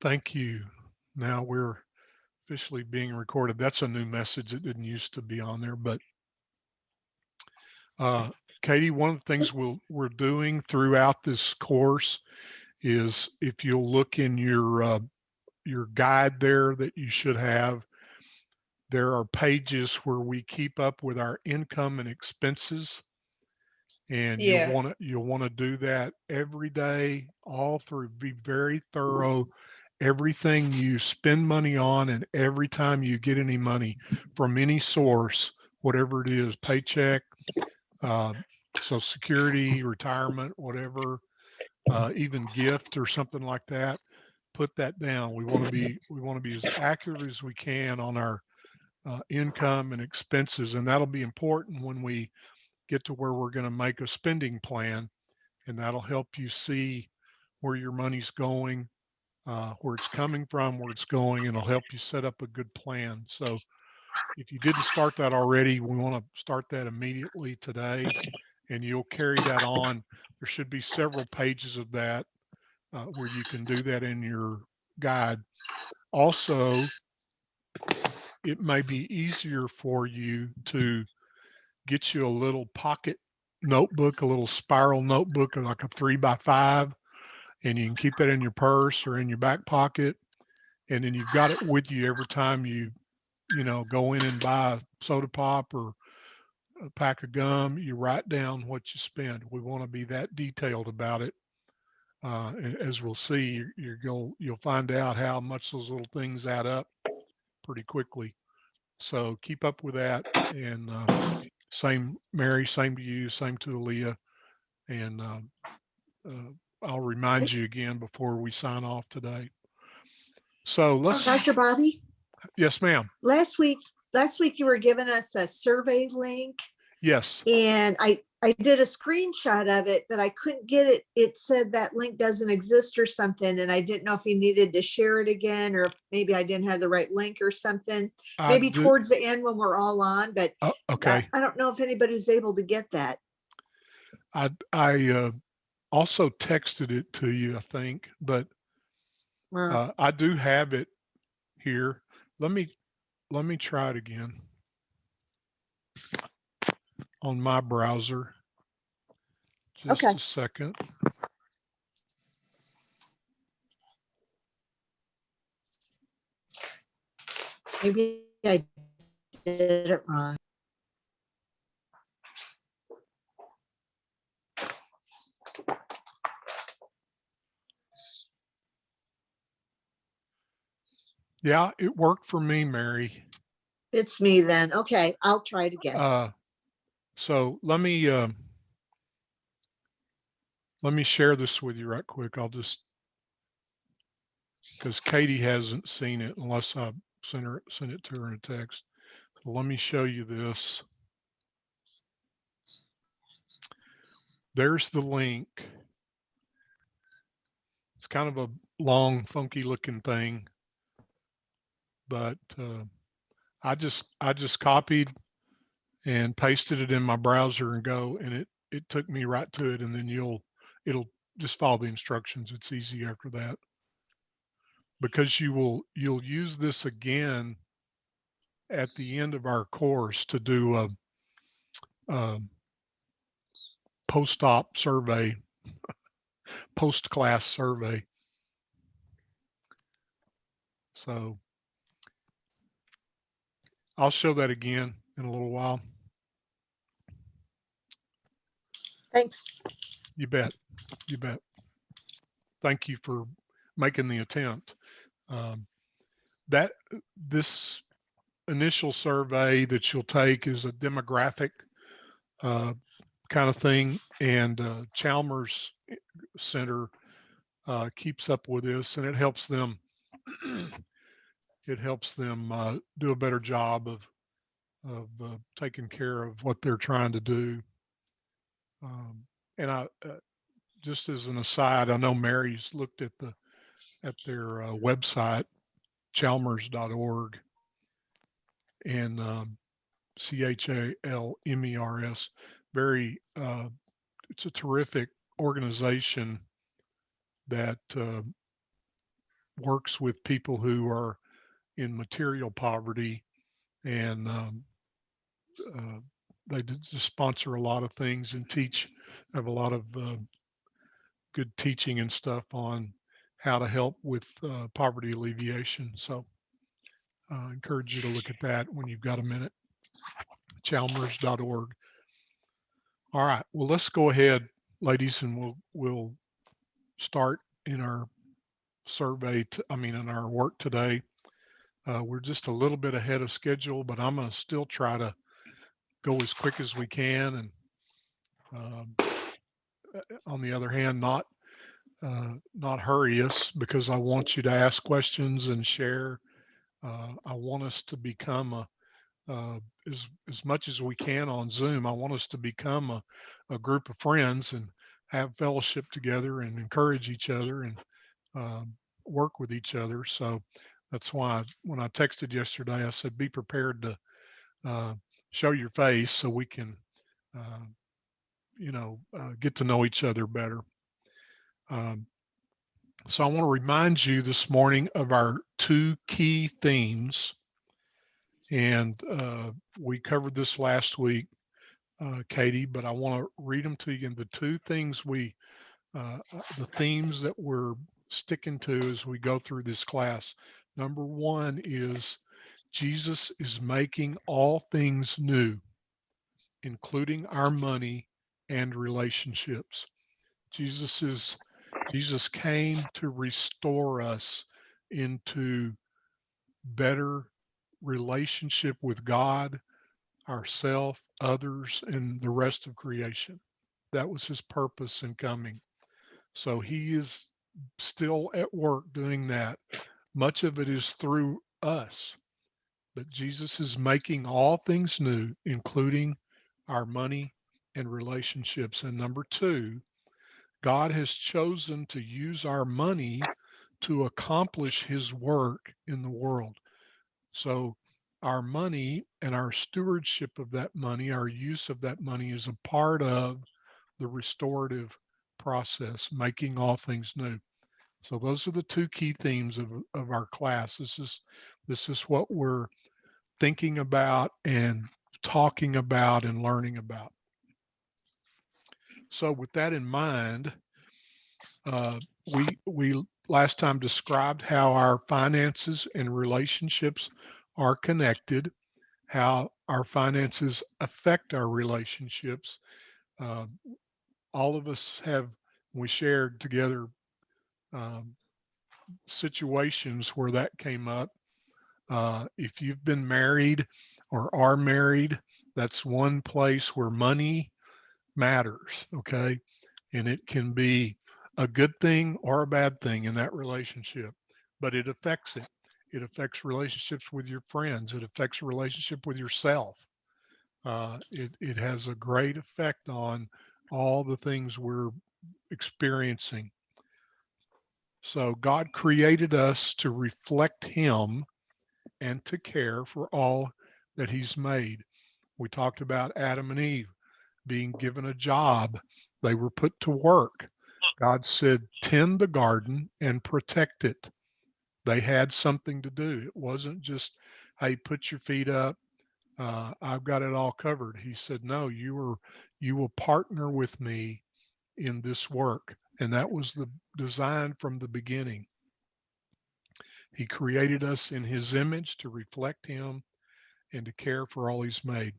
Thank you. Now we're officially being recorded. That's a new message. It didn't used to be on there, but uh, Katie, one of the things we're doing throughout this course is if you'll look in your guide there that you should have, there are pages where we keep up with our income and expenses, and Yeah. you'll want to do that every day, all through. Be very thorough. Everything you spend money on, and every time you get any money from any source, whatever it is, paycheck, uh, Social Security, retirement, whatever, even gift or something like that, put that down. We want to be as accurate as we can on our income and expenses, and that'll be important when we get to where we're going to make a spending plan, and that'll help you see where your money's going, where it's coming from, where it's going, and it'll help you set up a good plan. So if you didn't start that already, we want to start that immediately today, and you'll carry that on. There should be several pages of that where you can do that in your guide. Also, it may be easier for you to get you a little pocket notebook, a little spiral notebook, like a 3 by 5, and you can keep that in your purse or in your back pocket. And then you've got it with you every time you go in and buy a soda pop or a pack of gum. You write down what you spend. We want to be that detailed about it. As we'll see, you'll find out how much those little things add up pretty quickly. So keep up with that. And same, Mary, same to you, same to Aaliyah. And uh, I'll remind you again before we sign off today. So Dr. Bobby, yes, ma'am. last week, you were giving us a survey link, Yes. and I did a screenshot of it, but I couldn't get it. It said that link doesn't exist or something, and I didn't know if you needed to share it again, or if maybe I didn't have the right link or something. I Maybe do. towards the end when we're all on, but Okay. I don't know if anybody's able to get that. I also texted it to you, I think, but Well, I do have it here. Let me let me try it again on my browser. Just okay. a second. Maybe I did it wrong. Yeah, it worked for me, Mary. It's me then. Okay, I'll try it again. So let me share this with you right quick. I'll just, because Katie hasn't seen it unless I send it to her in a text. So let me show you this. There's the link. It's kind of a long, funky looking thing, but I just copied and pasted it in my browser and go, and it took me right to it. And then it'll just follow the instructions. It's easy after that, because you'll use this again at the end of our course to do a post-op survey, post-class survey. So I'll show that again in a little while. Thanks. You bet. You bet. Thank you for making the attempt. Um, that this initial survey that you'll take is a demographic uh, kind of thing, and Chalmers Center keeps up with this, and it helps them. It helps them do a better job of taking care of what they're trying to do. And I just as an aside, I know Mary's looked at their website, chalmers.org, and CHALMERS. Very, it's a terrific organization that works with people who are in material poverty, and they just sponsor a lot of things and have a lot of good teaching and stuff on how to help with poverty alleviation. So I encourage you to look at that when you've got a minute. Chalmers.org. All right. Well, let's go ahead, ladies, and we'll start in our survey. In our work today. We're just a little bit ahead of schedule, but I'm going to still try to go as quick as we can. And um, on the other hand, not hurry us, because I want you to ask questions and share. I want us to become as much as we can on Zoom. I want us to become a group of friends and have fellowship together and encourage each other and work with each other. So that's why when I texted yesterday, I said, be prepared to show your face so we can, uh, get to know each other better. So I want to remind you this morning of our two key themes. And we covered this last week, Katie, but I want to read them to you. And the two things the themes that we're sticking to as we go through this class. Number one is Jesus is making all things new, including our money and relationships. Jesus came to restore us into better relationship with God, ourself, others, and the rest of creation. That was his purpose in coming. So he is still at work doing that. Much of it is through us, but Jesus is making all things new, including our money and relationships. And number two, God has chosen to use our money to accomplish his work in the world. So our money and our stewardship of that money, our use of that money, is a part of the restorative process, making all things new. So those are the two key themes of our class. This is what we're thinking about and talking about and learning about. So with that in mind, we last time described how our finances and relationships are connected, how our finances affect our relationships. Uh, all of us we shared together um, situations where that came up. If you've been married or are married, that's one place where money matters, okay? And it can be a good thing or a bad thing in that relationship, but it affects it. It affects relationships with your friends. It affects a relationship with yourself. It has a great effect on all the things we're experiencing. So God created us to reflect him and to care for all that he's made. We talked about Adam and Eve being given a job. They were put to work. God said, tend the garden and protect it. They had something to do. It wasn't just, hey, put your feet up. I've got it all covered. He said, no, you will partner with me in this work. And that was the design from the beginning. He created us in his image to reflect him and to care for all he's made.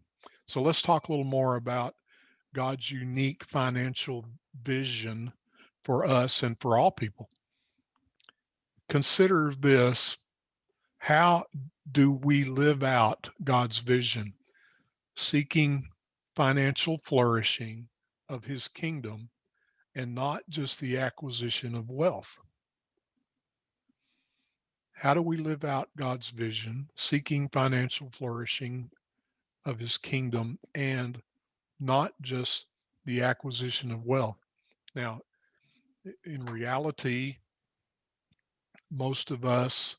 So let's talk a little more about God's unique financial vision for us and for all people. Consider this. How do we live out God's vision? Seeking financial flourishing of his kingdom and not just the acquisition of wealth. How do we live out God's vision? Seeking financial flourishing of his kingdom and not just the acquisition of wealth. Now, in reality, most of us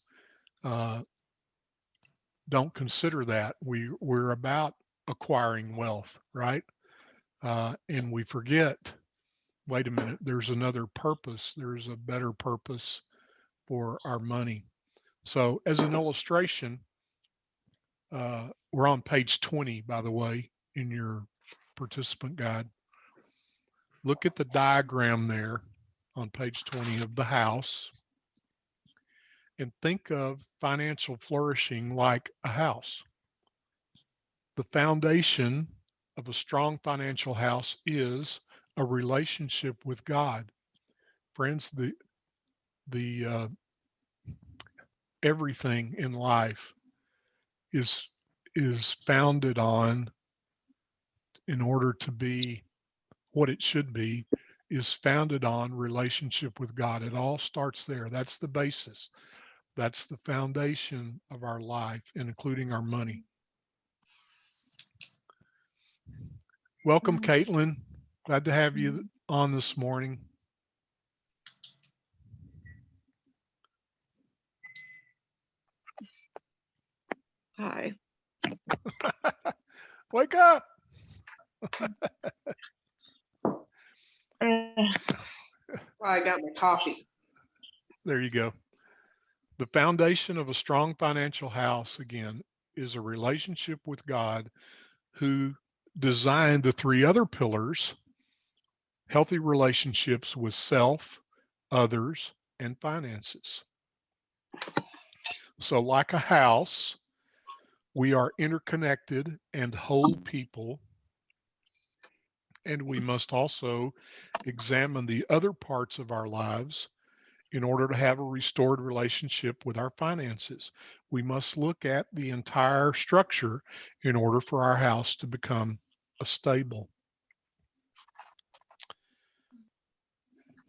don't consider that. We're about acquiring wealth, right? And we forget, wait a minute, there's another purpose. There's a better purpose for our money. So as an illustration, we're on page 20, by the way, in your participant guide. Look at the diagram there on page 20 of the house and think of financial flourishing like a house. The foundation of a strong financial house is a relationship with God. Friends, the everything in life is founded on, in order to be what it should be, is founded on relationship with God. It all starts there. That's the basis. That's the foundation of our life, including our money. Welcome, Caitlin. Glad to have you on this morning. Hi. Wake up. I got my coffee. There you go. The foundation of a strong financial house, again, is a relationship with God, who designed the three other pillars: healthy relationships with self, others, and finances. So like a house, we are interconnected and whole people, and we must also examine the other parts of our lives in order to have a restored relationship with our finances. We must look at the entire structure in order for our house to become a stable.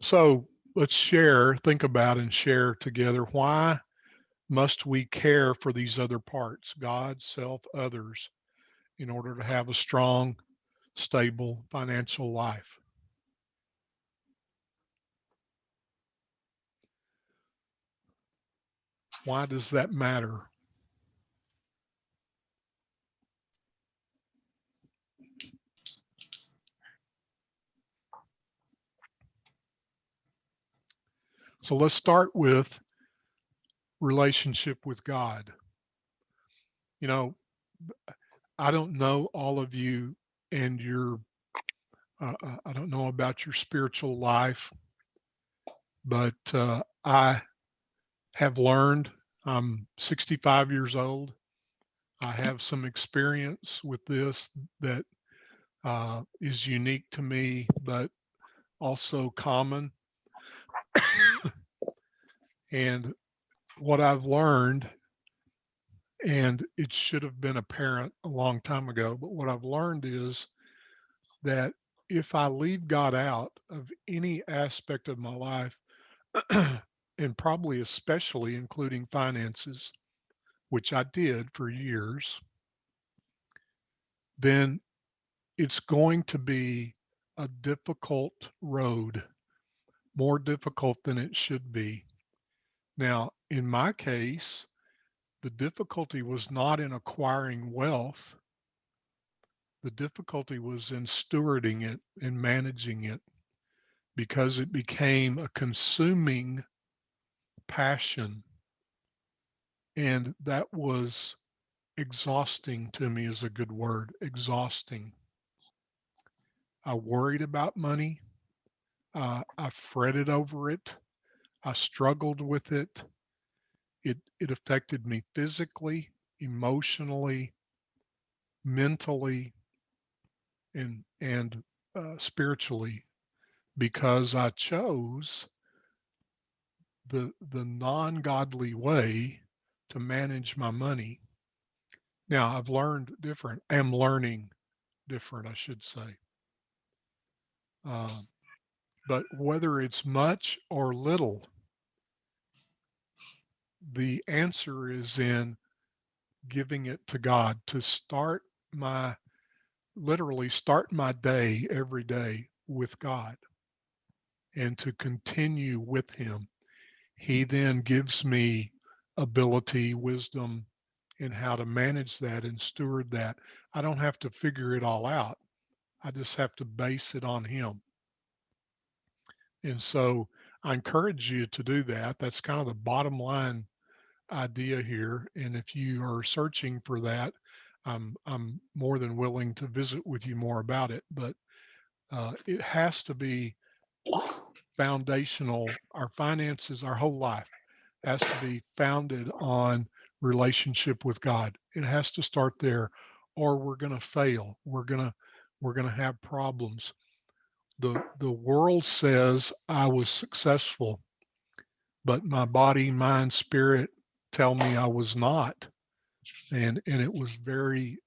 So let's think about and share together, why must we care for these other parts, God, self, others, in order to have a strong, stable financial life? Why does that matter? So let's start with relationship with God. You know, I don't know all of you and your, I don't know about your spiritual life, but I have learned, I'm 65 years old. I have some experience with this that is unique to me, but also common. And what I've learned, and it should have been apparent a long time ago, but what I've learned is that if I leave God out of any aspect of my life, and probably especially including finances, which I did for years, then it's going to be a difficult road, more difficult than it should be. Now, in my case, the difficulty was not in acquiring wealth. The difficulty was in stewarding it and managing it, because it became a consuming passion. And that was exhausting to me, is a good word, exhausting. I worried about money. I fretted over it. I struggled with it. It affected me physically, emotionally, mentally, and spiritually, because I chose the non-godly way to manage my money. Now I've learned different. I'm learning different, I should say. But whether it's much or little, the answer is in giving it to God, to literally start my day every day with God, and to continue with Him. He then gives me ability, wisdom in how to manage that and steward that. I don't have to figure it all out. I just have to base it on Him. And so I encourage you to do that. That's kind of the bottom line idea here. And if you are searching for that, I'm more than willing to visit with you more about it. But it has to be foundational. Our finances, our whole life has to be founded on relationship with God. It has to start there, or we're going to fail. We're going to have problems. The world says I was successful, but my body, mind, spirit tell me I was not. And it was very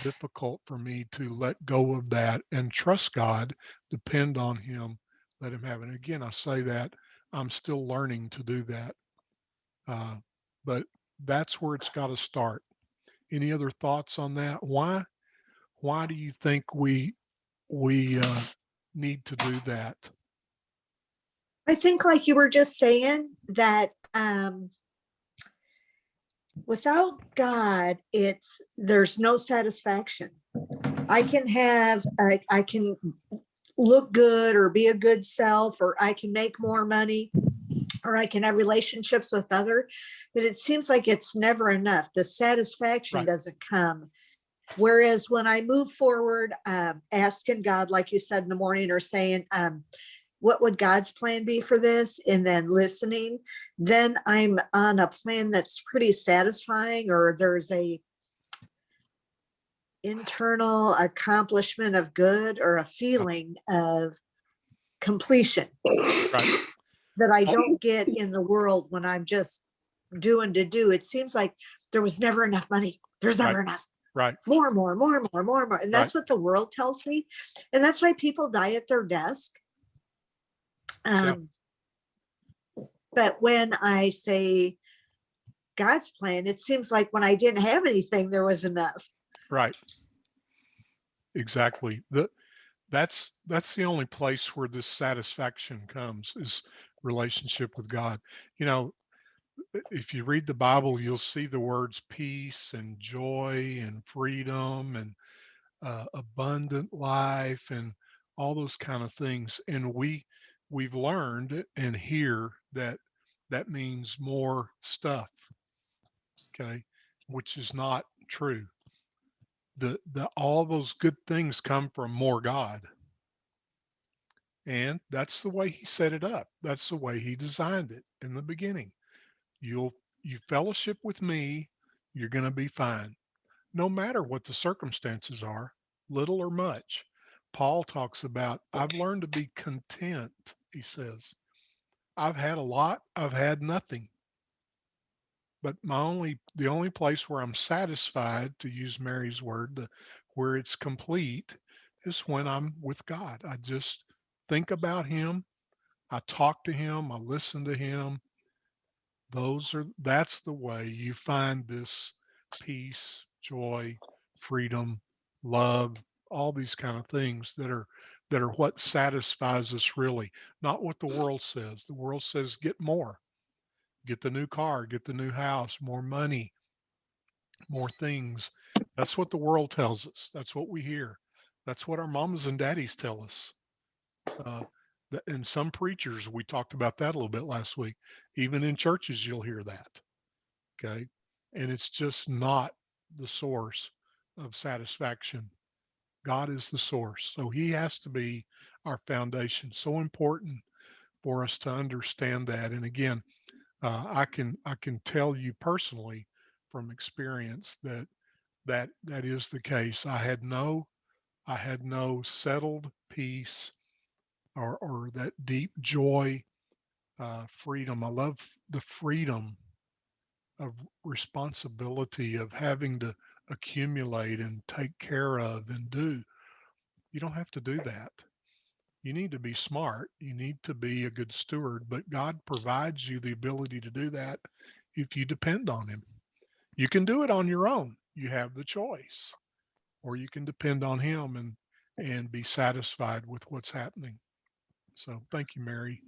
difficult for me to let go of that and trust God, depend on him, let him have it. And again, I say that I'm still learning to do that. But that's where it's got to start. Any other thoughts on that? Why do you think we need to do that? I think like you were just saying that without God, there's no satisfaction. I can look good or be a good self, or I can make more money, or I can have relationships with other, but it seems like it's never enough. The satisfaction Right. doesn't come. Whereas when I move forward, asking God, like you said in the morning, or saying, what would God's plan be for this? And then listening, then I'm on a plan that's pretty satisfying, or there's a internal accomplishment of good, or a feeling of completion Right. that I don't get in the world when I'm just doing to do. It seems like there was never enough money. There's never Right. enough. Right. More. And that's Right. what the world tells me. And that's why people die at their desk. Yeah. But when I say God's plan, it seems like when I didn't have anything, there was enough. Right. Exactly. That's the only place where this satisfaction comes, is relationship with God. You know, if you read the Bible, you'll see the words peace and joy and freedom and abundant life and all those kind of things. And we've learned and hear that that means more stuff, okay, which is not true. The all those good things come from more God. And that's the way he set it up. That's the way he designed it in the beginning. You fellowship with me, you're going to be fine, no matter what the circumstances are, little or much. Paul talks about, I've learned to be content, he says. I've had a lot, I've had nothing. But the only place where I'm satisfied, to use Mary's word, where it's complete, is when I'm with God. I just think about him, I talk to him, I listen to him. That's the way you find this peace, joy, freedom, love, all these kind of things that are what satisfies us really, not what the world says. The world says get more, get the new car, get the new house, more money, more things. That's what the world tells us. That's what we hear. That's what our mamas and daddies tell us. Uh, and some preachers, we talked about that a little bit last week. Even in churches, you'll hear that. Okay. And it's just not the source of satisfaction. God is the source. So he has to be our foundation. So important for us to understand that. And again, I can tell you personally from experience that is the case. I had no settled peace or that deep joy, freedom. I love the freedom of responsibility of having to accumulate and take care of and do. You don't have to do that. You need to be smart. You need to be a good steward, but God provides you the ability to do that if you depend on him. You can do it on your own. You have the choice, or you can depend on him and be satisfied with what's happening. So thank you, Mary.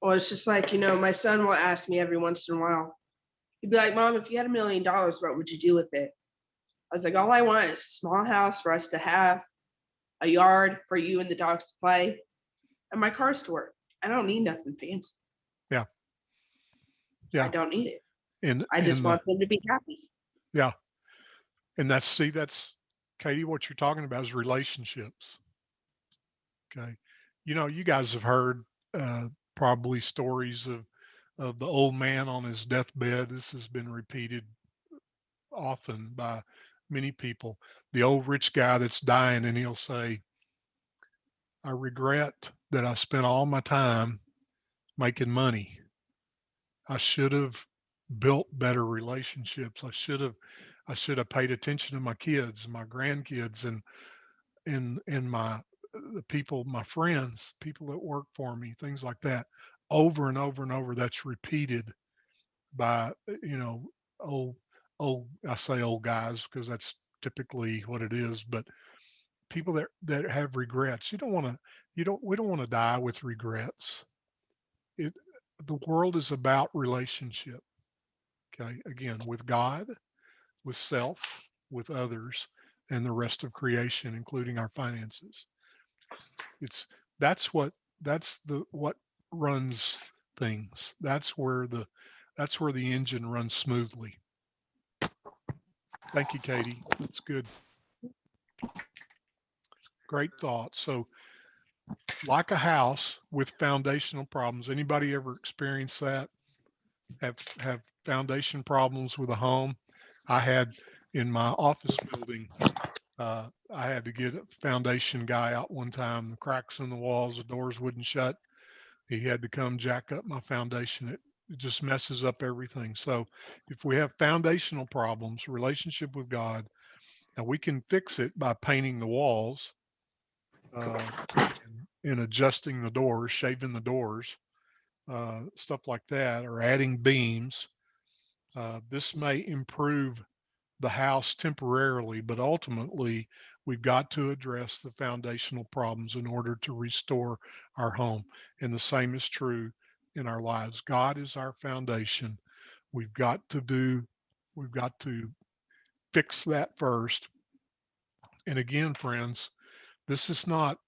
Well, it's just like, my son will ask me every once in a while. He'd be like, Mom, if you had $1 million, what would you do with it? I was like, all I want is a small house for us to have, a yard for you and the dogs to play, and my car to work. I don't need nothing fancy. Yeah. I Yeah. don't need it. And, I just and, want them to be happy. yeah. And that's Katie, what you're talking about is relationships. Okay. You guys have heard, probably stories of the old man on his deathbed. This has been repeated often by many people. The old rich guy that's dying, and he'll say, I regret that I spent all my time making money. I should have built better relationships. I should have paid attention to my kids, my grandkids, and the people, my friends, people that work for me, things like that. Over and over and over, that's repeated by, old I say old guys because that's typically what it is, but people that have regrets. We don't want to die with regrets. It The world is about relationship. Okay. Again, with God, with self, with others, and the rest of creation, including our finances. It's that's what that's the what runs things. That's where the engine runs smoothly. Thank you, Katie. That's good. Great thought. So, like a house with foundational problems, anybody ever experienced that? Have foundation problems with a home? I had in my office building. I had to get a foundation guy out one time. The cracks in the walls, the doors wouldn't shut. He had to come jack up my foundation. It just messes up everything. So if we have foundational problems, relationship with God, now we can fix it by painting the walls, and adjusting the doors, shaving the doors, stuff like that, or adding beams. This may improve the house temporarily, but ultimately we've got to address the foundational problems in order to restore our home. And the same is true in our lives. God is our foundation. We've got to we've got to fix that first. And again, friends, this is not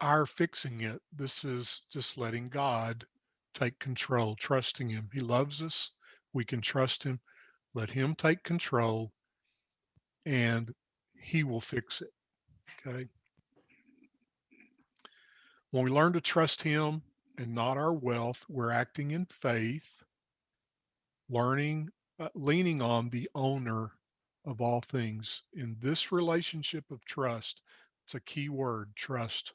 our fixing it. This is just letting God take control, trusting him. He loves us. We can trust him. Let him take control and he will fix it. Okay. When we learn to trust him and not our wealth, we're acting in faith, leaning on the owner of all things. In this relationship of trust, it's a key word, trust.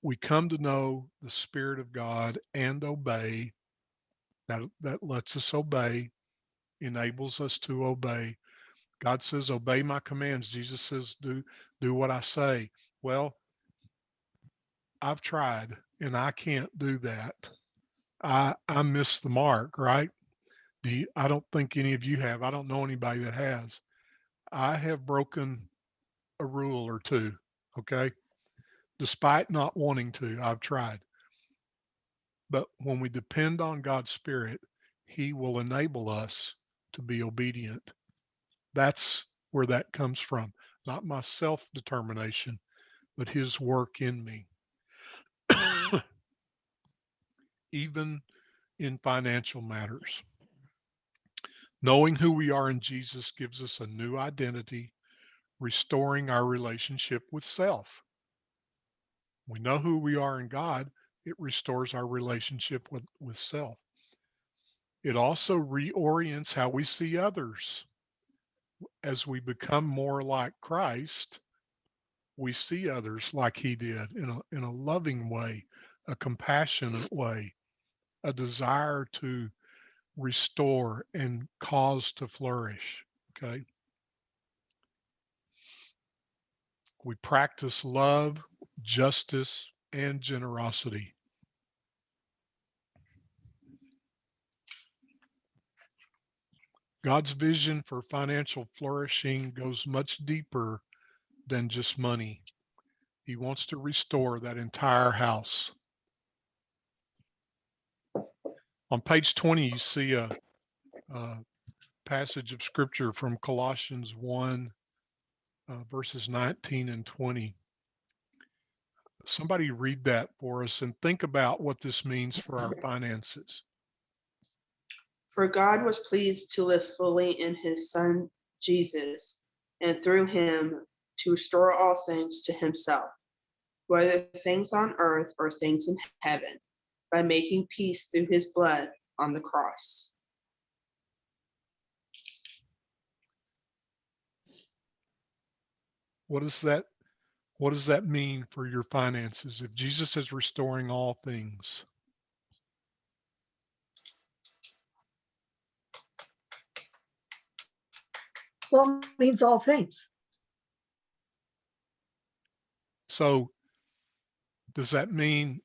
We come to know the Spirit of God and obey. That lets us obey, enables us to obey. God says, obey my commands. Jesus says, do what I say. Well, I've tried and I can't do that. I missed the mark, right? I don't think any of you have. I don't know anybody that has. I have broken a rule or two, okay? Despite not wanting to, I've tried. But when we depend on God's Spirit, he will enable us to be obedient. That's where that comes from. Not my self-determination, but his work in me. Even in financial matters. Knowing who we are in Jesus gives us a new identity, restoring our relationship with self. We know who we are in God, it restores our relationship with self. It also reorients how we see others. As we become more like Christ, we see others like he did in a loving way, a compassionate way, a desire to restore and cause to flourish. Okay. We practice love, justice, and generosity. God's vision for financial flourishing goes much deeper than just money. He wants to restore that entire house. On page 20, you see a passage of scripture from Colossians 1, verses 19 and 20. Somebody read that for us and think about what this means for our finances. For God was pleased to live fully in his Son Jesus, and through him to restore all things to himself, whether things on earth or things in heaven, by making peace through his blood on the cross. What does that mean for your finances? If Jesus is restoring all things, Well, it means all things. so does that mean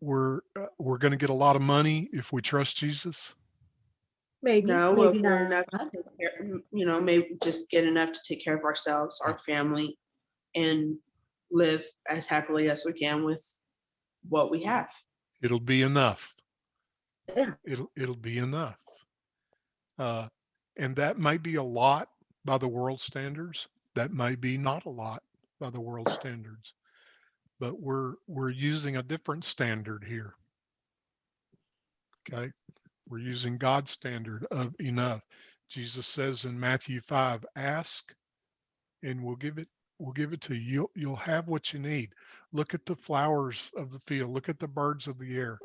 we're going to get a lot of money if we trust Jesus? Maybe, No, maybe we're not. enough to take care, maybe just get enough to take care of ourselves, our family, and live as happily as we can with what we have. It'll be enough. Yeah. It'll be enough. And that might be a lot by the world standards. That might be not a lot by the world standards. But we're using a different standard here. Okay? We're using God's standard of enough. Jesus says in Matthew 5, ask and we'll give it to you. You'll have what you need. Look at the flowers of the field. Look at the birds of the air.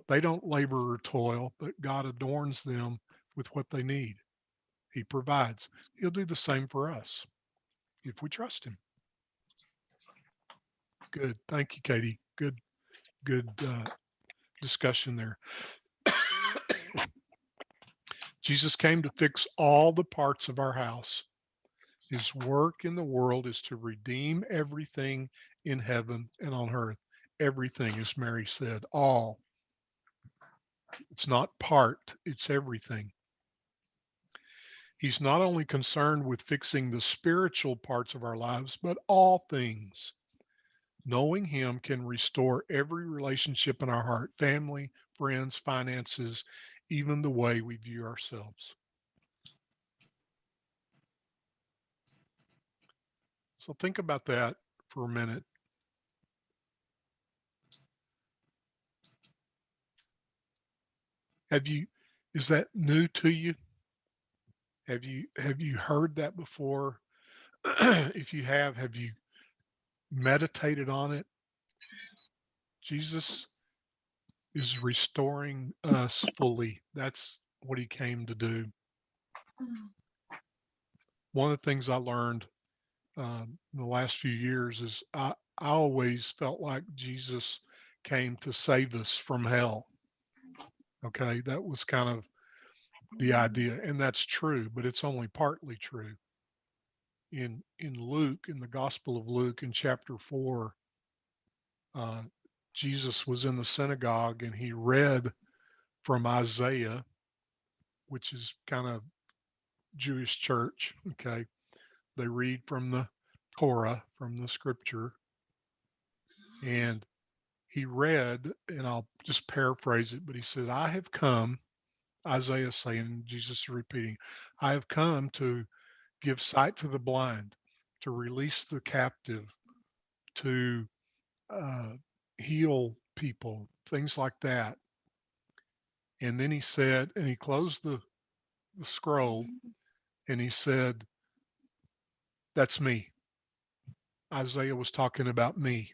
They don't labor or toil, but God adorns them with what they need. He provides. He'll do the same for us if we trust him. Good. Thank you, Katie. Good discussion there. Jesus came to fix all the parts of our house. His work in the world is to redeem everything in heaven and on earth. Everything, as Mary said, all. It's not part, it's everything. He's not only concerned with fixing the spiritual parts of our lives, but all things. Knowing him can restore every relationship in our heart, family, friends, finances, even the way we view ourselves. So think about that for a minute. Is that new to you? Have you heard that before? If you have you meditated on it? Jesus is restoring us fully. That's what he came to do. One of the things I learned in the last few years is I always felt like Jesus came to save us from hell. Okay, that was kind of the idea, and that's true, but it's only partly true. In Luke, in the Gospel of Luke, in chapter 4, Jesus was in the synagogue and he read from Isaiah, which is kind of Jewish church. Okay, they read from the Torah, from the scripture, and he read, and I'll just paraphrase it, but he said, I have come, Isaiah saying, Jesus is repeating, I have come to give sight to the blind, to release the captive, to heal people, things like that. And then he said, and he closed the scroll and he said, that's me. Isaiah was talking about me.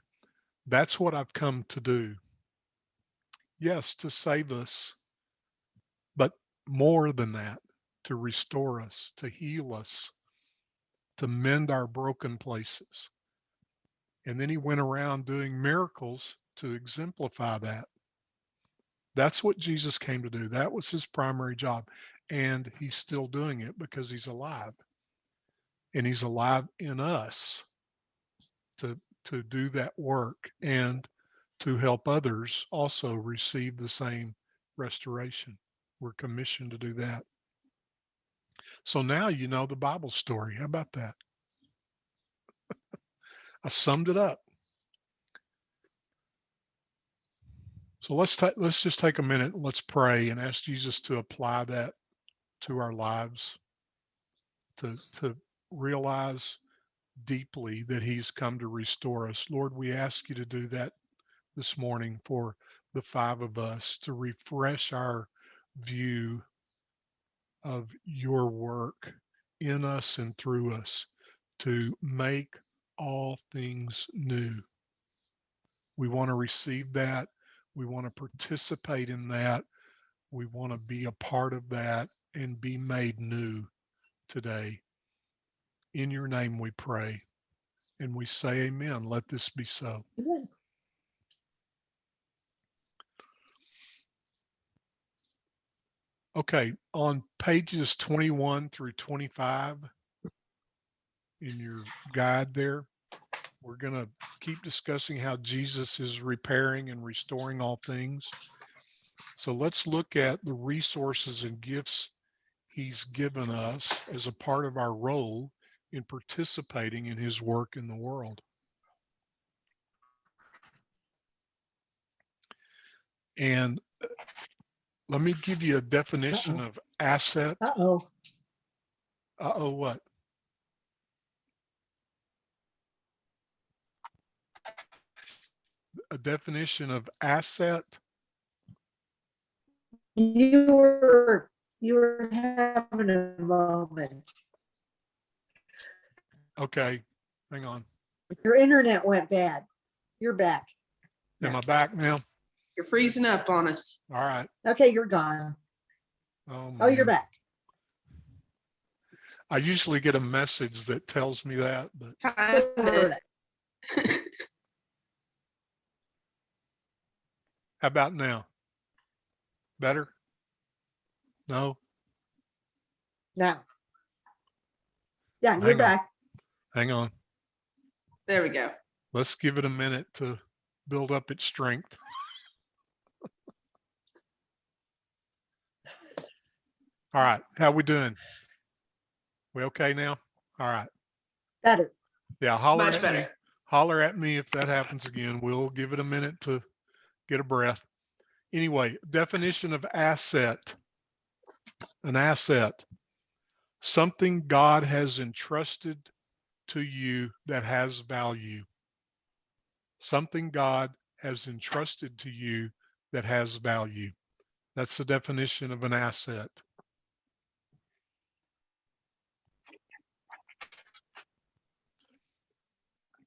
That's what I've come to do. Yes, to save us, but more than that, to restore us, to heal us, to mend our broken places. And then he went around doing miracles to exemplify that. That's what Jesus came to do. That was his primary job. And he's still doing it because he's alive. And he's alive in us to do that work and to help others also receive the same restoration. We're commissioned to do that. So now you know the Bible story. How about that? I summed it up. So let's just take a minute and let's pray and ask Jesus to apply that to our lives, to realize deeply that he's come to restore us. Lord, we ask you to do that this morning for the five of us, to refresh our view of your work in us and through us, to make all things new. We want to receive that. We want to participate in that. We want to be a part of that and be made new today. In your name we pray and we say amen. Let this be so. Amen. Okay, on pages 21 through 25 in your guide there, we're going to keep discussing how Jesus is repairing and restoring all things. So let's look at the resources and gifts he's given us as a part of our role in participating in his work in the world. And let me give you a definition of asset. Uh-oh. Uh-oh, what? A definition of asset. You were having a moment. Okay, hang on. Your internet went bad. You're back. Am I back now? You're freezing up on us. All right. Okay, you're gone. Oh, Oh, you're man. back. I usually get a message that tells me that, but Kinda. how about now? Better? No? Now. Yeah, Hang you're on. back. Hang on. There we go. Let's give it a minute to build up its strength. All right. How we doing? We okay now? All right. Better. Yeah, holler Much at me. better. Holler at me if that happens again. We'll give it a minute to get a breath. Anyway, definition of asset. An asset. Something God has entrusted to you that has value. Something God has entrusted to you that has value. That's the definition of an asset.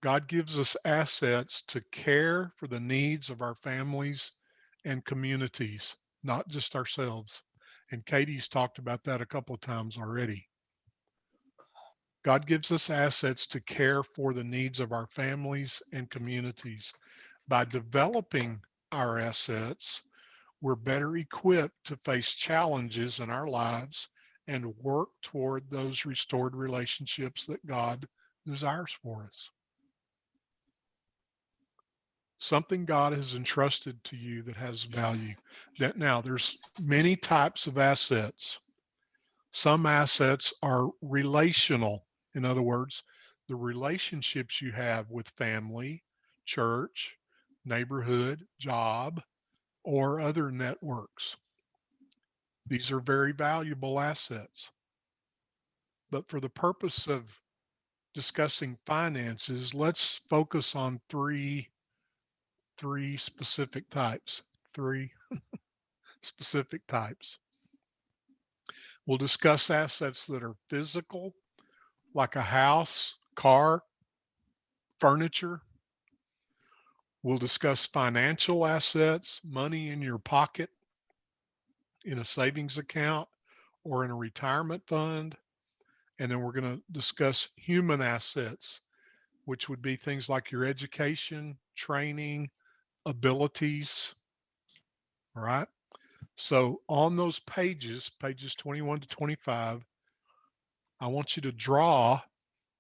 God gives us assets to care for the needs of our families and communities, not just ourselves. And Katie's talked about that a couple of times already. God gives us assets to care for the needs of our families and communities. By developing our assets, we're better equipped to face challenges in our lives and work toward those restored relationships that God desires for us. Something God has entrusted to you that has value. That now there's many types of assets. Some assets are relational. In other words, the relationships you have with family, church, neighborhood, job, or other networks. These are very valuable assets. But for the purpose of discussing finances, let's focus on three specific types. Three specific types. We'll discuss assets that are physical, like a house, car, furniture. We'll discuss financial assets, money in your pocket, in a savings account, or in a retirement fund. And then we're going to discuss human assets, which would be things like your education, training, abilities. All right. So on those pages 21 to 25, I want you to draw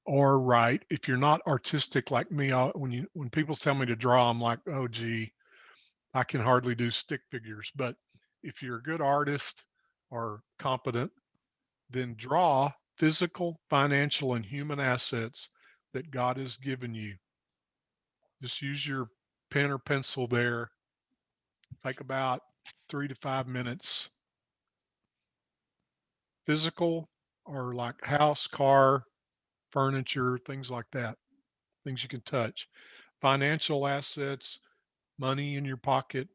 or write. If you're not artistic like me, when people tell me to draw, I'm like, oh gee, I can hardly do stick figures. But if you're a good artist or competent, then draw physical, financial, and human assets that God has given you. Just use your pen or pencil there. Take about 3 to 5 minutes. Physical or like house, car, furniture, things like that, things you can touch. Financial assets, money in your pocket,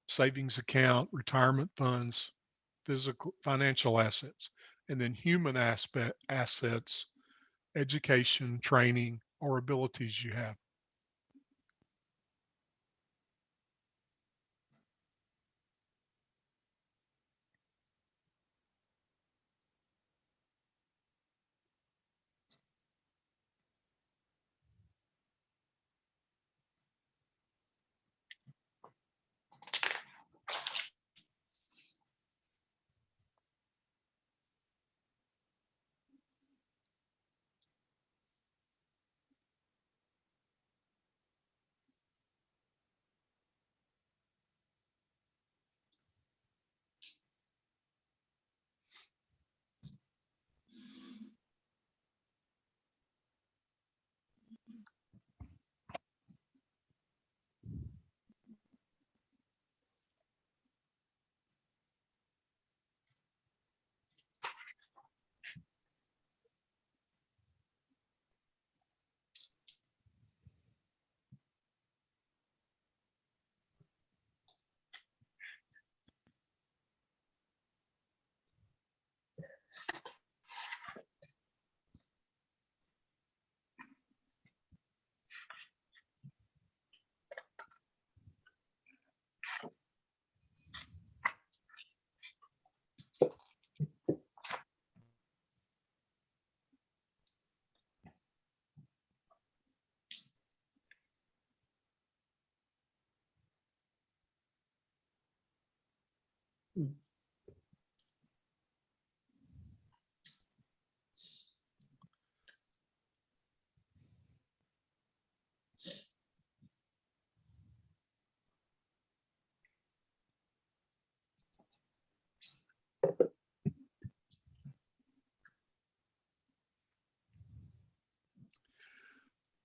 savings account, retirement funds, physical financial assets, and then human assets, education, training, or abilities you have.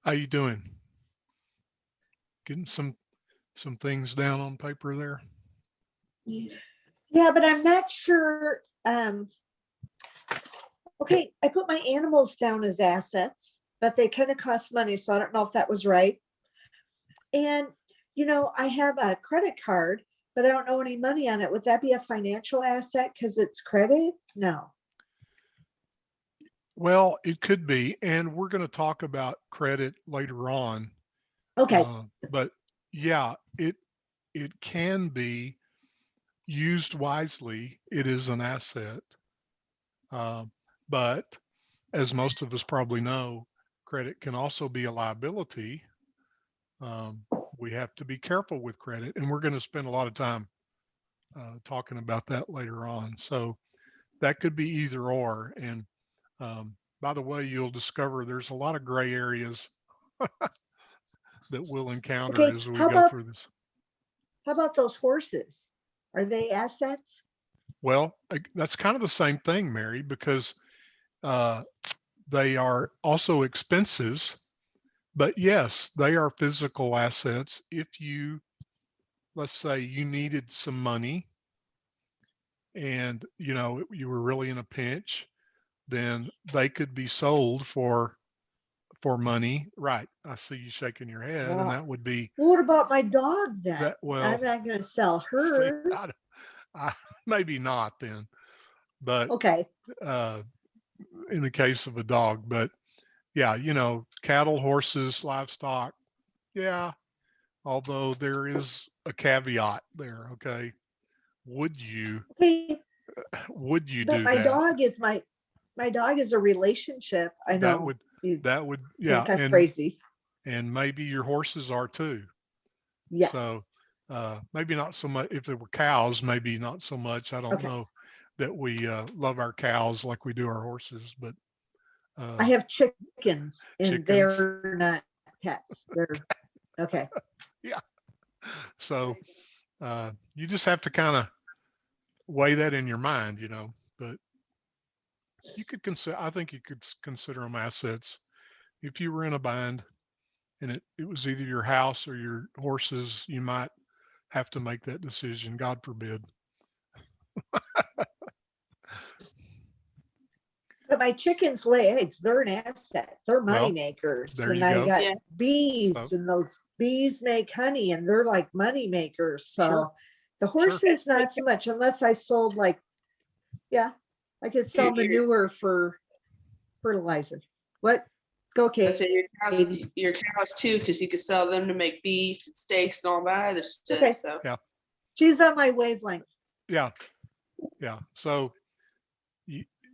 How you doing? Getting some things down on paper there? Yeah, but I'm not sure. Okay, I put my animals down as assets, but they kind of cost money, so I don't know if that was right. And, I have a credit card, but I don't know any money on it. Would that be a financial asset because it's credit? No. Well, it could be, and we're going to talk about credit later on. Okay, But yeah, it can be used wisely. It is an asset. But as most of us probably know, credit can also be a liability. Um, we have to be careful with credit, and we're going to spend a lot of time talking about that later on. So that could be either or. And by the way, you'll discover there's a lot of gray areas that we'll encounter okay. as we How go about through this. those horses? Are they assets? Well, that's kind of the same thing, Mary, because uh, they are also expenses. But yes, they are physical assets. If you, let's say you needed some money and you were really in a pinch, then they could be sold for money. Right. I see you shaking your head, and Well, that would be what about my dog then? that. Well, I'm not going to sell see, her. I maybe not then, but Okay. uh, in the case of a dog, but yeah, cattle, horses, livestock. Yeah. Although there is a caveat there. Okay. Would you, Okay. would you But do that? my dog is a relationship. I That know would, you yeah. think I'm crazy. And maybe your horses are too. Yes. So, maybe not so much if there were cows, maybe not so much. I don't Okay. know that we, love our cows like we do our horses, but, I have chickens and chickens. they're not pets. They're okay. Yeah. So, you just have to kind of weigh that in your mind, but you could consider, I think you could consider them assets. If you were in a bind and it was either your house or your horses, you might have to make that decision. God forbid. But my chickens lay eggs. They're an asset. They're money Well, makers. there And you I go. got Yeah. bees, So- and those bees make honey, and they're like money makers. So Sure. the horses, not so much, unless I sold like, yeah, I could sell You're- manure for fertilizer. What? Go, I Kate. said your cows too, because you could sell them to make beef and steaks and all that other stuff. Okay. So She's on my wavelength. Yeah. So,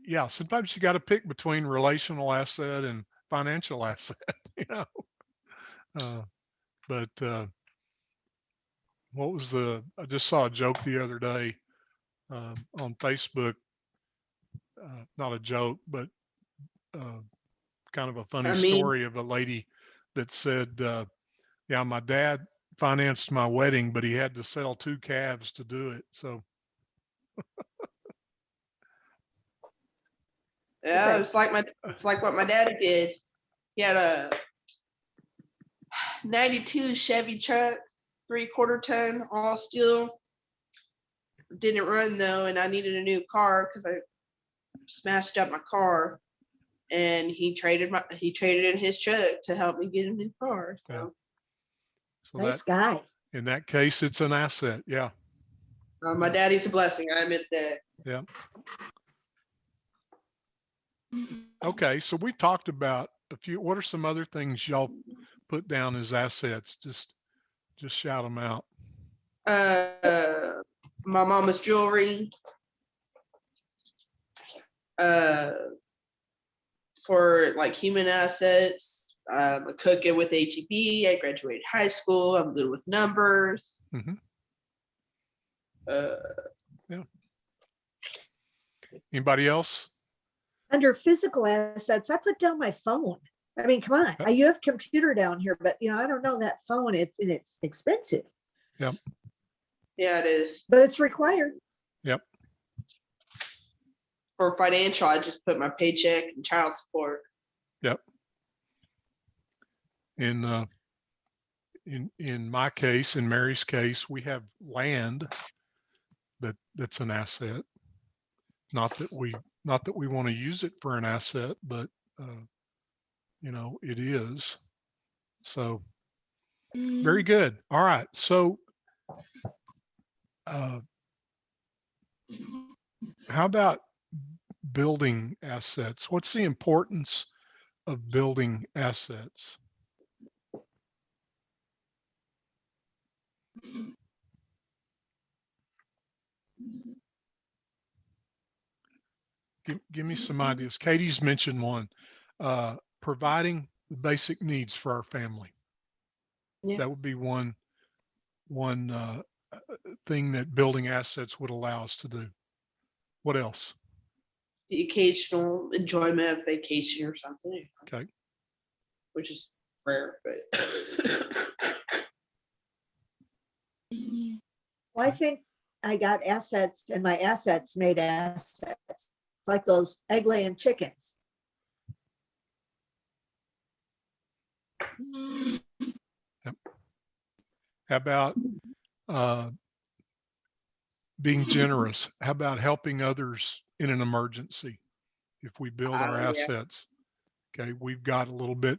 yeah, sometimes you got to pick between relational asset and financial asset, you know. But what was I just saw a joke the other day on Facebook. Not a joke, but kind of a funny I mean- story of a lady that said, yeah, my dad financed my wedding, but he had to sell 2 calves to do it. So, yeah, Okay. it's like what my daddy did. He had a 92 Chevy truck, 3/4 ton, all steel. Didn't run though, and I needed a new car because I smashed up my car. And he traded in his truck to help me get a new car. So so Nice that guy. in that case, it's an asset. Yeah. my daddy's a blessing. I admit that. Yeah. Okay. So we talked about a few. What are some other things y'all put down as assets? Just shout them out. My mama's jewelry. For like human assets, I'm a cooking with HEB. I graduated high school. I'm good with numbers. Mhm. Uh, Anybody else? Under physical assets, I put down my phone. I mean, come on, you have computer down here, but I don't know that phone. It's expensive, yeah, it is. but it's required. For financial, I just put my paycheck and child support. In my case, in Mary's case, we have land that's an asset. Not that we want to use it for an asset, but it is. So very good. All right. So how about building assets? What's the importance of building assets? Give me some ideas. Katie's mentioned one, providing the basic needs for our family. Yeah. That would be one thing that building assets would allow us to do. What else? The occasional enjoyment of vacation or something. Okay. Which is rare, but Well, I think I got assets, and my assets made assets, like those egg laying chickens. How about being generous? How about helping others in an emergency? If we build our Yeah. assets, okay, we've got a little bit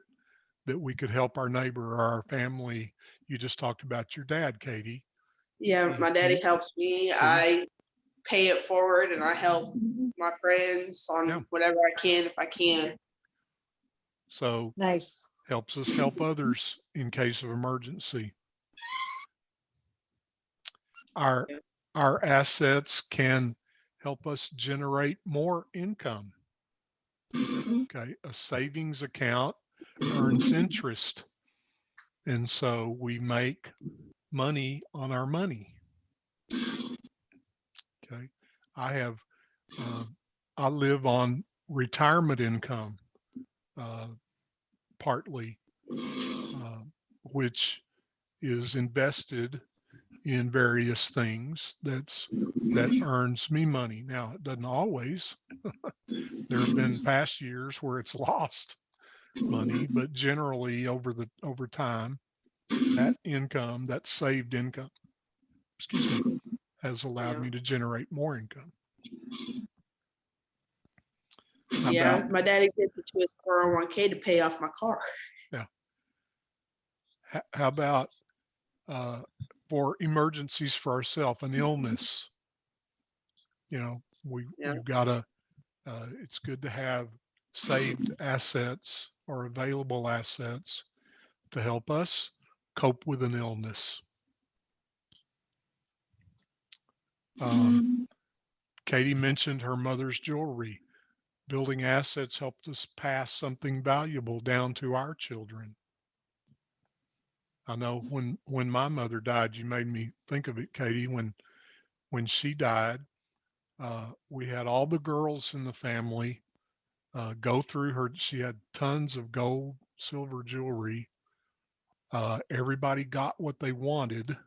that we could help our neighbor or our family. You just talked about your dad, Katie. yeah, my daddy helps me. I pay it forward and I help my friends on whatever I can if I can. So Nice. helps us help others in case of emergency. Our assets can help us generate more income. Okay, a savings account earns interest, and so we make money on our money. Okay, I live on retirement income, partly, which is invested in various things that earns me money. Now, it doesn't always. There have been past years where it's lost money, but generally over time, that income, that saved income, has allowed me to generate more income. Yeah, about my daddy did it to his 401k to pay off my car. how about for emergencies for ourselves, an illness? You know, Yeah. we've got to. It's good to have saved assets or available assets to help us cope with an illness. Katie mentioned her mother's jewelry. Building assets helped us pass something valuable down to our children. I know when my mother died, you made me think of it, Katie. When she died, we had all the girls in the family go through her. She had tons of gold, silver jewelry. Everybody got what they wanted,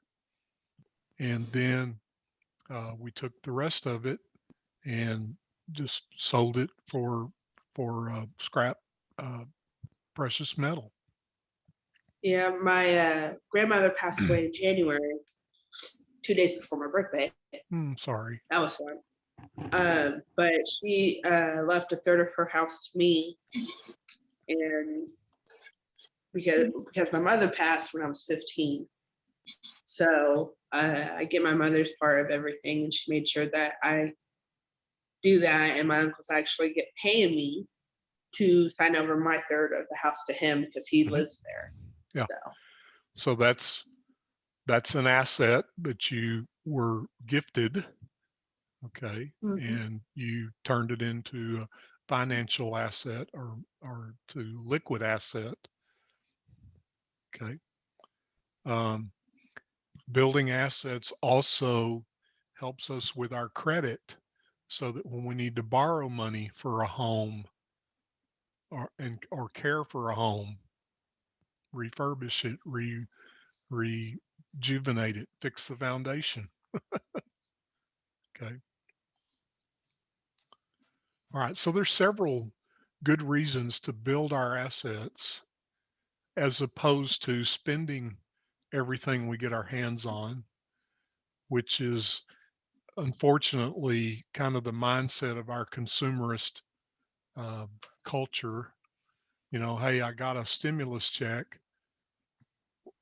and then we took the rest of it and just sold it for scrap precious metal. Yeah, my grandmother passed away in January, 2 days before my birthday. Sorry. That was fun. But she left a third of her house to me, and because my mother passed when I was 15, so I get my mother's part of everything, and she made sure that I do that, and my uncles actually get paying me to sign over my third of the house to him because he lives there. Yeah. So So that's an asset that you were gifted, okay, and you turned it into a financial asset or to liquid asset, okay. Building assets also helps us with our credit, so that when we need to borrow money for a home or care for a home, refurbish it, rejuvenate it, fix the foundation. Okay. All right. So there's several good reasons to build our assets as opposed to spending everything we get our hands on, which is unfortunately kind of the mindset of our consumerist culture. You know, hey, I got a stimulus check.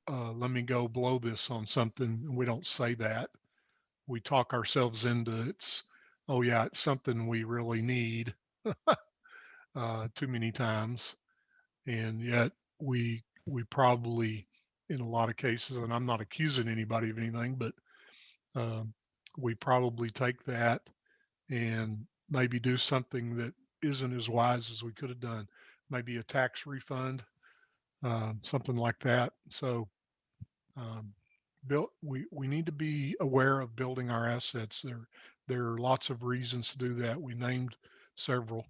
Let me go blow this on something. We don't say that. We talk ourselves into oh yeah, it's something we really need too many times. And yet we probably, in a lot of cases, and I'm not accusing anybody of anything, but we probably take that and maybe do something that isn't as wise as we could have done. Maybe a tax refund, something like that. So we need to be aware of building our assets. There are lots of reasons to do that. We named several.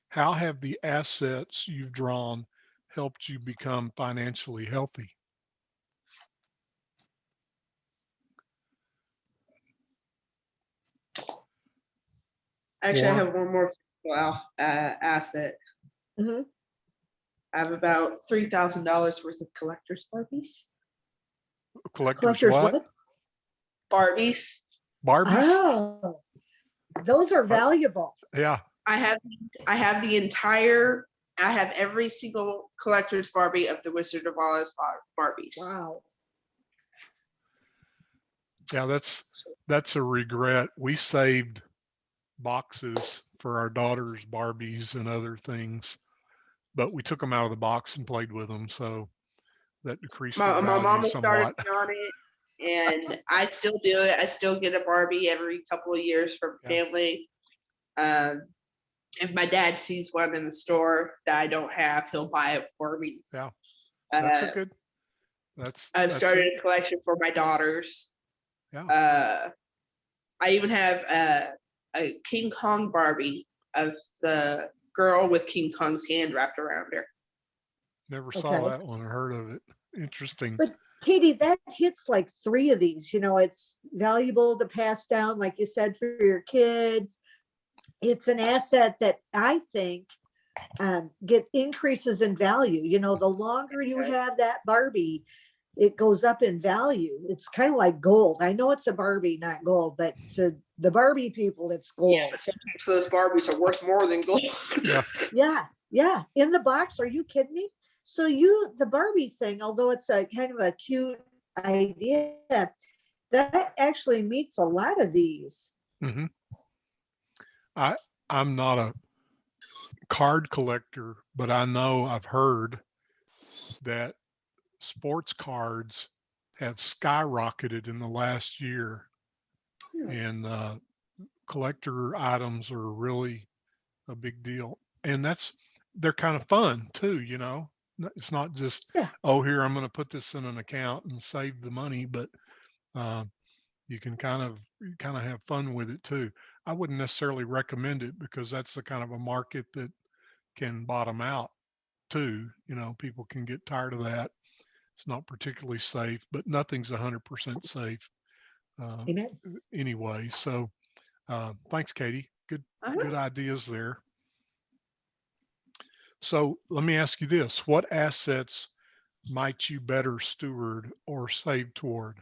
How have the assets you've drawn helped you become financially healthy? actually, I Or have one more physical asset. Mhm. I have about $3,000 worth of collector's Barbies. collectors what? Barbies. Barbies? Oh, those are valuable. Yeah. I have the entire. I have every single collector's Barbie of the Wizard of Oz Barbies. Wow. Yeah, that's a regret. We saved boxes for our daughter's Barbies and other things, but we took them out of the box and played with them, so that decreased their My value mama started somewhat. me on it, and I still do it. I still get a Barbie every couple of years from Yeah. family. If my dad sees one in the store that I don't have, he'll buy it for me. Yeah, that's a good. I've started a collection for my daughters. Yeah. I even have a King Kong Barbie of the girl with King Kong's hand wrapped around her. Never saw that one or heard of it. Interesting. But Katie, that hits like 3 of these. You know, it's valuable to pass down, like you said, for your kids. It's an asset that I think get increases in value. You know, the longer you have that Barbie, it goes up in value. It's kind of like gold. I know it's a Barbie, not gold, but to the Barbie people, it's gold. Yeah, but sometimes those Barbies are worth more than gold. Yeah. Yeah, yeah. In the box. Are you kidding me? So the Barbie thing, although it's a kind of a cute idea, that actually meets a lot of these. hmm I'm not a card collector, but I know I've heard that sports cards have skyrocketed in the last year, Hmm. and collector items are really a big deal. And they're kind of fun too, you know. It's not just, Yeah. oh, here, I'm going to put this in an account and save the money, but uh, you can kind of have fun with it too. I wouldn't necessarily recommend it because that's the kind of a market that can bottom out too. You know, people can get tired of that. It's not particularly safe, but nothing's 100% safe Amen. anyway. So thanks, Katie. Good ideas there. So let me ask you this: what assets might you better steward or save toward?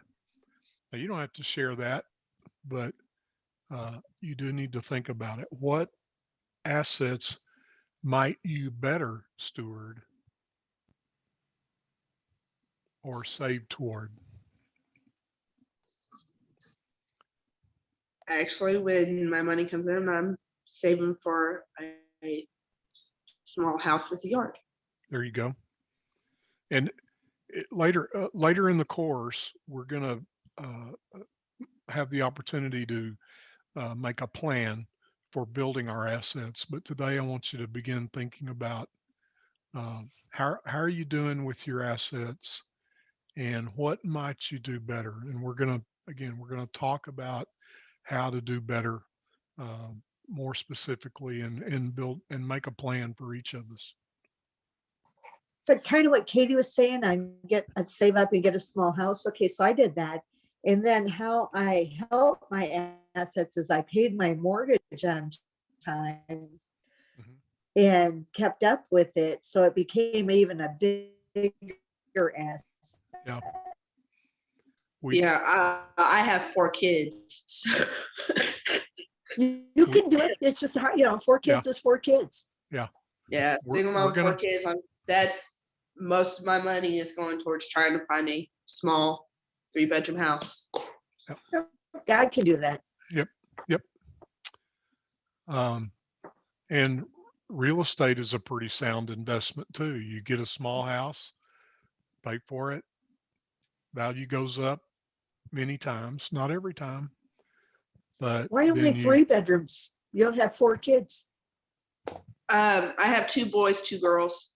Now, you don't have to share that, but you do need to think about it. What assets might you better steward or save toward? Actually, when my money comes in, I'm saving for a small house with a yard. There you go. And later in the course, we're going to have the opportunity to make a plan for building our assets. But today, I want you to begin thinking about how are you doing with your assets, and what might you do better. And we're going to talk about how to do better uh, more specifically, and build and make a plan for each of us. So kind of what Katie was saying, I'd save up and get a small house. Okay, so I did that. And then how I helped my assets is I paid my mortgage on time Mhm. and kept up with it. So it became even a bigger asset. Yeah. We, Yeah, I have 4 kids. You can do it. It's just hard, 4 kids is 4 kids. yeah. Yeah, We're, single we're mom, 4 gonna, kids. That's most of my money is going towards trying to find a small 3-bedroom house. God can do that. yep, yep. Um, and real estate is a pretty sound investment too. You get a small house, pay for it, value goes up many times, not every time, but Why only then 3 bedrooms? You'll have 4 kids. I have 2 boys, 2 girls.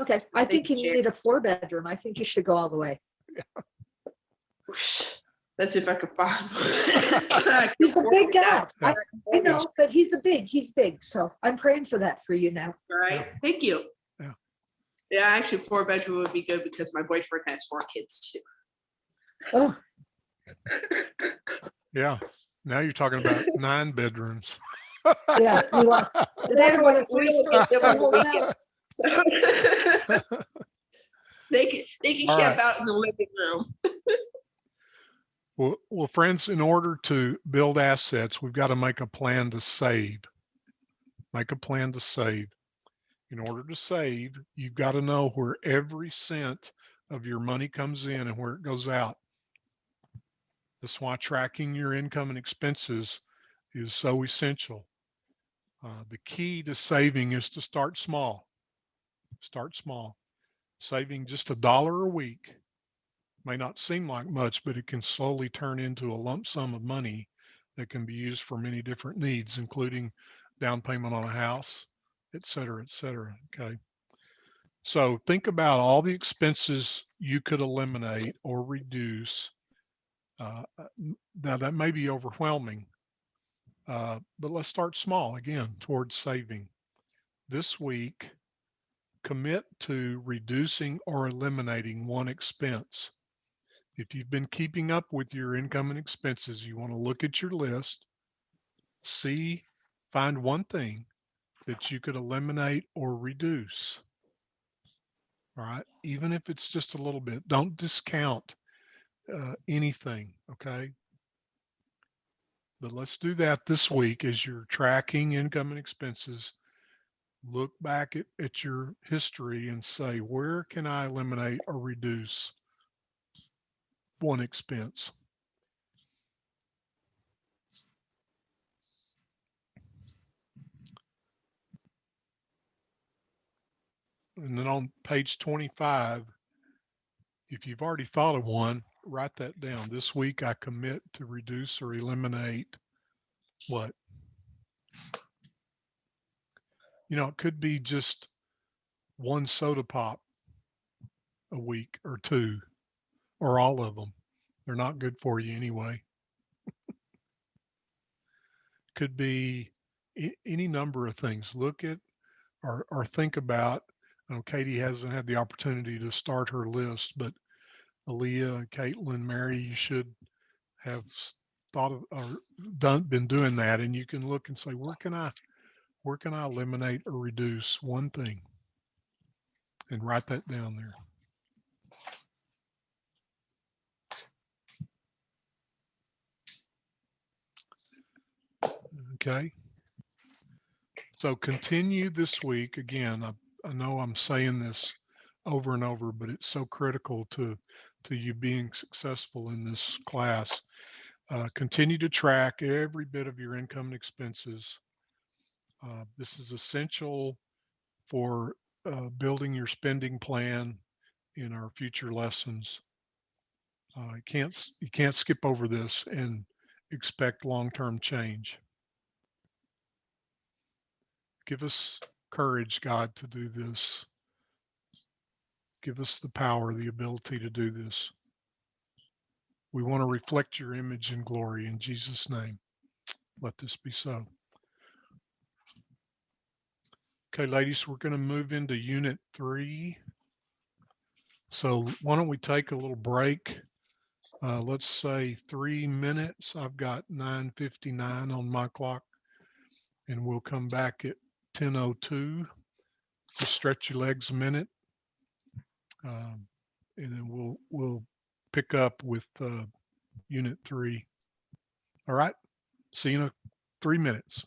Okay, I think you need a 4 bedroom. I think you should go all the way. That's if I could find one. He's a big guy. Yeah. I know, but he's big. So I'm praying for that for you now. Right. Yeah. Thank you. Yeah. Yeah, actually 4-bedroom would be good because my boyfriend has 4 kids too. Oh, Yeah. Now you're talking about 9 bedrooms. yeah. You want They want a we don't get them on the weekends. They can All camp right. out in the living room. Well, friends, in order to build assets, we've got to make a plan to save. Make a plan to save. In order to save, you've got to know where every cent of your money comes in and where it goes out. That's why tracking your income and expenses is so essential. The key to saving is to start small. Start small. Saving just $1 a week may not seem like much, but it can slowly turn into a lump sum of money that can be used for many different needs, including down payment on a house, et cetera, et cetera. Okay. So think about all the expenses you could eliminate or reduce. Now that may be overwhelming, but let's start small again towards saving. This week, commit to reducing or eliminating one expense. If you've been keeping up with your income and expenses, you want to look at your list, find one thing that you could eliminate or reduce. All right. Even if it's just a little bit, don't discount anything. Okay. But let's do that this week as you're tracking income and expenses. Look back at your history and say, where can I eliminate or reduce one expense? And then on page 25, if you've already thought of one, write that down. This week I commit to reduce or eliminate what? It could be just one soda pop a week or two, or all of them. They're not good for you anyway. Could be any number of things. Look at or think about. I know Katie hasn't had the opportunity to start her list, but Aaliyah, Caitlin, Mary, you should have thought of or been doing that, and you can look and say, where can I eliminate or reduce one thing, and write that down there. Okay. So continue this week. Again, I know I'm saying this over and over, but it's so critical to you being successful in this class. Continue to track every bit of your income and expenses. This is essential for building your spending plan in our future lessons. You can't skip over this and expect long-term change. Give us courage, God, to do this. Give us the power, the ability to do this. We want to reflect your image and glory in Jesus' name. Let this be so. Okay, ladies, we're going to move into Unit 3. So why don't we take a little break? Let's say 3 minutes. I've got 9:59 on my clock, and we'll come back at 10:02. Just stretch your legs a minute, and then we'll pick up with Unit 3. All right. See you in 3 minutes.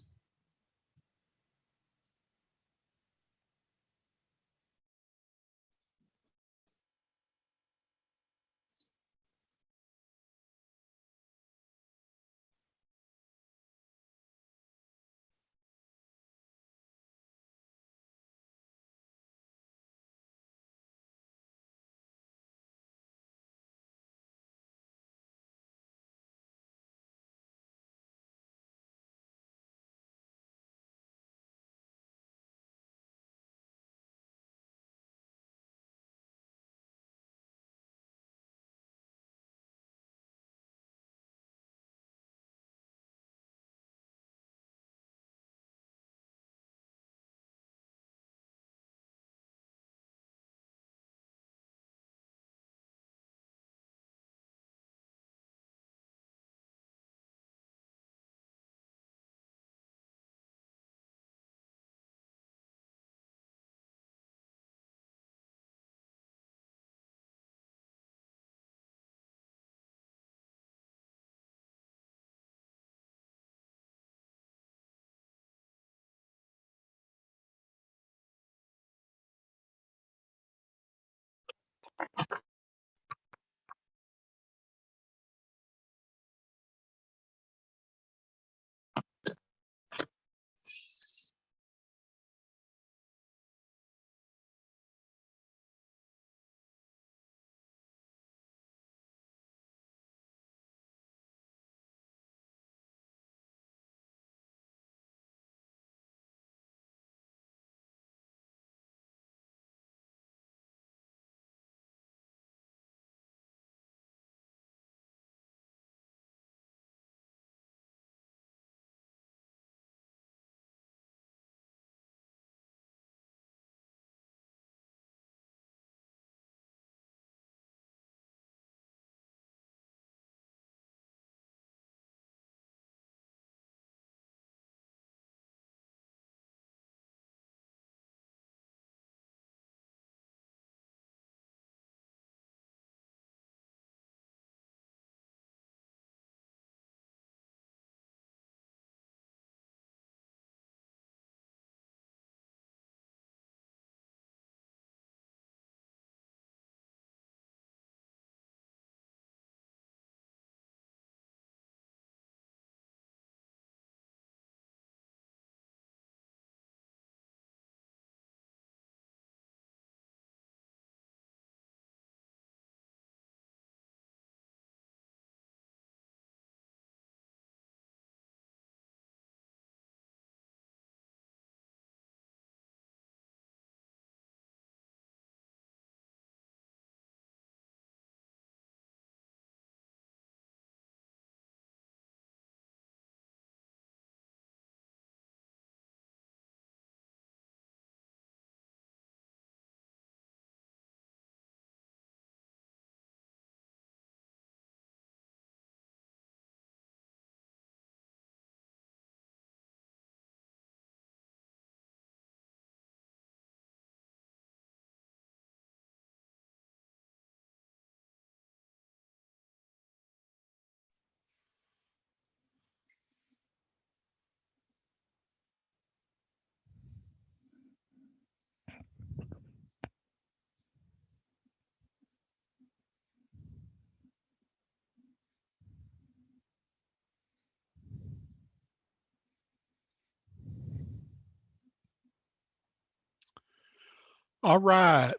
All right.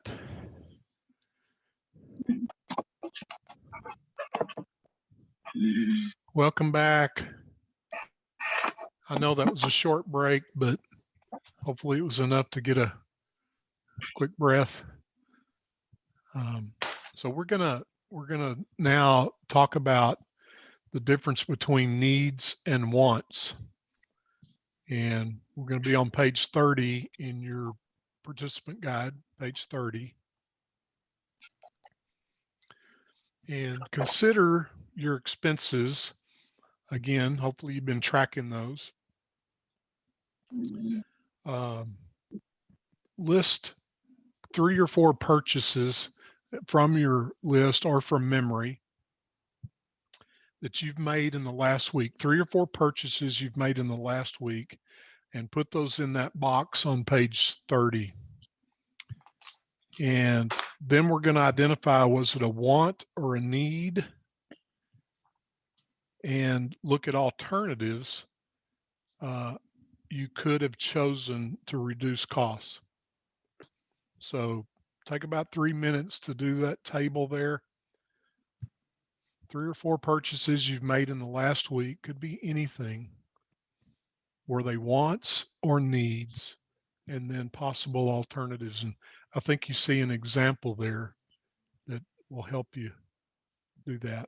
Welcome back. I know that was a short break, but hopefully it was enough to get a quick breath. So we're gonna now talk about the difference between needs and wants. And we're going to be on page 30 in your participant guide, page 30. And consider your expenses. Again, hopefully you've been tracking those. List 3 or 4 purchases from your list or from memory that you've made in the last week. 3 or 4 purchases you've made in the last week, and put those in that box on page 30. And then we're going to identify, was it a want or a need? And look at alternatives you could have chosen to reduce costs. So take about 3 minutes to do that table there. 3 or 4 purchases you've made in the last week, could be anything. Were they wants or needs? And then possible alternatives. And I think you see an example there that will help you do that.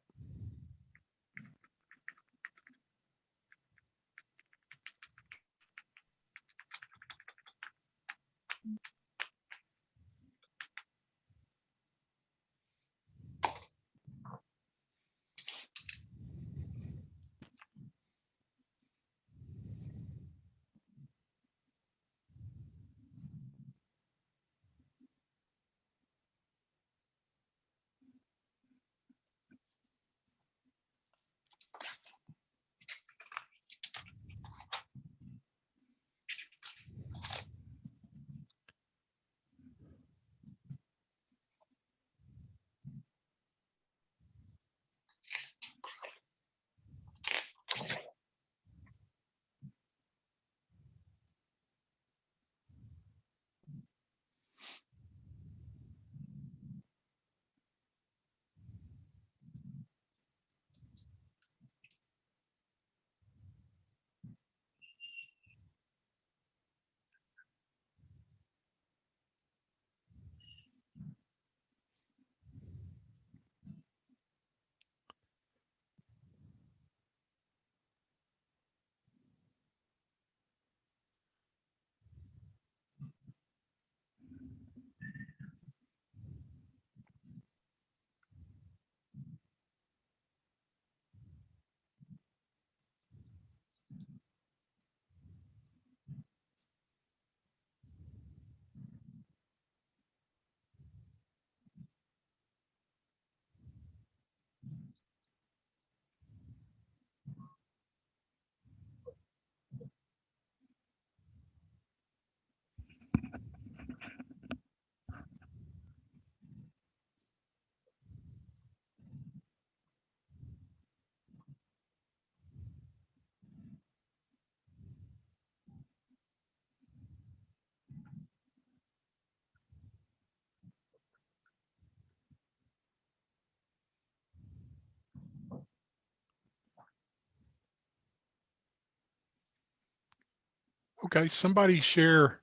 Okay, somebody share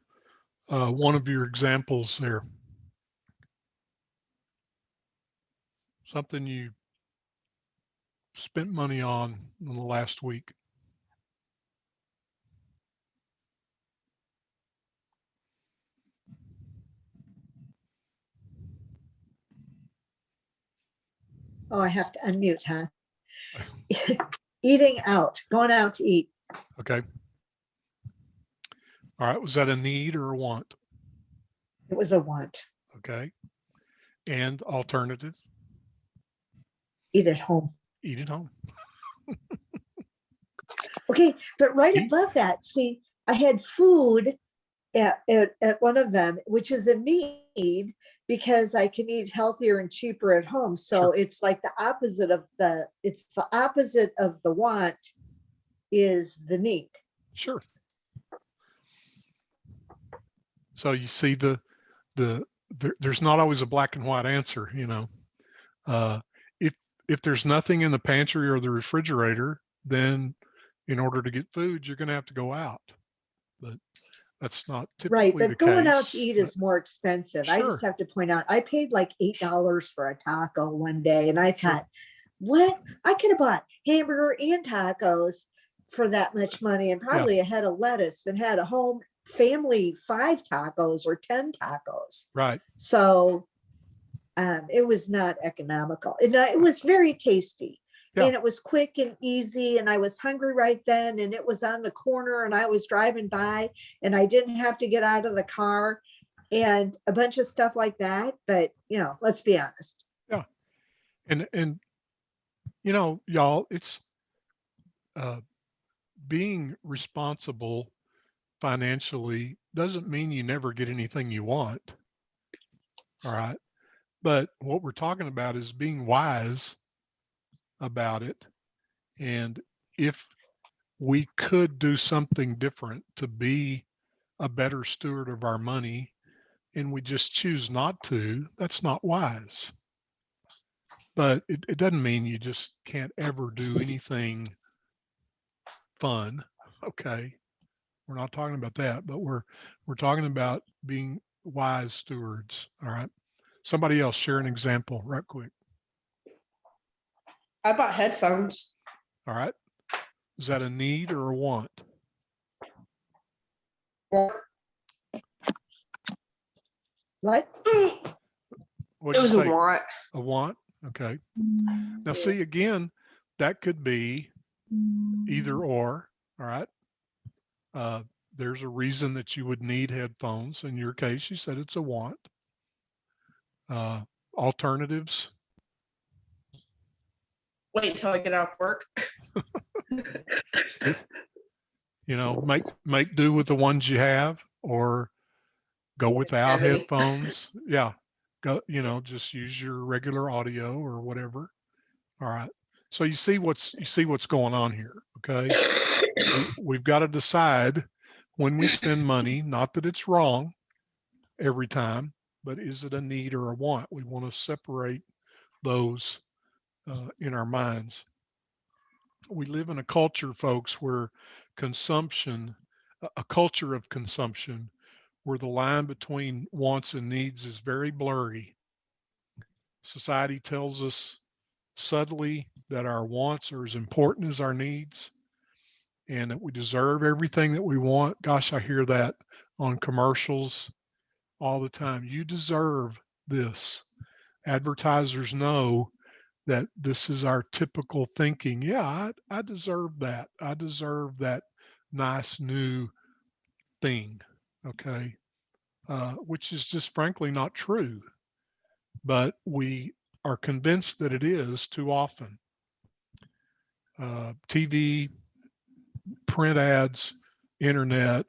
one of your examples there. Something you spent money on in the last week. Oh, I have to unmute, huh? Eating out, going out to eat. Okay. All right, was that a need or a want? It was a want. Okay. And alternative? Eat at home. Eat at home. Okay, but right Eat. above that, see, I had food at one of them, which is a need because I can eat healthier and cheaper at home. So Sure. it's like the opposite of the want is the need. Sure. So you see the there's not always a black and white answer, you know. Uh, if there's nothing in the pantry or the refrigerator, then in order to get food, you're going to have to go out. But that's not Right, typically the but going out to case. eat But is more expensive. I just sure, have to point out, I paid like $8 for a taco one day, and I sure. thought, what? I could have bought hamburger and tacos for that much money, and Yeah, probably a head of lettuce, and had a whole family 5 tacos or 10 tacos. right. So it was not economical. And it was very tasty. Yeah, And it was quick and easy. And I was hungry right then. And it was on the corner. And I was driving by. And I didn't have to get out of the car. And a bunch of stuff like that. But, you know, let's be honest. yeah. And you know, y'all, it's uh, being responsible financially doesn't mean you never get anything you want. All right. But what we're talking about is being wise about it. And if we could do something different to be a better steward of our money and we just choose not to, that's not wise. But it doesn't mean you just can't ever do anything fun. Okay. We're not talking about that, but we're talking about being wise stewards. All right. Somebody else share an example right quick. I bought headphones. All right. Is that a need or a want? What? What It do you was a say? want. A want? Okay. Now see, again, that could be either or. All right. There's a reason that you would need headphones. In your case, you said it's a want. Alternatives. Wait until I get off work. You know, make do with the ones you have, or go without Have any. headphones. Yeah. Go, you know, just use your regular audio or whatever. All right. So you see what's going on here. Okay. We've got to decide when we spend money, not that it's wrong every time, but is it a need or a want? We want to separate those in our minds. We live in a culture, folks, where consumption, a culture of consumption, where the line between wants and needs is very blurry. Society tells us subtly that our wants are as important as our needs and that we deserve everything that we want. Gosh, I hear that on commercials all the time. You deserve this. Advertisers know that this is our typical thinking. Yeah, I deserve that. I deserve that nice new thing. Okay. Which is just frankly not true. But we are convinced that it is too often. TV, print ads, internet,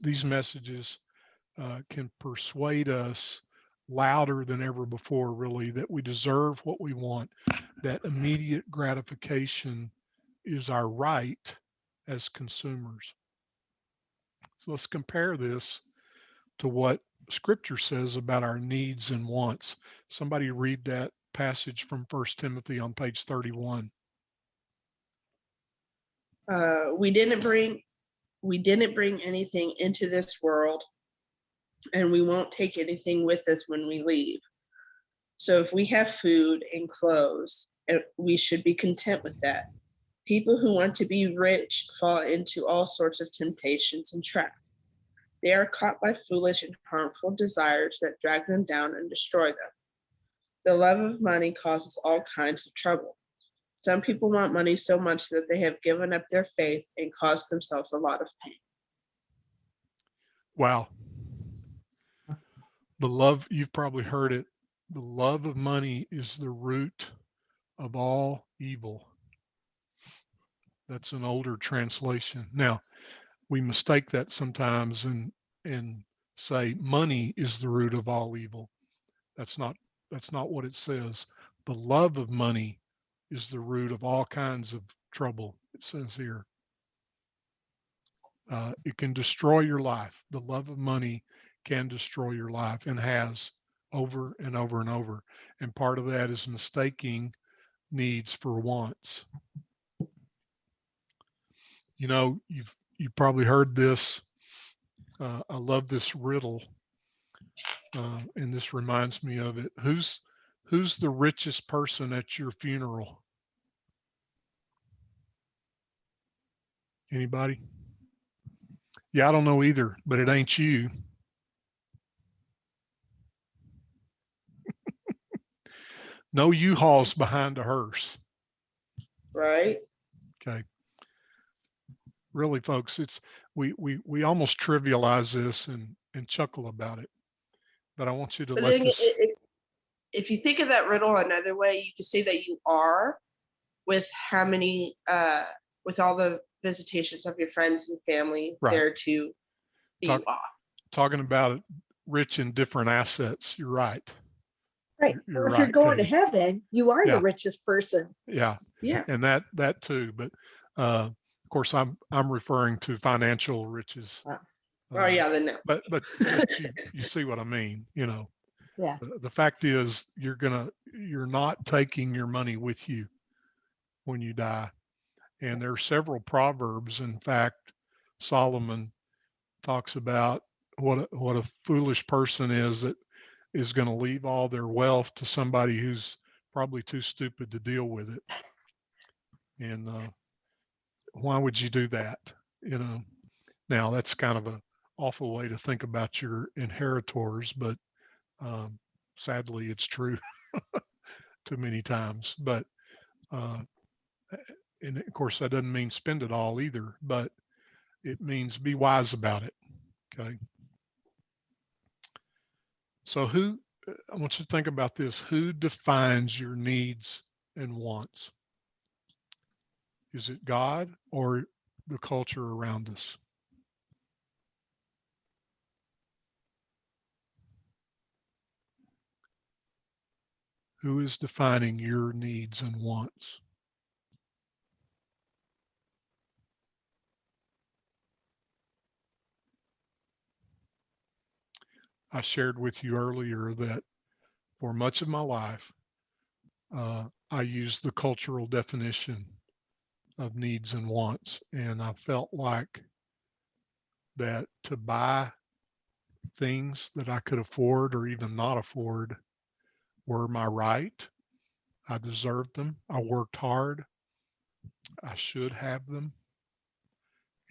these messages can persuade us louder than ever before, really, that we deserve what we want, that immediate gratification is our right as consumers. So let's compare this to what Scripture says about our needs and wants. Somebody read that passage from 1 Timothy on page 31. We didn't bring anything into this world, and we won't take anything with us when we leave. So if we have food and clothes, we should be content with that. People who want to be rich fall into all sorts of temptations and traps. They are caught by foolish and harmful desires that drag them down and destroy them. The love of money causes all kinds of trouble. Some people want money so much that they have given up their faith and caused themselves a lot of pain. Wow. The love, you've probably heard it. The love of money is the root of all evil. That's an older translation. Now, we mistake that sometimes and say money is the root of all evil. That's not what it says. The love of money is the root of all kinds of trouble, it says here. It can destroy your life. The love of money can destroy your life and has over and over and over. And part of that is mistaking needs for wants. You know, you've probably heard this. I love this riddle, and this reminds me of it. Who's the richest person at your funeral? Anybody? Yeah, I don't know either, but it ain't you. No U-Hauls behind a hearse. Right. Okay. Really, folks, it's we almost trivialize this and chuckle about it. But I want you to But let then this. if you think of that riddle another way, you can say that you are with how many, with all the visitations of your friends and family Right. there to see Talk- you off. Talking about it, rich in different assets. You're right. Right. You're Or if you're right, going to Katie. heaven, you are Yeah. the richest person. Yeah. Yeah. And that too. But of course, I'm referring to financial riches. Oh yeah, then no. But you see what I mean. You know, Yeah. the fact is you're not taking your money with you when you die. And there are several proverbs. In fact, Solomon talks about what a foolish person is that is going to leave all their wealth to somebody who's probably too stupid to deal with it. And why would you do that? You know, now that's kind of a awful way to think about your inheritors, but sadly, it's true too many times. But and of course, that doesn't mean spend it all either, but it means be wise about it. Okay. So I want you to think about this. Who defines your needs and wants? Is it God or the culture around us? Who is defining your needs and wants? I shared with you earlier that for much of my life, I used the cultural definition of needs and wants. And I felt like that to buy things that I could afford or even not afford were my right. I deserved them. I worked hard. I should have them.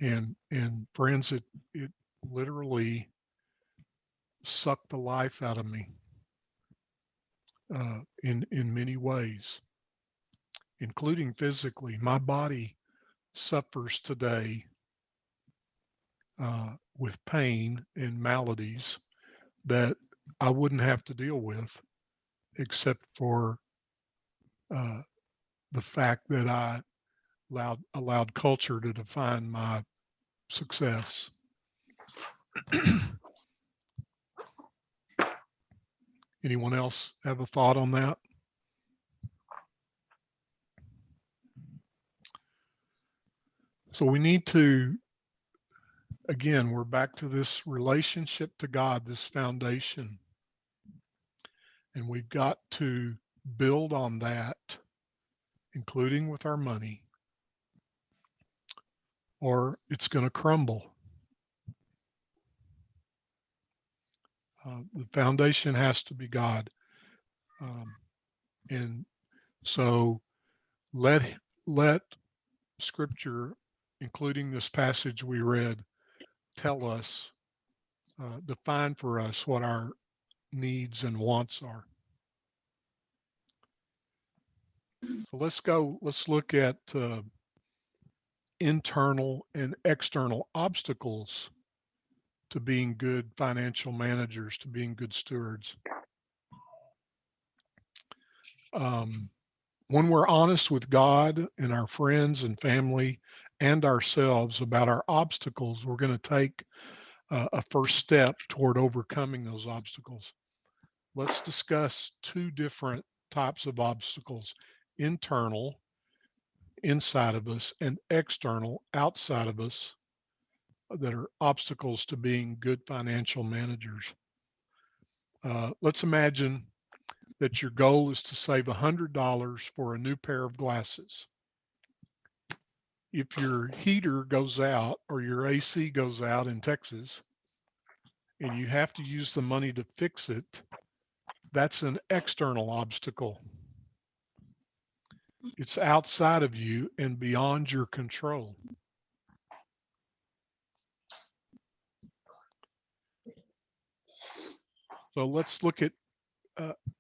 And friends, it literally sucked the life out of me in many ways, including physically. My body suffers today with pain and maladies that I wouldn't have to deal with except for the fact that I allowed culture to define my success. Anyone else have a thought on that? So we need to, again, we're back to this relationship to God, this foundation. And we've got to build on that, including with our money, or it's going to crumble. The foundation has to be God. And so let Scripture, including this passage we read, tell us, define for us what our needs and wants are. So let's look at internal and external obstacles to being good financial managers, to being good stewards. When we're honest with God and our friends and family and ourselves about our obstacles, we're going to take a first step toward overcoming those obstacles. Let's discuss two different types of obstacles: internal, inside of us, and external, outside of us, that are obstacles to being good financial managers. Let's imagine that your goal is to save $100 for a new pair of glasses. If your heater goes out or your AC goes out in Texas and you have to use the money to fix it, that's an external obstacle. It's outside of you and beyond your control. So let's look at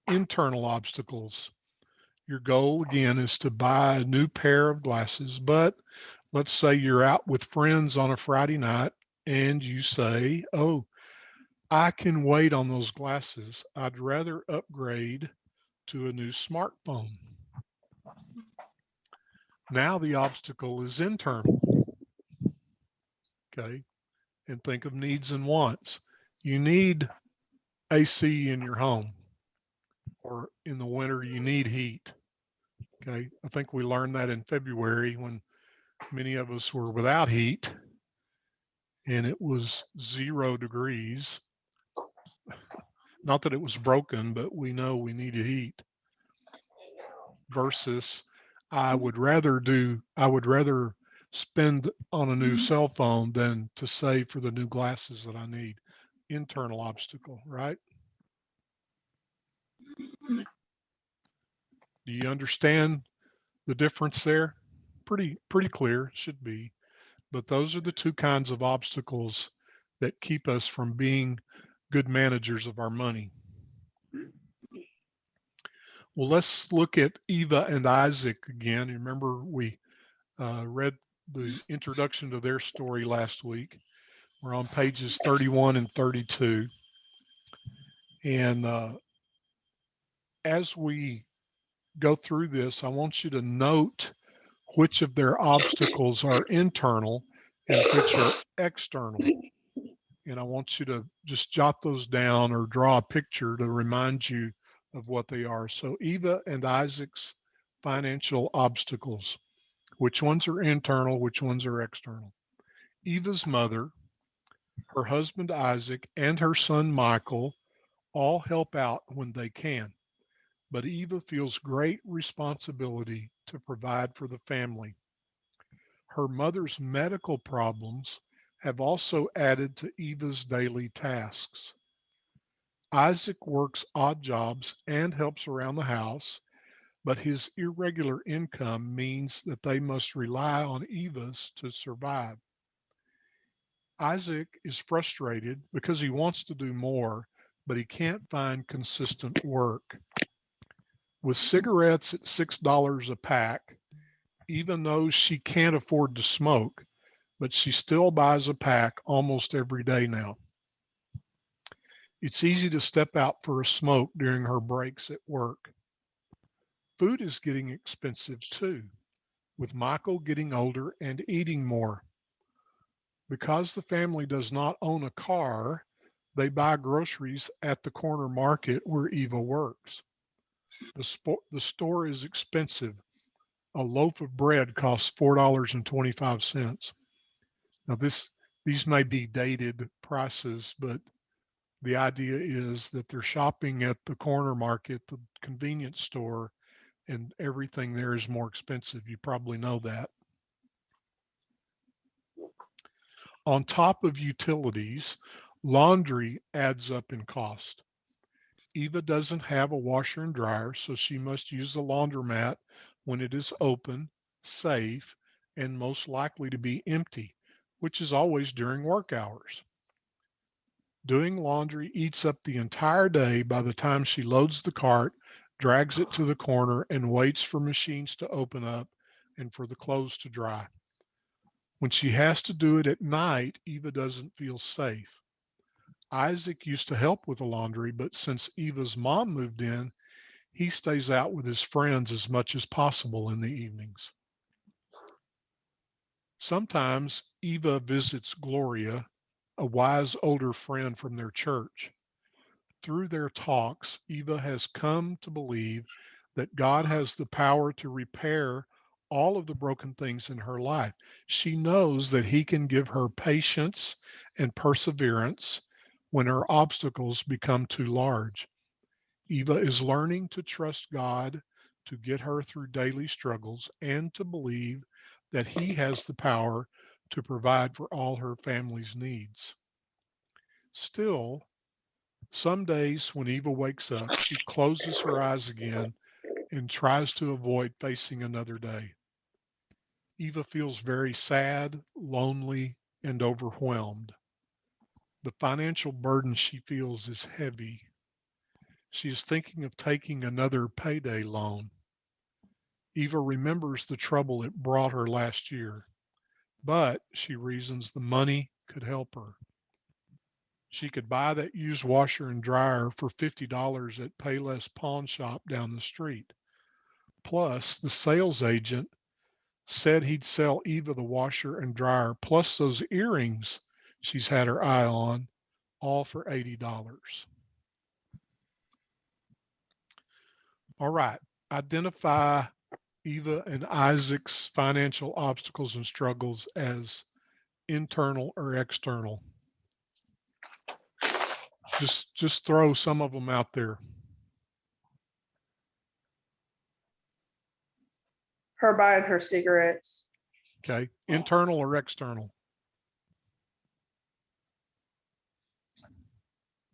internal obstacles. Your goal again is to buy a new pair of glasses, but let's say you're out with friends on a Friday night and you say, oh, I can wait on those glasses. I'd rather upgrade to a new smartphone. Now the obstacle is internal. Okay. And think of needs and wants. You need AC in your home, or in the winter, you need heat. Okay. I think we learned that in February when many of us were without heat and it was 0 degrees. Not that it was broken, but we know we needed heat. Versus I would rather spend on a new cell phone than to save for the new glasses that I need. Internal obstacle, right? Do you understand the difference there? Pretty clear, should be. But those are the two kinds of obstacles that keep us from being good managers of our money. Well, let's look at Eva and Isaac again. Remember, we read the introduction to their story last week. We're on pages 31 and 32. And as we go through this, I want you to note which of their obstacles are internal and which are external. And I want you to just jot those down or draw a picture to remind you of what they are. So Eva and Isaac's financial obstacles. Which ones are internal, which ones are external? Eva's mother, her husband Isaac, and her son Michael all help out when they can. But Eva feels great responsibility to provide for the family. Her mother's medical problems have also added to Eva's daily tasks. Isaac works odd jobs and helps around the house, but his irregular income means that they must rely on Eva's to survive. Isaac is frustrated because he wants to do more, but he can't find consistent work. With cigarettes at $6 a pack, Eva knows she can't afford to smoke, but she still buys a pack almost every day now. It's easy to step out for a smoke during her breaks at work. Food is getting expensive too, with Michael getting older and eating more. Because the family does not own a car, they buy groceries at the corner market where Eva works. The store is expensive. A loaf of bread costs $4.25. Now these may be dated prices, but the idea is that they're shopping at the corner market, the convenience store, and everything there is more expensive. You probably know that. On top of utilities, laundry adds up in cost. Eva doesn't have a washer and dryer, so she must use the laundromat when it is open, safe, and most likely to be empty, which is always during work hours. Doing laundry eats up the entire day by the time she loads the cart, drags it to the corner, and waits for machines to open up and for the clothes to dry. When she has to do it at night, Eva doesn't feel safe. Isaac used to help with the laundry, but since Eva's mom moved in, he stays out with his friends as much as possible in the evenings. Sometimes Eva visits Gloria, a wise older friend from their church. Through their talks, Eva has come to believe that God has the power to repair all of the broken things in her life. She knows that he can give her patience and perseverance when her obstacles become too large. Eva is learning to trust God to get her through daily struggles and to believe that he has the power to provide for all her family's needs. Still, some days when Eva wakes up, she closes her eyes again and tries to avoid facing another day. Eva feels very sad, lonely, and overwhelmed. The financial burden she feels is heavy. She is thinking of taking another payday loan. Eva remembers the trouble it brought her last year, but she reasons the money could help her. She could buy that used washer and dryer for $50 at Payless Pawn Shop down the street. Plus, the sales agent said he'd sell Eva the washer and dryer plus those earrings she's had her eye on, all for $80. All right, identify Eva and Isaac's financial obstacles and struggles as internal or external. Just throw some of them out there. Her buying her cigarettes. Okay, internal or external?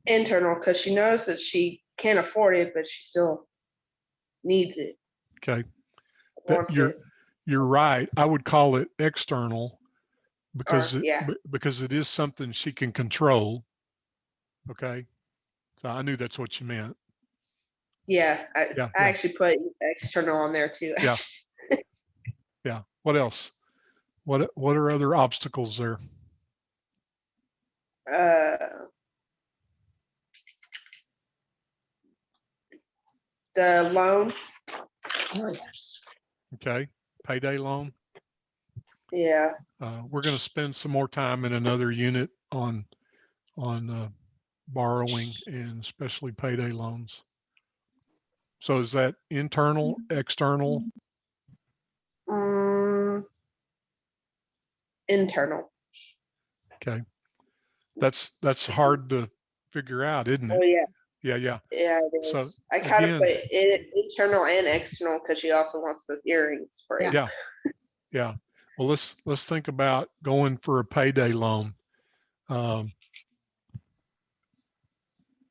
Internal, because she knows that she can't afford it, but she still needs it. Okay, Wants it. you're right. I would call it external because Yeah. because it is something she can control. Okay, so I knew that's what you meant. Yeah, I Yeah. actually put external on there too. Yeah. Yeah. What else? What are other obstacles there? The loan. Okay, payday loan. Yeah. We're going to spend some more time in another unit on borrowing and especially payday loans. So is that internal, external? Internal. Okay, that's hard to figure out, isn't it? Oh yeah. Yeah. Yeah, it is. So I kind of again, put it internal and external because she also wants those earrings for it. Yeah. Well, let's think about going for a payday loan. You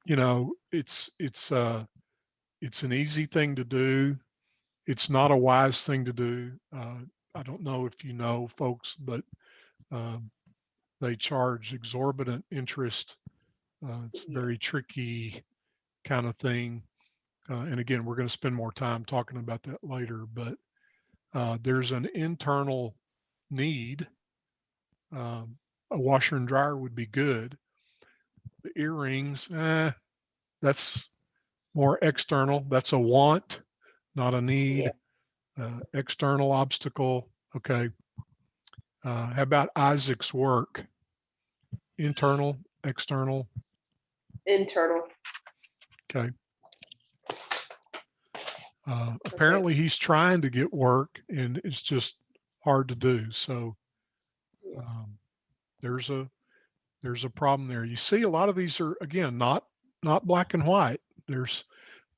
know, it's an easy thing to do. It's not a wise thing to do. I don't know if you know, folks, but they charge exorbitant interest. It's a very tricky kind of thing. And again, we're going to spend more time talking about that later, but there's an internal need. A washer and dryer would be good. The earrings, that's more external. That's a want, not a need. External obstacle. Okay. How about Isaac's work? Internal, external. Internal. Okay. Apparently he's trying to get work and it's just hard to do. So there's a problem there. You see, a lot of these are, again, not black and white. There's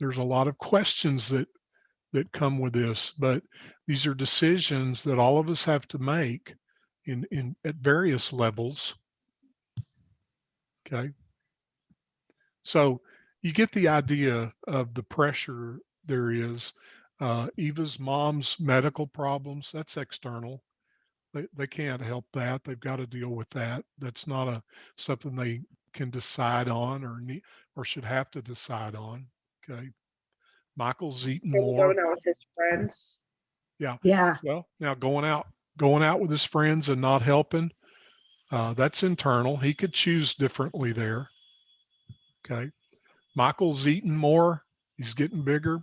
a lot of questions that come with this, but these are decisions that all of us have to make in at various levels. Okay. So you get the idea of the pressure there is. Eva's mom's medical problems, that's external. They can't help that. They've got to deal with that. That's not something they can decide on or should have to decide on. Okay. Michael's eating more. Going out with his friends. Yeah. Well, now going out with his friends and not helping, that's internal. He could choose differently there. Okay. Michael's eating more. He's getting bigger.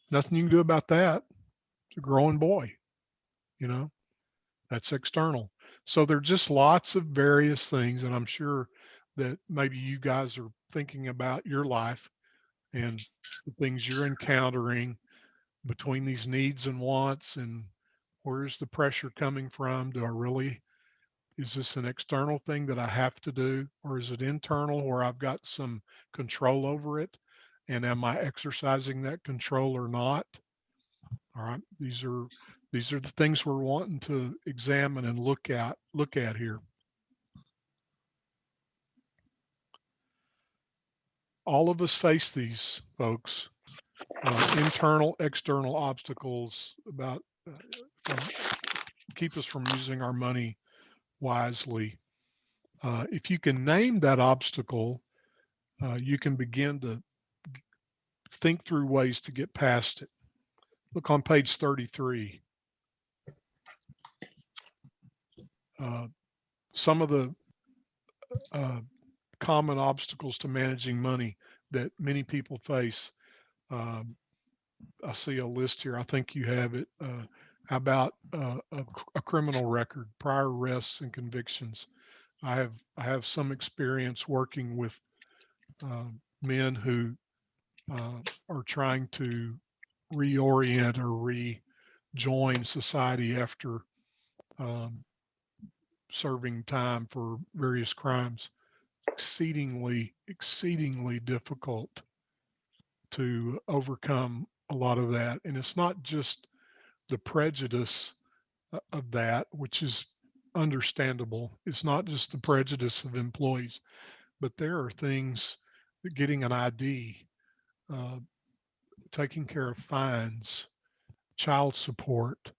Nothing you can do about that. It's a growing boy, you know, that's external. So there are just lots of various things. And I'm sure that maybe you guys are thinking about your life and the things you're encountering between these needs and wants and Where's the pressure coming from? Is this an external thing that I have to do, or is it internal where I've got some control over it? And am I exercising that control or not? All right, these are the things we're wanting to examine and look at here. All of us face these, folks. Internal, external obstacles about keep us from using our money wisely. If you can name that obstacle, you can begin to think through ways to get past it. Look on page 33. Some of the common obstacles to managing money that many people face. I see a list here. I think you have it. How about a criminal record, prior arrests and convictions? I have some experience working with men who are trying to reorient or rejoin society after serving time for various crimes. Exceedingly difficult to overcome a lot of that. And it's not just the prejudice of that, which is understandable. It's not just the prejudice of employees, but there are things, getting an ID, taking care of fines, child support,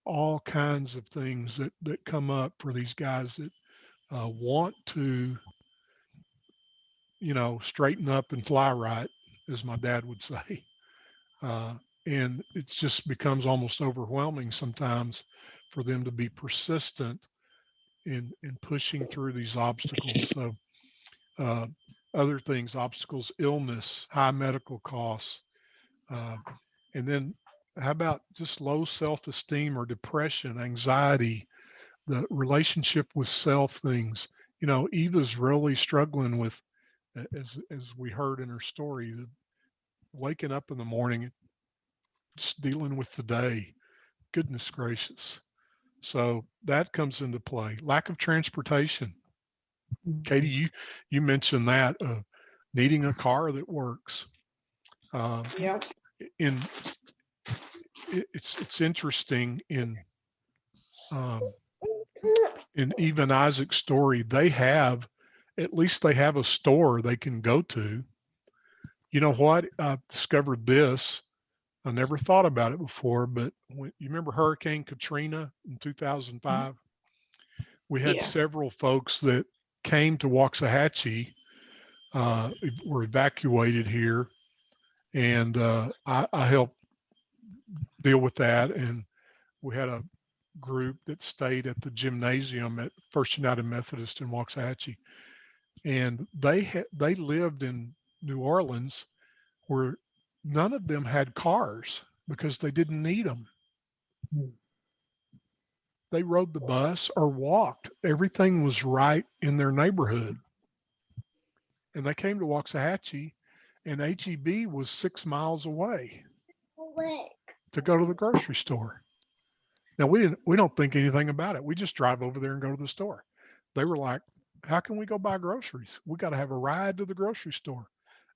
all kinds of things that come up for these guys that want to, straighten up and fly right, as my dad would say. And it just becomes almost overwhelming sometimes for them to be persistent in pushing through these obstacles. So other things, obstacles, illness, high medical costs, and then how about just low self-esteem or depression, anxiety, the relationship with self things. Eva's really struggling with, as we heard in her story, waking up in the morning, just dealing with the day. Goodness gracious. So that comes into play. Lack of transportation. Katie, you mentioned that, needing a car that works. Yeah. It's interesting in Eve and Isaac's story. At least they have a store they can go to. You know what? I discovered this. I never thought about it before, but you remember Hurricane Katrina in 2005? We had Yeah. several folks that came to Waxahachie, were evacuated here, and I helped deal with that. And we had a group that stayed at the gymnasium at First United Methodist in Waxahachie, and they lived in New Orleans, where none of them had cars because they didn't need them. They rode the bus or walked. Everything was right in their neighborhood. And they came to Waxahachie, and HEB was 6 miles away to go to the grocery store. Now we don't think anything about it. We just drive over there and go to the store. They were like, how can we go buy groceries? We got to have a ride to the grocery store.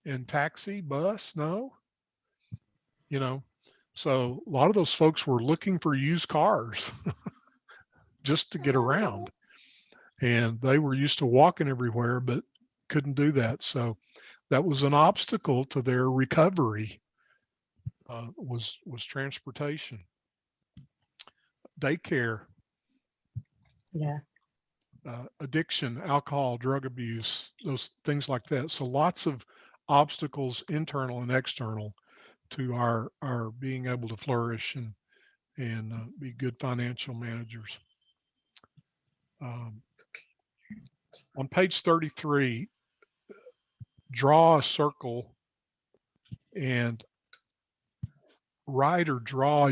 And taxi, bus, no. So a lot of those folks were looking for used cars just to get around. And they were used to walking everywhere, but couldn't do that. So that was an obstacle to their recovery, was transportation. Daycare, Yeah. addiction, alcohol, drug abuse, those things like that. So lots of obstacles, internal and external, to our being able to flourish and be good financial managers. On page 33, draw a circle and write or draw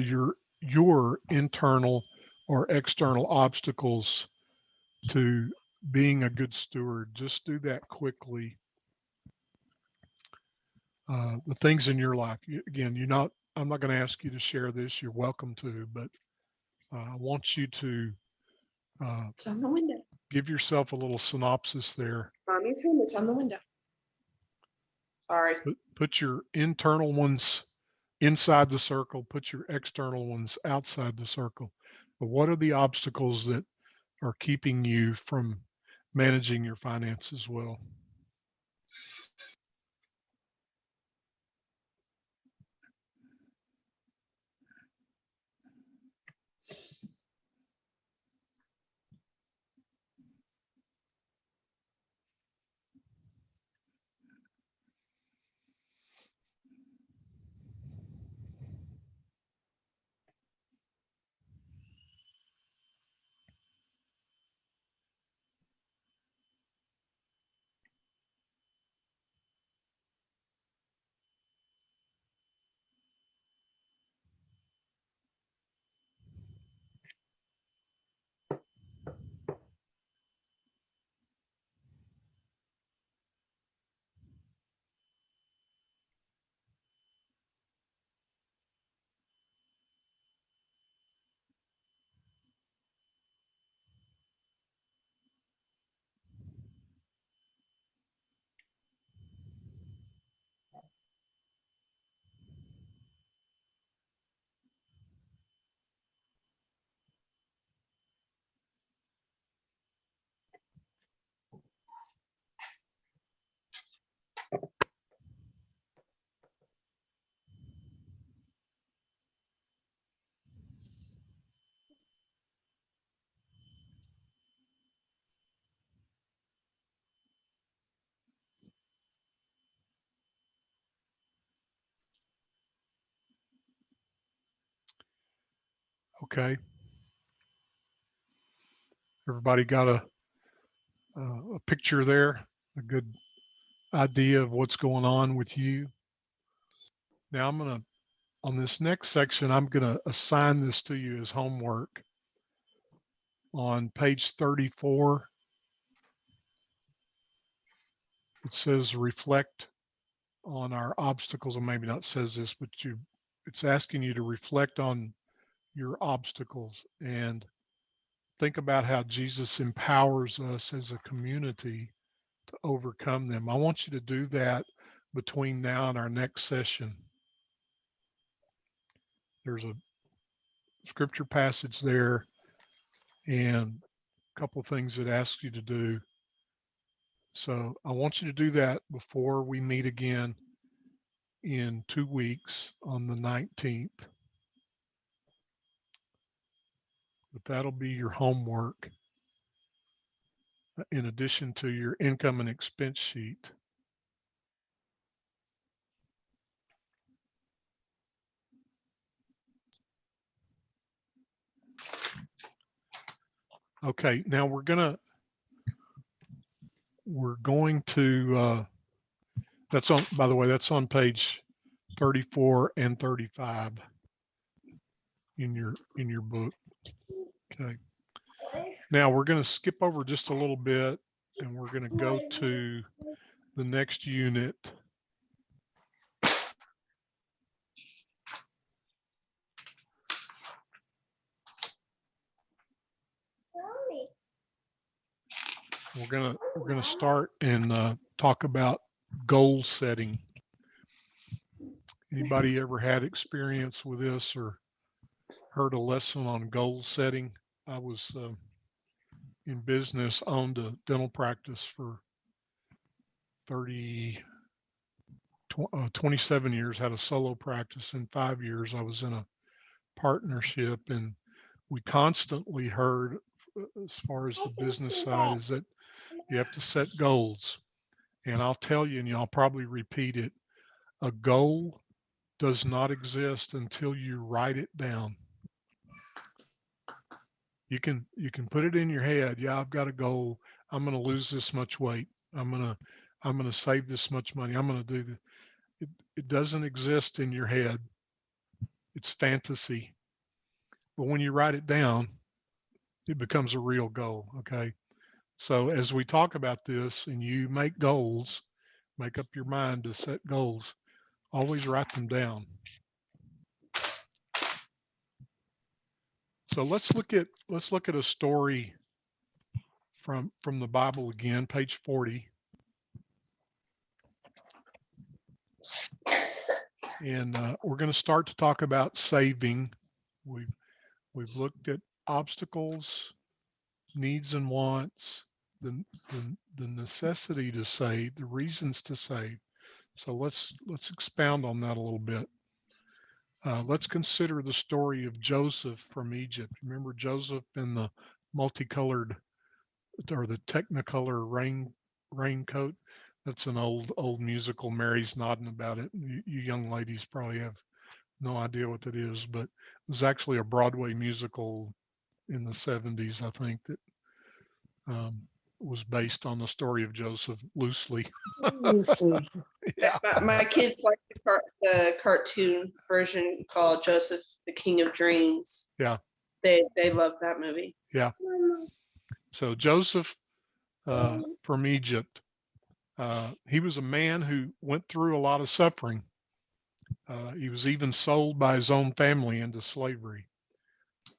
your internal or external obstacles to being a good steward. Just do that quickly. The things in your life, again, I'm not going to ask you to share this. You're welcome to, but I want you to It's on the window. give yourself a little synopsis there. Mommy's room, it's on the window. Sorry. Put your internal ones inside the circle, put your external ones outside the circle. But what are the obstacles that are keeping you from managing your finances well? Okay. Everybody got a picture there, a good idea of what's going on with you. Now on this next section, I'm gonna assign this to you as homework. On page 34, it says reflect on our obstacles, or maybe not says this, but it's asking you to reflect on your obstacles and think about how Jesus empowers us as a community to overcome them. I want you to do that between now and our next session. There's a scripture passage there and a couple of things it asks you to do. So I want you to do that before we meet again in 2 weeks on the 19th. But that'll be your homework in addition to your income and expense sheet. Okay, now we're going to, that's on, by the way, that's on page 34 and 35 in your book. Okay. Now we're going to skip over just a little bit and we're going to go to the next unit. We're gonna start and talk about goal setting. Anybody ever had experience with this or heard a lesson on goal setting? I was in business, owned a dental practice for 27 years, had a solo practice. In 5 years, I was in a partnership, and we constantly heard, as far as the business side, is that you have to set goals. And I'll tell you, and I'll probably repeat it, a goal does not exist until you write it down. You can put it in your head. Yeah, I've got a goal. I'm going to lose this much weight. I'm going to save this much money. I'm going to do this. It doesn't exist in your head. It's fantasy. But when you write it down, it becomes a real goal. Okay. So as we talk about this and you make goals, make up your mind to set goals, always write them down. So let's look at a story from the Bible again, page 40. And we're going to start to talk about saving. We've looked at obstacles, needs and wants, the necessity to save, the reasons to save. So let's expound on that a little bit. Let's consider the story of Joseph from Egypt. Remember Joseph in the multicolored or the Technicolor raincoat? That's an old musical. Mary's nodding about it. You young ladies probably have no idea what that is, but it was actually a Broadway musical in the 70s, I think, that was based on the story of Joseph loosely. Loosely. Yeah. My kids like the cartoon version called Joseph, the King of Dreams. Yeah. They love that movie. Yeah. So Joseph from Egypt, he was a man who went through a lot of suffering. He was even sold by his own family into slavery.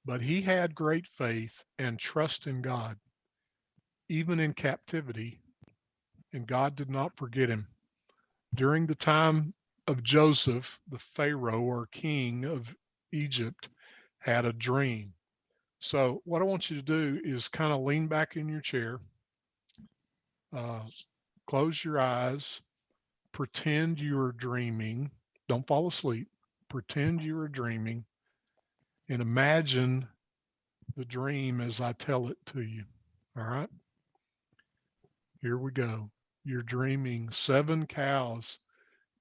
But he had great faith and trust in God, even in captivity, and God did not forget him. During the time of Joseph, the Pharaoh or king of Egypt had a dream. So what I want you to do is kind of lean back in your chair, close your eyes, pretend you're dreaming. Don't fall asleep. Pretend you're dreaming and imagine the dream as I tell it to you. All right. Here we go. You're dreaming 7 cows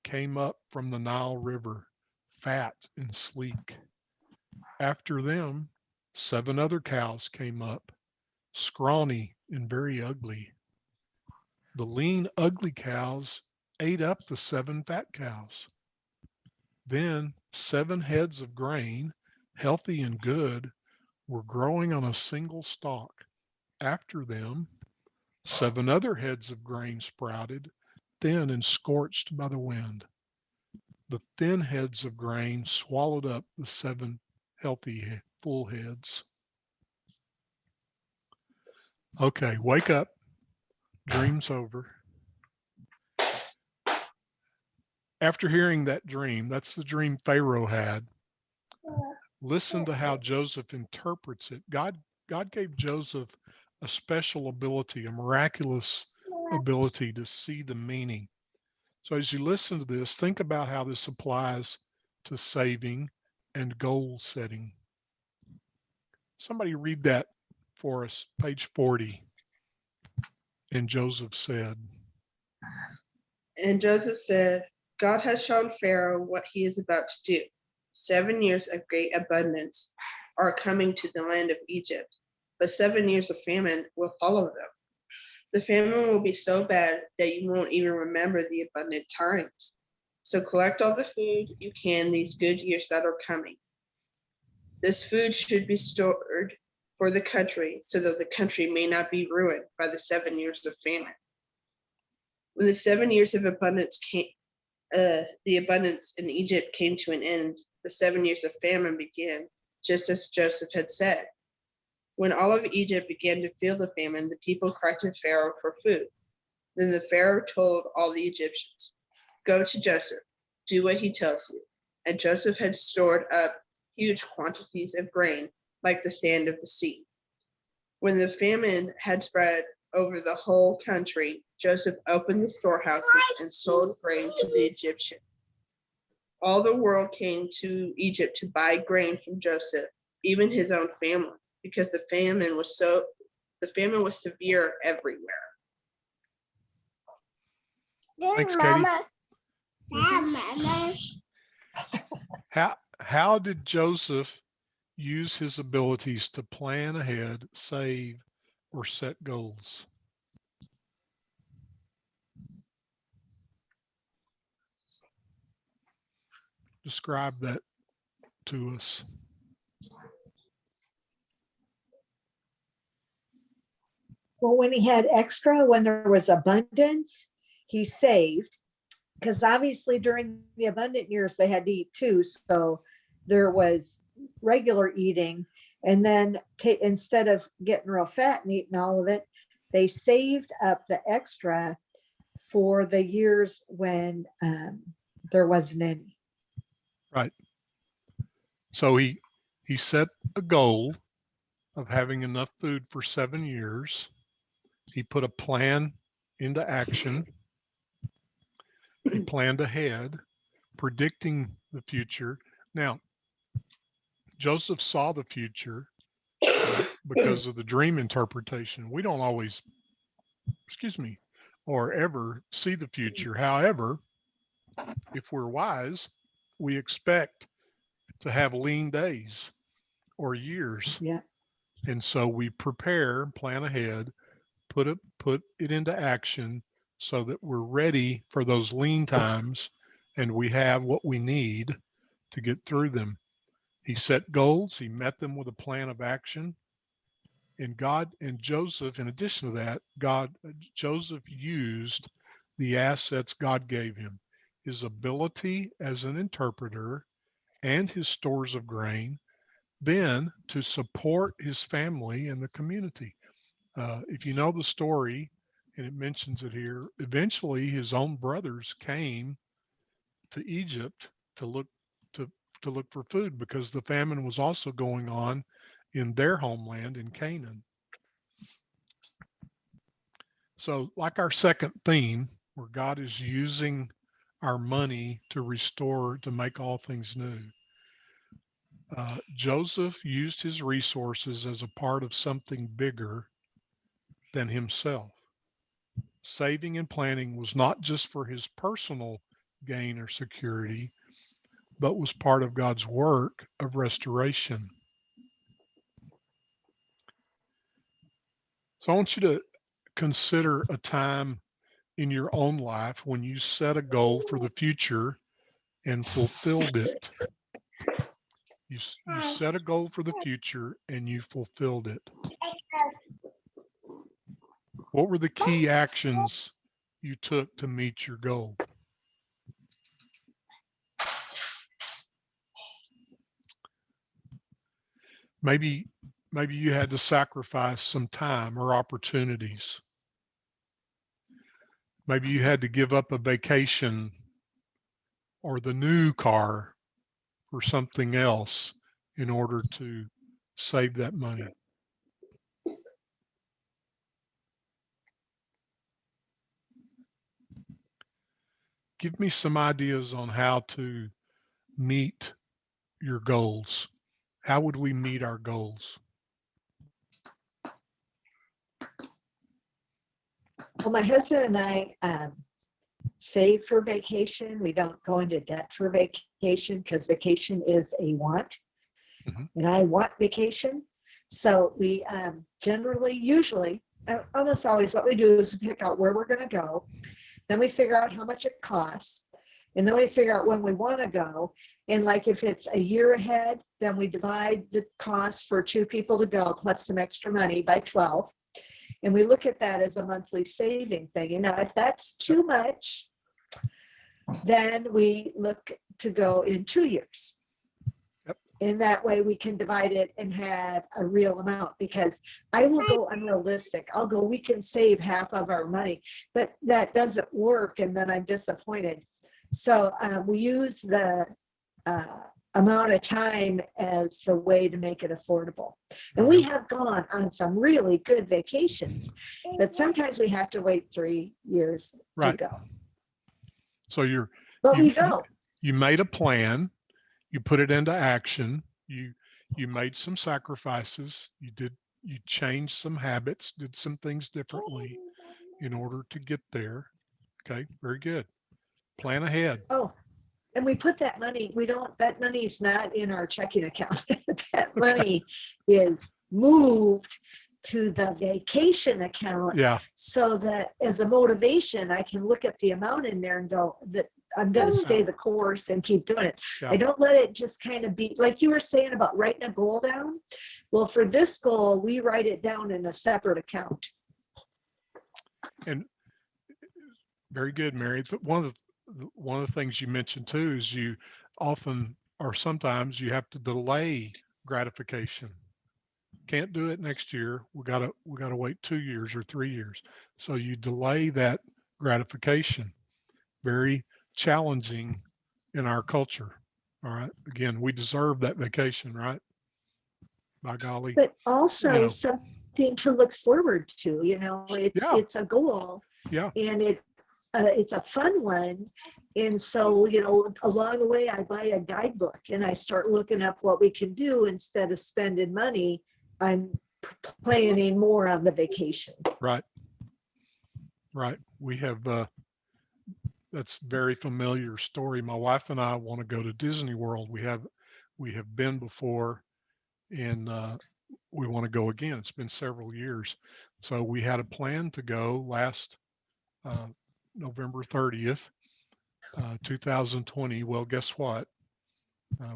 came up from the Nile River, fat and sleek. After them, 7 other cows came up, scrawny and very ugly. The lean, ugly cows ate up the 7 fat cows. Then 7 heads of grain, healthy and good, were growing on a single stalk. After them, 7 other heads of grain sprouted, thin and scorched by the wind. The thin heads of grain swallowed up the 7 healthy, full heads. Okay, wake up. Dream's over. After hearing that dream, that's the dream Pharaoh had. Listen to how Joseph interprets it. God gave Joseph a special ability, a miraculous ability to see the meaning. So as you listen to this, think about how this applies to saving and goal setting. Somebody read that for us, page 40. And Joseph said, And Joseph said, God has shown Pharaoh what he is about to do. 7 years of great abundance are coming to the land of Egypt, but 7 years of famine will follow them. The famine will be so bad that you won't even remember the abundant times. So collect all the food you can these good years that are coming. This food should be stored for the country so that the country may not be ruined by the 7 years of famine. When the 7 years of abundance came, the abundance in Egypt came to an end, the 7 years of famine began, just as Joseph had said. When all of Egypt began to feel the famine, the people cried to Pharaoh for food. Then the Pharaoh told all the Egyptians, go to Joseph, do what he tells you. And Joseph had stored up huge quantities of grain, like the sand of the sea. When the famine had spread over the whole country, Joseph opened the storehouses and sold grain to the Egyptians. All the world came to Egypt to buy grain from Joseph, even his own family, because the famine was severe everywhere. Thanks, Katie. How did Joseph use his abilities to plan ahead, save, or set goals? Describe that to us. Well, when he had extra, when there was abundance, he saved, because obviously during the abundant years they had to eat too. So there was regular eating. And then instead of getting real fat and eating all of it, they saved up the extra for the years when there wasn't any. Right. So he set a goal of having enough food for 7 years. He put a plan into action. He planned ahead, predicting the future. Now, Joseph saw the future because of the dream interpretation. We don't always, or ever see the future. However, if we're wise, we expect to have lean days or years. Yeah. And so we prepare, plan ahead, put it into action so that we're ready for those lean times and we have what we need to get through them. He set goals, he met them with a plan of action. And God and Joseph, in addition to that, Joseph used the assets God gave him, his ability as an interpreter and his stores of grain, then to support his family and the community. If you know the story, and it mentions it here, eventually his own brothers came to Egypt to look to look for food because the famine was also going on in their homeland in Canaan. So, like our second theme, where God is using our money to restore, to make all things new. Joseph used his resources as a part of something bigger than himself. Saving and planning was not just for his personal gain or security, but was part of God's work of restoration. So I want you to consider a time in your own life when you set a goal for the future and fulfilled it. You set a goal for the future and you fulfilled it. What were the key actions you took to meet your goal? Maybe you had to sacrifice some time or opportunities. Maybe you had to give up a vacation or the new car for something else in order to save that money. Give me some ideas on how to meet your goals. How would we meet our goals? Well, my husband and I save for vacation. We don't go into debt for vacation because vacation is a want. And I want vacation. So we usually, almost always what we do is pick out where we're going to go. Then we figure out how much it costs. And then we figure out when we want to go. And like if it's a year ahead, then we divide the cost for 2 people to go plus some extra money by 12. And we look at that as a monthly saving thing. You know, if that's too much, then we look to go in 2 years. Yep. And that way we can divide it and have a real amount, because I will go unrealistic. I'll go, we can save half of our money, but that doesn't work. And then I'm disappointed. So we use the amount of time as the way to make it affordable. And we have gone on some really good vacations, but sometimes we have to wait 3 years to go. So we go. You made a plan, you put it into action, you made some sacrifices, you changed some habits, did some things differently in order to get there. Okay, very good. Plan ahead. Oh, and we put that money, that money is not in our checking account. That money is moved to the vacation account. Yeah. So that as a motivation, I can look at the amount in there and go, that I'm going to stay the course and keep doing it. Yeah. I don't let it just kind of be like you were saying about writing a goal down. Well, for this goal, we write it down in a separate account. And very good, Mary. But one of the things you mentioned too is you often or sometimes you have to delay gratification. can't do it next year. We gotta wait 2 years or 3 years. So you delay that gratification. Very challenging in our culture. All right. Again, we deserve that vacation, right? By golly. But You also know, something to look forward to, yeah, it's a goal, yeah, and it's a fun one. And so, along the way, I buy a guidebook and I start looking up what we can do instead of spending money. I'm planning more on the vacation. right, right. We have that's very familiar story. My wife and I want to go to Disney World. We have been before, and we want to go again. It's been several years. So we had a plan to go last uh, November 30th, 2020. Well, guess what?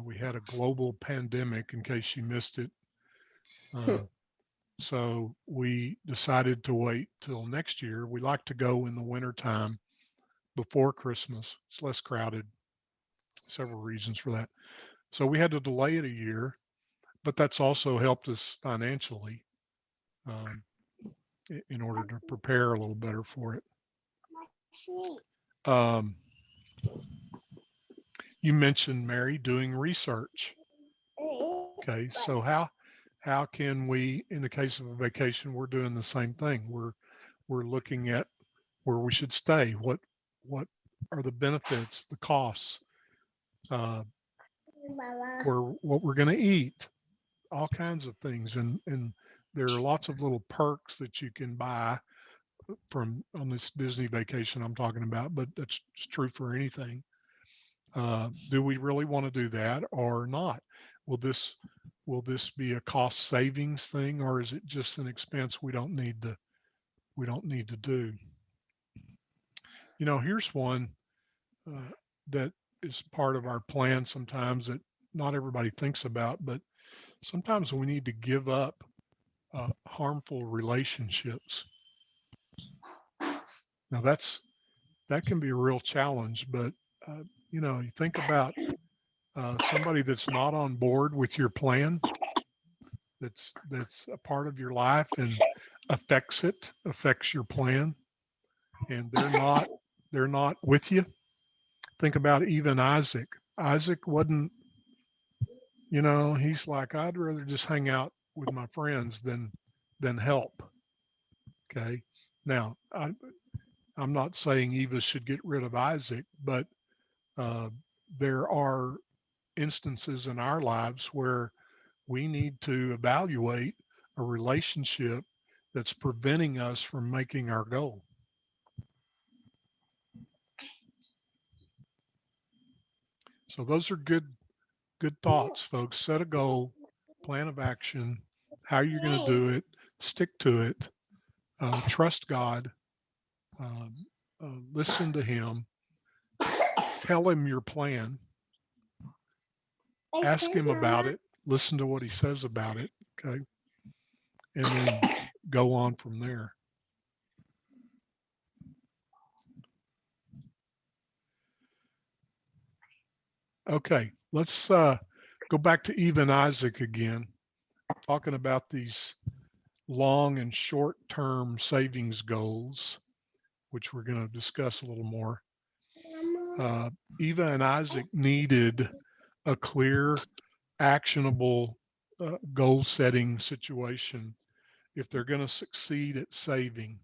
We had a global pandemic, in case you missed it. Uh, so we decided to wait till next year. We like to go in the wintertime before Christmas. It's less crowded, several reasons for that. So we had to delay it a year, but that's also helped us financially um, in order to prepare a little better for it. Um, you mentioned, Mary, doing research. Okay, so how can we, in the case of a vacation, we're doing the same thing. We're looking at where we should stay. What are the benefits, the costs, uh, what we're going to eat, all kinds of things, and there are lots of little perks that you can buy from on this Disney vacation I'm talking about, but that's true for anything. Do we really want to do that or not? Will this will this be a cost savings thing, or is it just an expense we don't need to do? Here's one that is part of our plan sometimes that not everybody thinks about, but sometimes we need to give up harmful relationships. Now that can be a real challenge, but you think about somebody that's not on board with your plan, that's a part of your life and affects your plan, and they're not with you. Think about even Isaac. Isaac wasn't, he's like, I'd rather just hang out with my friends than help. Okay. Now, I'm not saying Eva should get rid of Isaac, but uh, there are instances in our lives where we need to evaluate a relationship that's preventing us from making our goal. So those are good thoughts, folks. Set a goal, plan of action, how you're going to do it, stick to it, trust God, um, listen to Him, tell Him your plan, ask Him about it, listen to what He says about it, okay, and then go on from there. Okay, let's go back to Eve and Isaac again, talking about these long and short term savings goals, which we're going to discuss a little more. Eva and Isaac needed a clear, actionable goal setting situation if they're going to succeed at saving.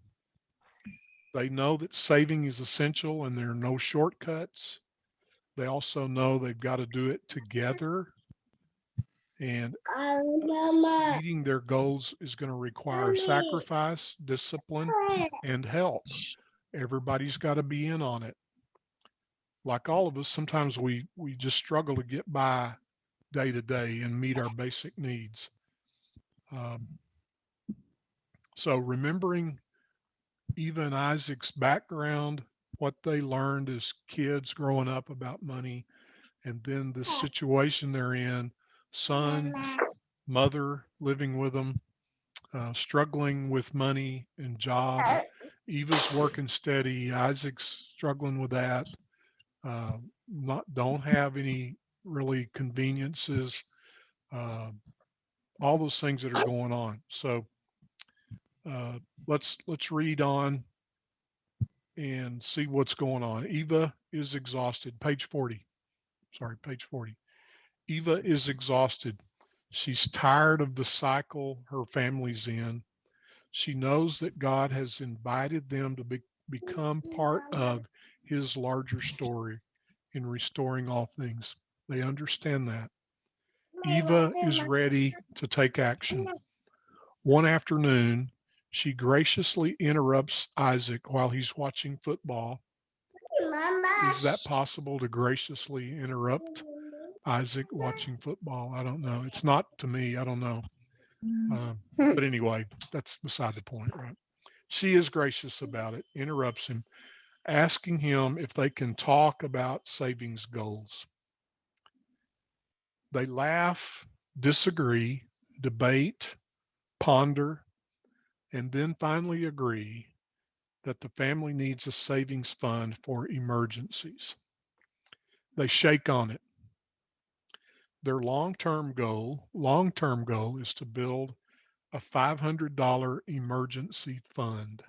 They know that saving is essential and there are no shortcuts. They also know they've got to do it together. And meeting their goals is going to require sacrifice, discipline, and help. Everybody's got to be in on it. Like all of us, sometimes we just struggle to get by day to day and meet our basic needs. Um, so remembering Eva and Isaac's background, what they learned as kids growing up about money, and then the situation they're in, son, mother living with them, struggling with money and job. Eva's working steady. Isaac's struggling with that. Don't have any really conveniences. Uh, all those things that are going on. So let's read on and see what's going on. Eva is exhausted. Page 40. Sorry, page 40. Eva is exhausted. She's tired of the cycle her family's in. She knows that God has invited them to become part of his larger story in restoring all things. They understand that. Eva is ready to take action. One afternoon, she graciously interrupts Isaac while he's watching football. Is that possible to graciously interrupt Isaac watching football? I don't know. It's not to me. I don't know. But anyway, that's beside the point, right? She is gracious about it, interrupts him, asking him if they can talk about savings goals. They laugh, disagree, debate, ponder, and then finally agree that the family needs a savings fund for emergencies. They shake on it. Their long-term goal is to build a $500 emergency fund.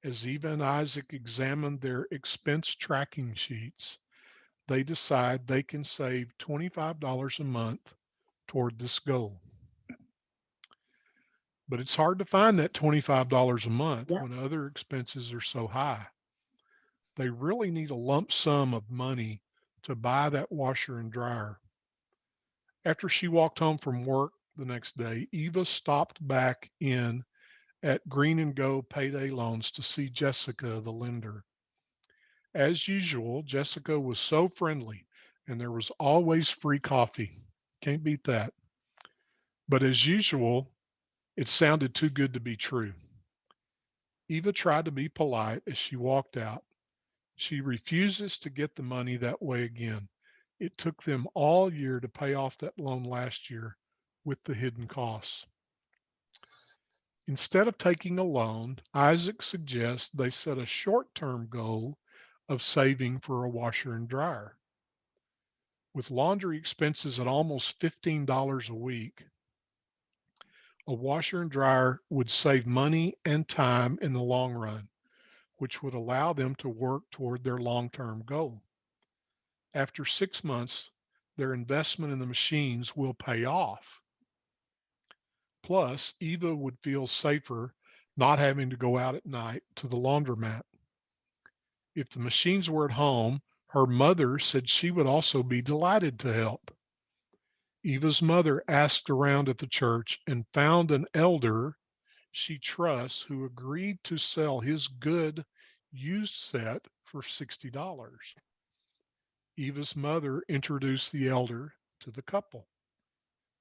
As Eva and Isaac examine their expense tracking sheets, they decide they can save $25 a month toward this goal. But it's hard to find that $25 a month Yep. when other expenses are so high. They really need a lump sum of money to buy that washer and dryer. After she walked home from work the next day, Eva stopped back in at Green and Go Payday Loans to see Jessica, the lender. As usual, Jessica was so friendly and there was always free coffee. Can't beat that. But as usual, it sounded too good to be true. Eva tried to be polite as she walked out. She refuses to get the money that way again. It took them all year to pay off that loan last year with the hidden costs. Instead of taking a loan, Isaac suggests they set a short-term goal of saving for a washer and dryer. With laundry expenses at almost $15 a week, a washer and dryer would save money and time in the long run, which would allow them to work toward their long-term goal. After 6 months, their investment in the machines will pay off. Plus, Eva would feel safer not having to go out at night to the laundromat. If the machines were at home, her mother said she would also be delighted to help. Eva's mother asked around at the church and found an elder she trusts who agreed to sell his good used set for $60. Eva's mother introduced the elder to the couple.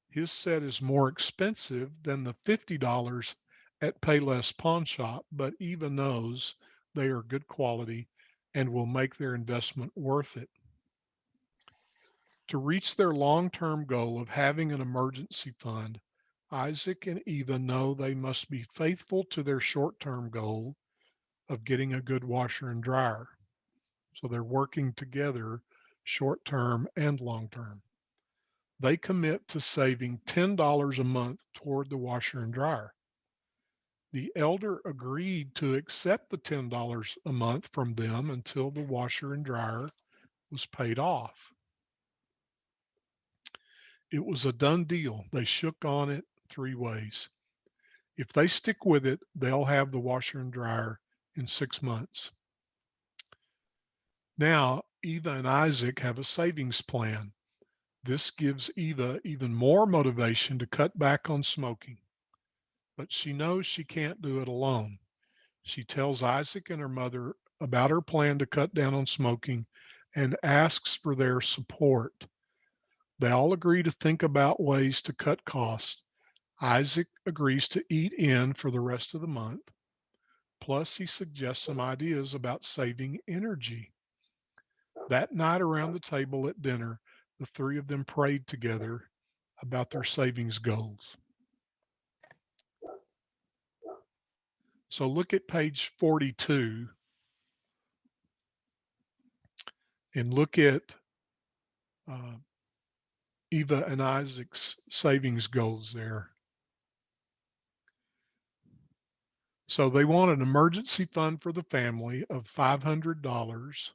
His set is more expensive than the $50 at Payless Pawn Shop, but Eva knows they are good quality and will make their investment worth it. To reach their long-term goal of having an emergency fund, Isaac and Eva know they must be faithful to their short-term goal of getting a good washer and dryer. So they're working together short-term and long-term. They commit to saving $10 a month toward the washer and dryer. The elder agreed to accept the $10 a month from them until the washer and dryer was paid off. It was a done deal. They shook on it 3 ways. If they stick with it, they'll have the washer and dryer in 6 months. Now, Eva and Isaac have a savings plan. This gives Eva even more motivation to cut back on smoking. But she knows she can't do it alone. She tells Isaac and her mother about her plan to cut down on smoking and asks for their support. They all agree to think about ways to cut costs. Isaac agrees to eat in for the rest of the month. Plus, he suggests some ideas about saving energy. That night around the table at dinner, the 3 of them prayed together about their savings goals. So look at page 42 and look at Eva and Isaac's savings goals there. So they want an emergency fund for the family of $500.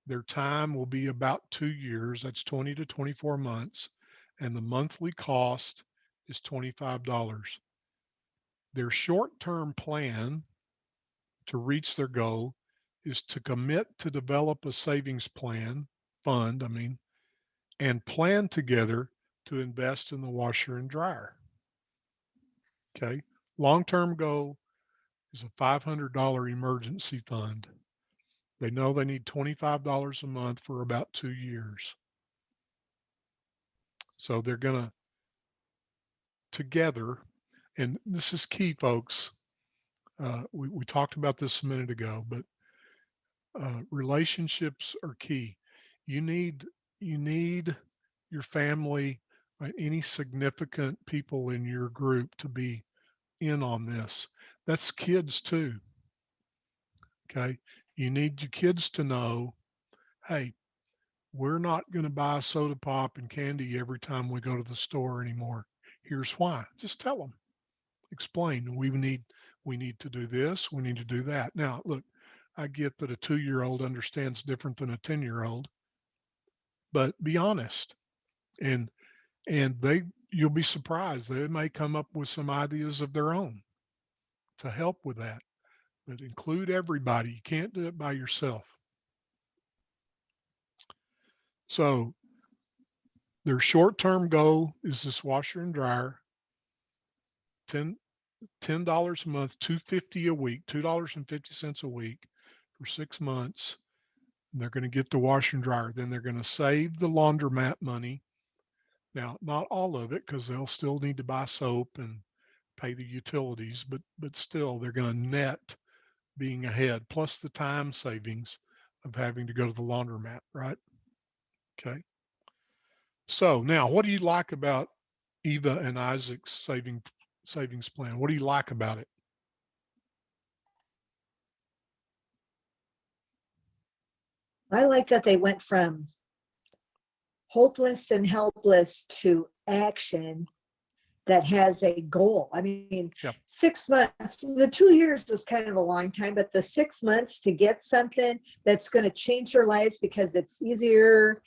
Their time will be about 2 years. That's 20 to 24 months. And the monthly cost is $25. Their short-term plan to reach their goal is to commit to develop a savings fund, and plan together to invest in the washer and dryer. Okay. Long-term goal is a $500 emergency fund. They know they need $25 a month for about 2 years. So they're going to together, and this is key, folks. We talked about this a minute ago, but relationships are key. You need your family, any significant people in your group to be in on this. That's kids too. Okay. You need your kids to know, hey, we're not going to buy soda pop and candy every time we go to the store anymore. Here's why. Just tell them, explain. We need to do this. We need to do that. Now, look, I get that a 2-year-old understands different than a 10-year-old, but be honest. And you'll be surprised. They may come up with some ideas of their own to help with that. But include everybody. You can't do it by yourself. So their short-term goal is this washer and dryer, $10 a month, $2.50 a week, $2.50 a week for 6 months. And they're going to get the washer and dryer. Then they're going to save the laundromat money. Now, not all of it, because they'll still need to buy soap and pay the utilities, but still they're going to net being ahead, plus the time savings of having to go to the laundromat, right? Okay. So now, what do you like about Eva and Isaac's savings plan? What do you like about it? I like that they went from hopeless and helpless to action that has a goal. I mean, Yep. 6 months, the 2 years is kind of a long time, but the 6 months to get something that's going to change their lives because it's easier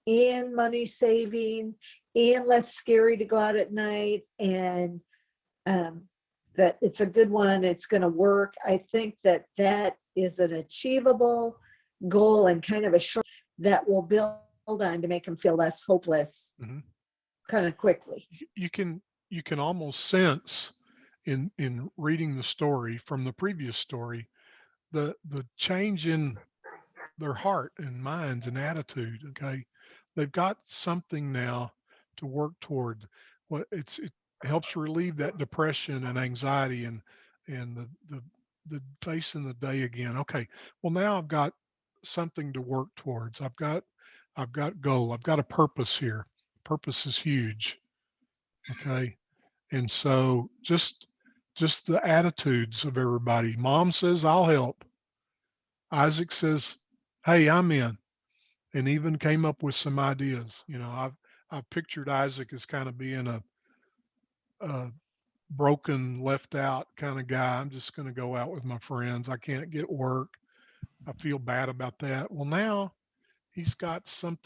and money saving and less scary to go out at night, and that it's a good one, it's going to work. I think that is an achievable goal and kind of a short that will build on to make them feel less hopeless kind of quickly. You can almost sense in reading the story from the previous story, the change in their heart and minds and attitude. Okay. They've got something now to work toward. It helps relieve that depression and anxiety and the facing the day again. Okay. Well, now I've got something to work towards. I've got goal. I've got a purpose here. Purpose is huge. Okay. And so just the attitudes of everybody. Mom says, I'll help. Isaac says, hey, I'm in. And even came up with some ideas. You know, I've pictured Isaac as kind of being a broken, left out kind of guy. I'm just going to go out with my friends. I can't get work. I feel bad about that. Well, now he's got some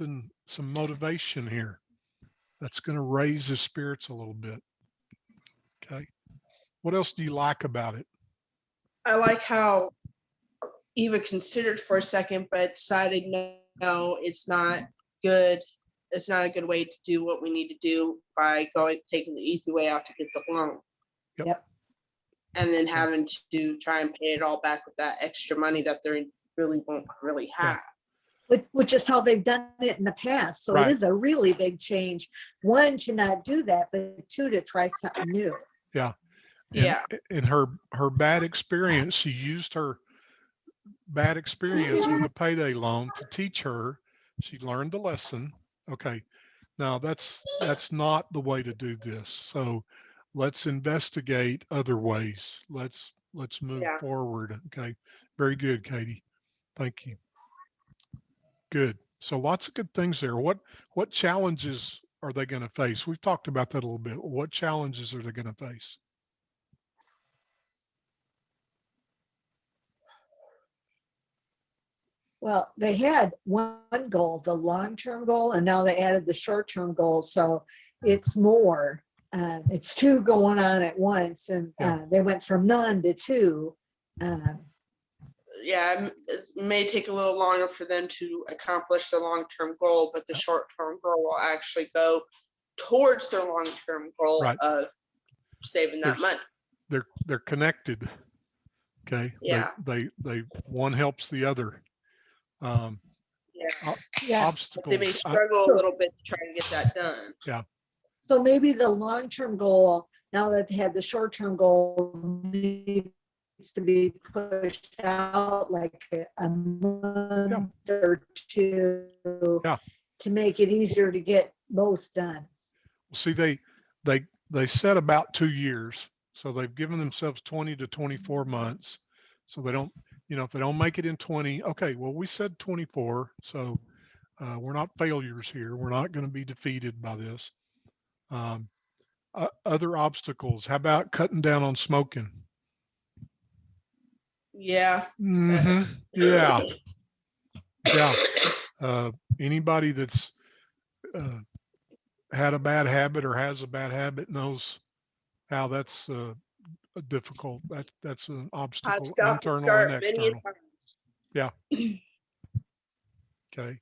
motivation here that's going to raise his spirits a little bit. Okay. What else do you like about it? I like how Eva considered for a second, but decided no, it's not good. It's not a good way to do what we need to do by taking the easy way out to get the loan. Yep. And then having to try and pay it all back with that extra money that they really won't really have. Which is how they've done it in the past. So Right. It is a really big change. 1, to not do that, but 2, to try something new. Yeah. Yeah. In her bad experience, she used her bad experience with a payday loan to teach her. She learned the lesson. Okay. Now that's not the way to do this. So let's investigate other ways. Let's move forward. Okay. Very good, Katie. Thank you. Good. So lots of good things there. What challenges are they going to face? We've talked about that a little bit. What challenges are they going to face? Well, they had one goal, the long-term goal, and now they added the short-term goal. So it's more. It's two going on at once, and Yeah. they went from none to two. Yeah, it may take a little longer for them to accomplish the long-term goal, but the short-term goal will actually go towards their long-term goal Right. of saving that money. They're connected. Okay. Yeah. They one helps the other. Yeah. Yeah. Obstacles. They may struggle a little bit to try to get that done. Yeah. So maybe the long-term goal, now that they had the short-term goal, needs to be pushed out like a month or two to make it easier to get both done. See, they set about 2 years. So they've given themselves 20 to 24 months. So they don't, if they don't make it in 20, okay, well, we said 24. So we're not failures here. We're not going to be defeated by this. Other obstacles. How about cutting down on smoking? Yeah. Mm-hmm. Yeah. Yeah. Anybody that's had a bad habit or has a bad habit knows how that's difficult. That's an obstacle, internal and external. Yeah. Okay.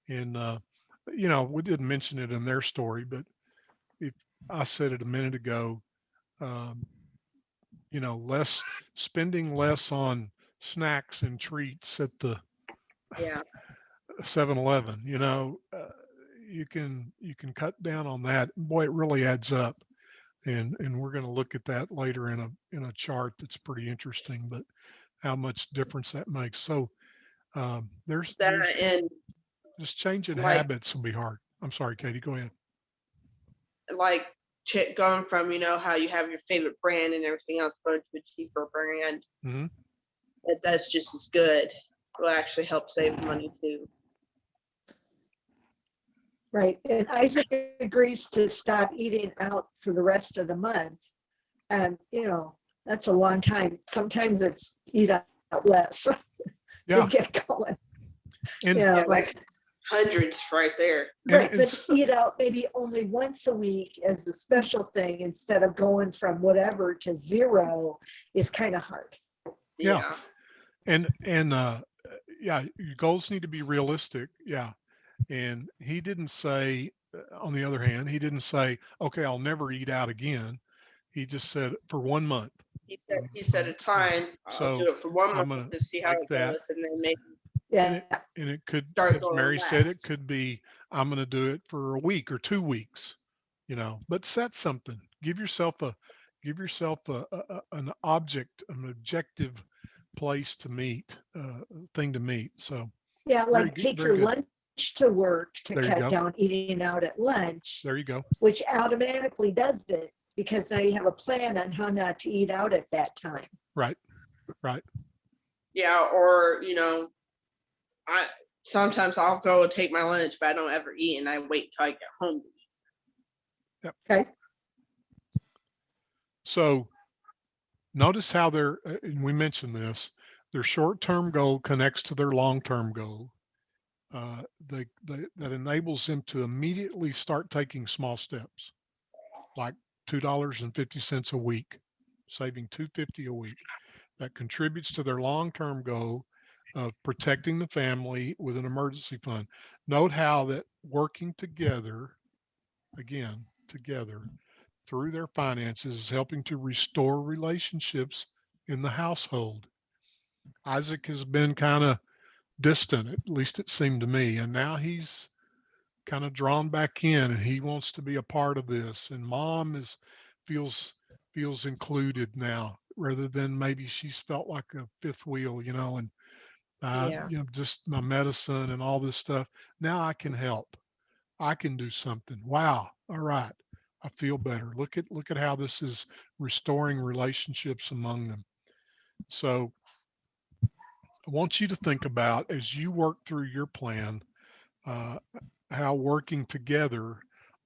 And we didn't mention it in their story, but if I said it a minute ago, spending less on snacks and treats at the 7-Eleven, you can cut down on that. Boy, it really adds up. And we're going to look at that later in a chart that's pretty interesting, but how much difference that makes. So there's just changing habits will be hard. I'm sorry, Katie, go ahead. Like going from, how you have your favorite brand and everything else, going to a cheaper brand. Mm-hmm. That's just as good. Will actually help save money too. Right. And Isaac agrees to stop eating out for the rest of the month. And, that's a long time. Sometimes it's eat out less. Yeah. Get going. And like hundreds right there. Right. But eat out maybe only once a week as a special thing instead of going from whatever to 0 is kind of hard. Yeah. And your goals need to be realistic. Yeah. And he didn't say, on the other hand, he didn't say, okay, I'll never eat out again. He just said for 1 month. He said a time. I'll do it for 1 month to see how it goes, and then maybe. Yeah. And it could, as Mary said, it could be, I'm going to do it for a week or 2 weeks, but set something. Give yourself an object, an objective place to meet, thing to meet. So yeah, like take your lunch to work to cut down eating out at lunch. There you go. Which automatically does it because now you have a plan on how not to eat out at that time. Right. Yeah, or sometimes I'll go and take my lunch, but I don't ever eat, and I wait until I get home to eat. Yep. Okay. So notice how and we mentioned this, their short-term goal connects to their long-term goal. That enables them to immediately start taking small steps, like $2.50 a week, saving $2.50 a week. That contributes to their long-term goal of protecting the family with an emergency fund. Note how that working together through their finances is helping to restore relationships in the household. Isaac has been kind of distant, at least it seemed to me, and now he's kind of drawn back in and he wants to be a part of this, and mom feels included now rather than maybe she's felt like a fifth wheel, and just my medicine and all this stuff. Now I can help. I can do something. Wow. All right. I feel better. Look at how this is restoring relationships among them. So I want you to think about, as you work through your plan, uh, how working together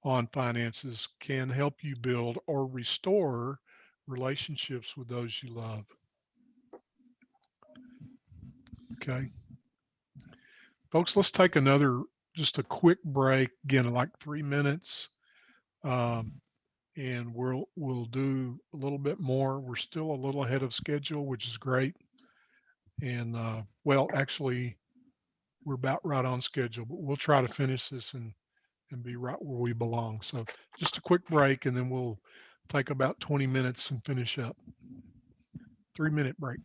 on finances can help you build or restore relationships with those you love. Okay. Folks, let's take just a quick break, again, like 3 minutes. Um, and we'll do a little bit more. We're still a little ahead of schedule, which is great. And well, actually, we're about right on schedule, but we'll try to finish this and be right where we belong. So just a quick break, and then we'll take about 20 minutes and finish up. 3-minute break.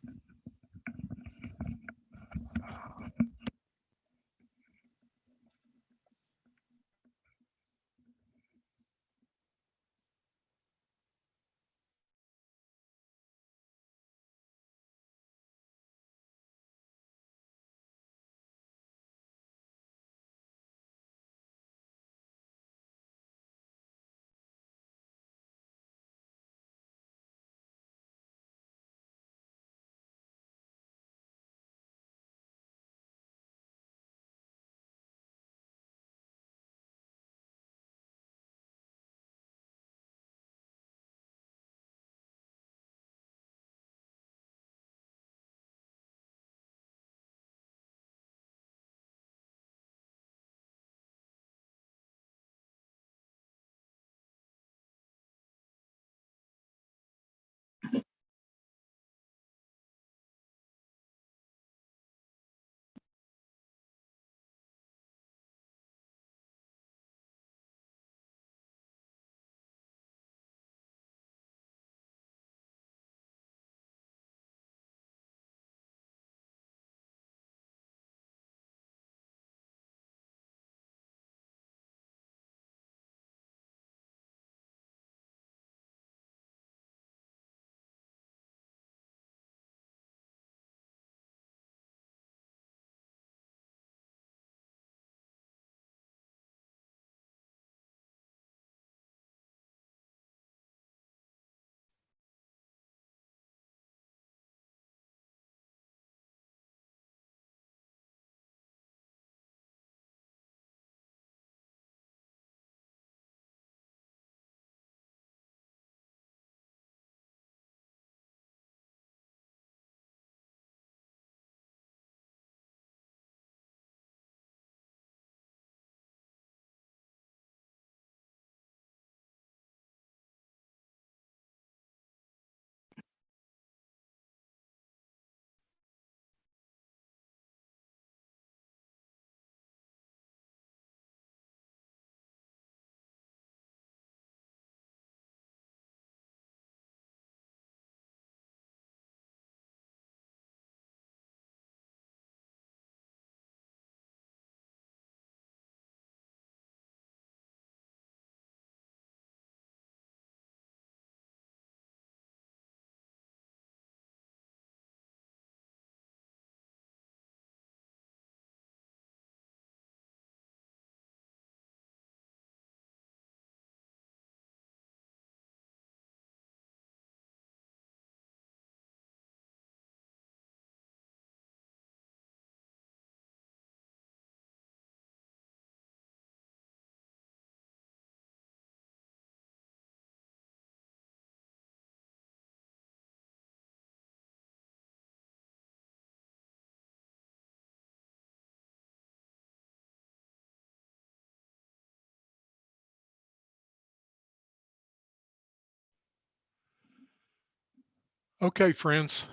Okay, friends.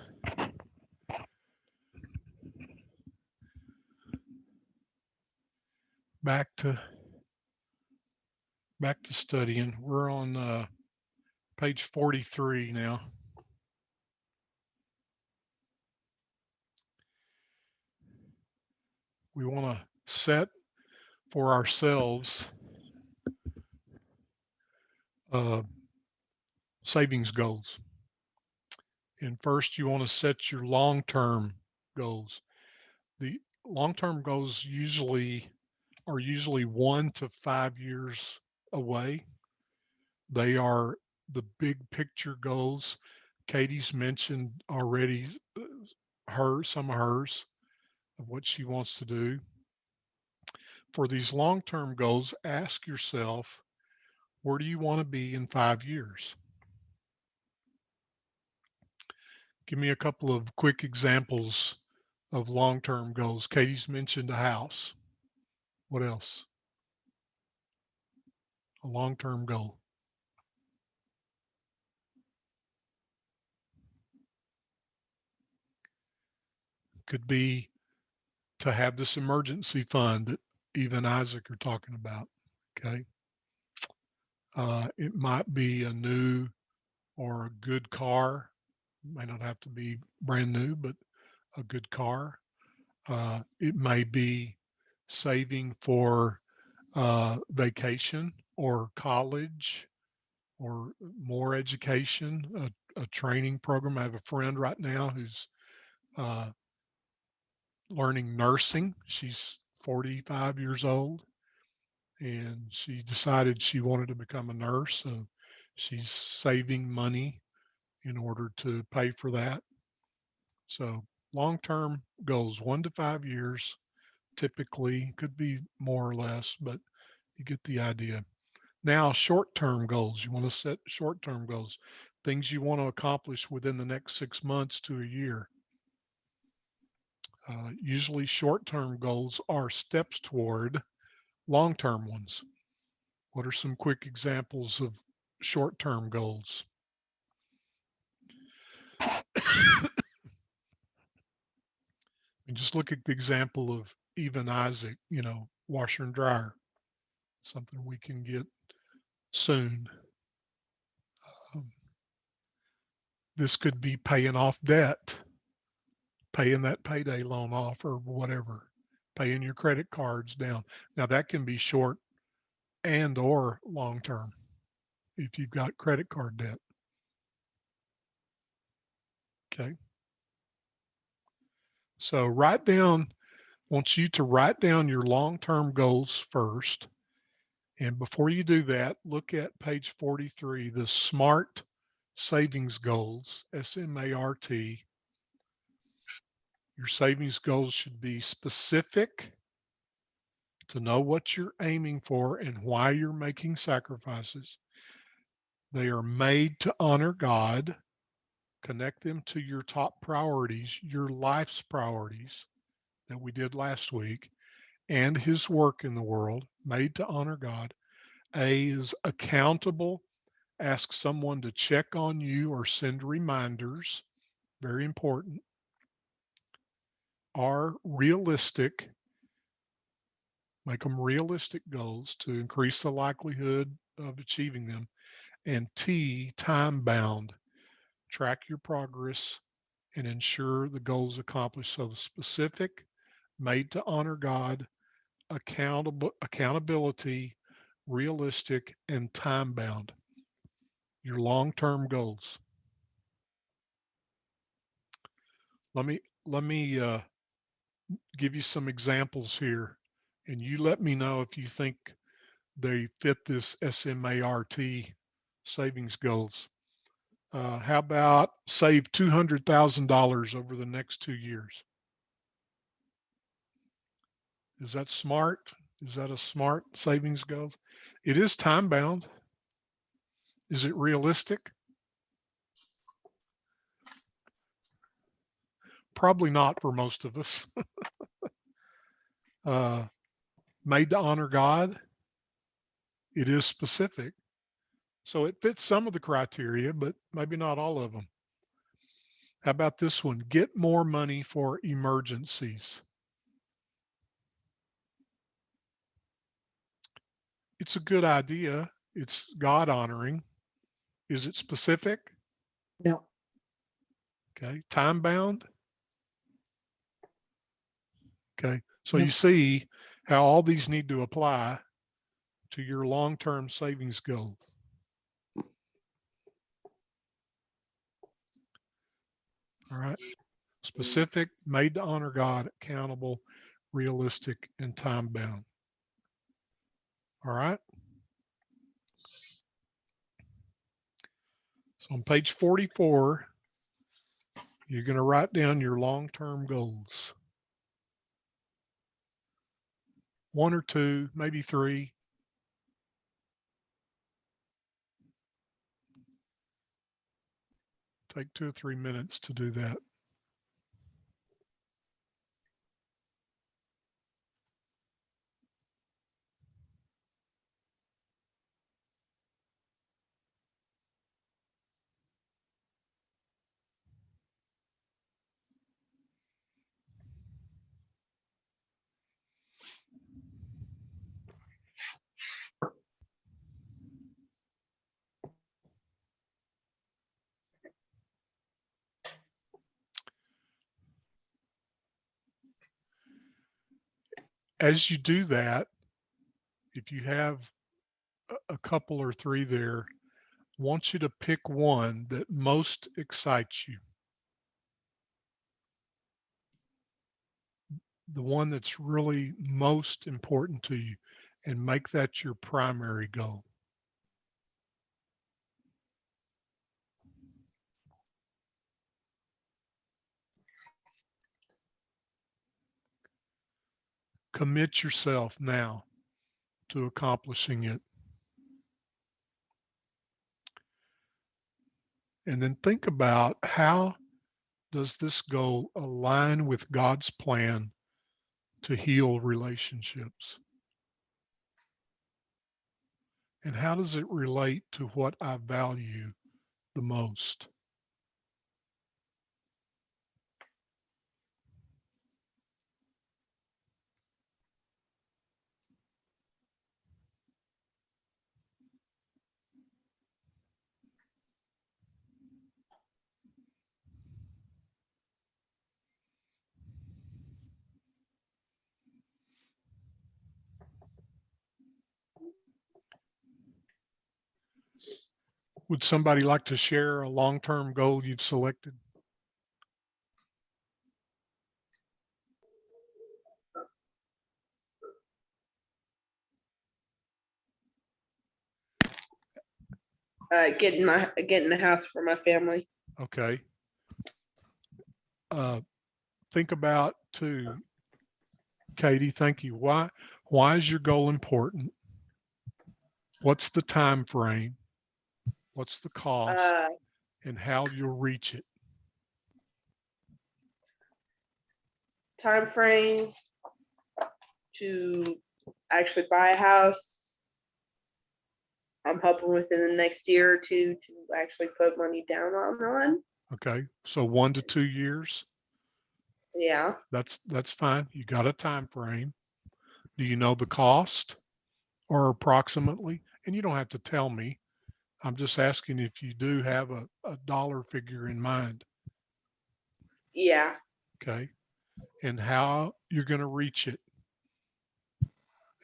Back to studying. We're on page 43 now. We want to set for ourselves uh, savings goals. And first, you want to set your long-term goals. The long-term goals are usually 1 to 5 years away. They are the big picture goals. Katie's mentioned already some of hers of what she wants to do. for these long-term goals, ask yourself, where do you want to be in 5 years? Give me a couple of quick examples of long-term goals. Katie's mentioned a house. What else? A long-term goal. Could be to have this emergency fund that Eva and Isaac are talking about. Okay. It might be a new or a good car. It may not have to be brand new, but a good car. It may be saving for vacation or college or more education, a training program. I have a friend right now who's learning nursing. She's 45 years old and she decided she wanted to become a nurse. So she's saving money in order to pay for that. So long-term goals, 1 to 5 years, typically could be more or less, but you get the idea. Now, short-term goals. You want to set short-term goals, things you want to accomplish within the next 6 months to a year. Usually short-term goals are steps toward long-term ones. What are some quick examples of short-term goals? And just look at the example of even Isaac, washer and dryer, something we can get soon. This could be paying off debt, paying that payday loan off or whatever, paying your credit cards down. Now that can be short and or long term if you've got credit card debt. Okay. So want you to write down your long-term goals first. And before you do that, look at page 43, the SMART savings goals, SMART. Your savings goals should be specific, to know what you're aiming for and why you're making sacrifices. They are made to honor God, connect them to your top priorities, your life's priorities that we did last week, and his work in the world, made to honor God. A is accountable. Ask someone to check on you or send reminders. Very important. R, realistic. Make them realistic goals to increase the likelihood of achieving them. And T, time bound. Track your progress and ensure the goals accomplished. So the specific, made to honor God, accountability, realistic, and time bound. Your long-term goals. Let me give you some examples here, and you let me know if you think they fit this SMART savings goals. How about save $200,000 over the next 2 years? Is that smart? Is that a smart savings goal? It is time bound. Is it realistic? Probably not for most of us. Made to honor God. It is specific. So it fits some of the criteria, but maybe not all of them. How about this one? Get more money for emergencies. It's a good idea. It's God honoring. Is it specific? No. Okay. Time bound. Okay. So No. you see how all these need to apply to your long-term savings goals. All right. Specific, made to honor God, accountable, realistic, and time bound. All right. So on page 44, you're going to write down your long-term goals. 1 or 2, maybe 3. Take 2 or 3 minutes to do that. As you do that, if you have a couple or 3 there, I want you to pick one that most excites you. The one that's really most important to you, and make that your primary goal. Commit yourself now to accomplishing it. And then think about, how does this goal align with God's plan to heal relationships? And how does it relate to what I value the most? Would somebody like to share a long-term goal you've selected? Getting a house for my family. Okay. Think about too, Katie, thank you. Why is your goal important? What's the time frame? What's the cost? And how you'll reach it? Time frame to actually buy a house. I'm hoping within the next year or two to actually put money down on one. Okay, so 1 to 2 years. Yeah. That's fine. You got a time frame. Do you know the cost, or approximately? And you don't have to tell me. I'm just asking if you do have a dollar figure in mind. Yeah. Okay. And how you're going to reach it.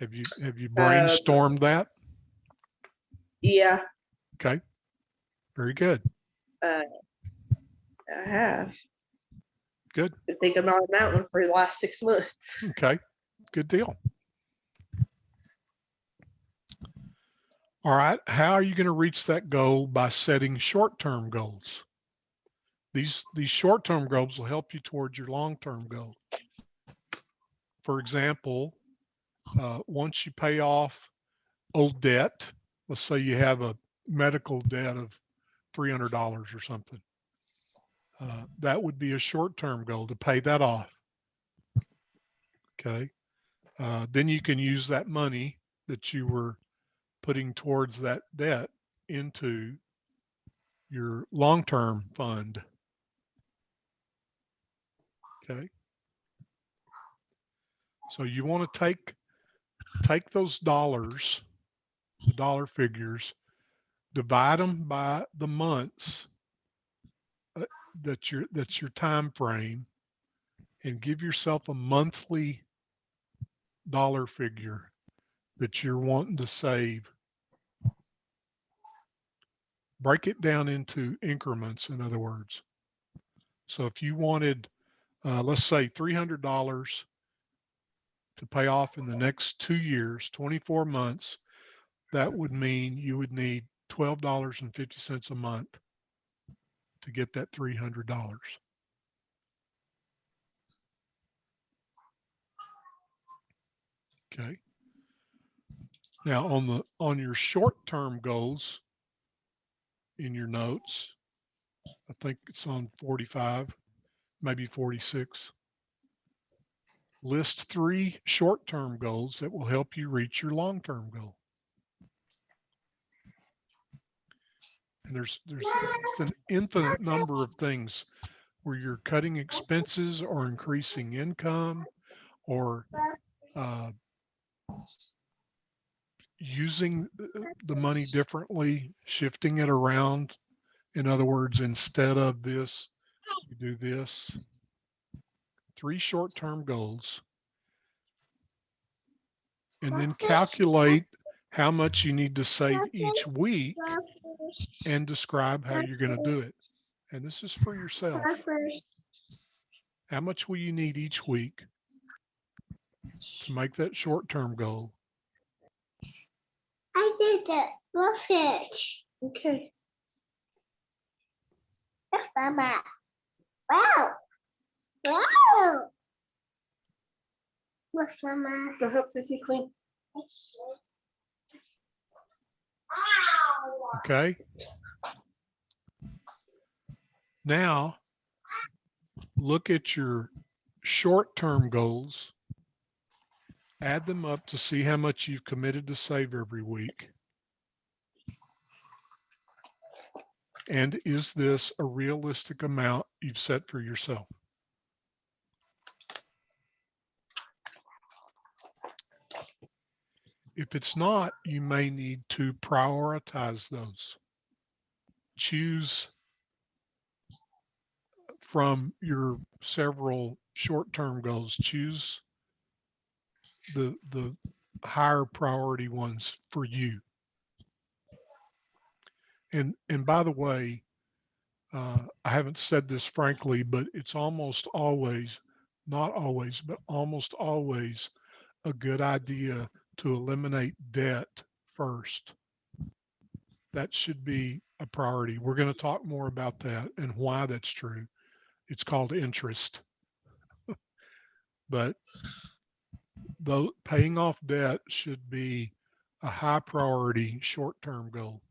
Have you brainstormed that? Yeah. Okay. Very good. I have. Good. Been thinking about that one for the last 6 months. Okay. Good deal. All right. How are you going to reach that goal? By setting short-term goals. These short-term goals will help you towards your long-term goal. For example, once you pay off old debt, let's say you have a medical debt of $300 or something. That would be a short-term goal, to pay that off. Okay. Then you can use that money that you were putting towards that debt into your long-term fund. Okay. So you want to take those dollars, the dollar figures, divide them by the months that's your time frame, and give yourself a monthly dollar figure that you're wanting to save. Break it down into increments, in other words. So if you wanted, let's say $300 to pay off in the next 2 years, 24 months, that would mean you would need $12.50 a month to get that $300. Okay. Now on your short-term goals in your notes, I think it's on 45, maybe 46. List 3 short-term goals that will help you reach your long-term goal. And there's an infinite number of things where you're cutting expenses or increasing income or using the money differently, shifting it around. In other words, instead of this, you do this. 3 short-term goals. And then calculate how much you need to save each week and describe how you're going to do it. And this is for yourself. How much will you need each week to make that short-term goal? I did it. Look it. Okay. Mama. Wow. Wow. Look, Mama. Go help Sissy clean. Wow. Okay. Now, look at your short-term goals, add them up to see how much you've committed to save every week. And is this a realistic amount you've set for yourself? If it's not, you may need to prioritize those. Choose from your several short-term goals, choose the higher priority ones for you. And by the way, I haven't said this frankly, but it's almost always, not always, but almost always a good idea to eliminate debt first. That should be a priority. We're going to talk more about that and why that's true. It's called interest. But though paying off debt should be a high priority short-term goal.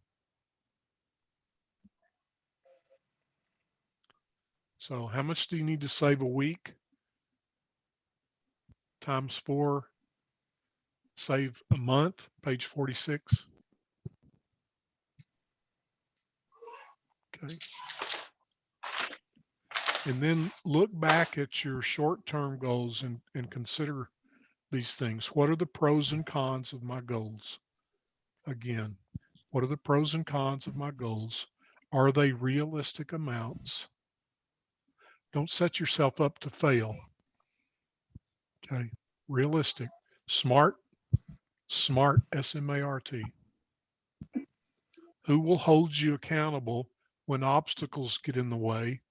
So how much do you need to save a week? Times 4, save a month, page 46. Okay. And then look back at your short-term goals and consider these things. What are the pros and cons of my goals? Again, what are the pros and cons of my goals? Are they realistic amounts? Don't set yourself up to fail. Okay. Realistic. Smart, S-M-A-R-T. Who will hold you accountable when obstacles get in the way?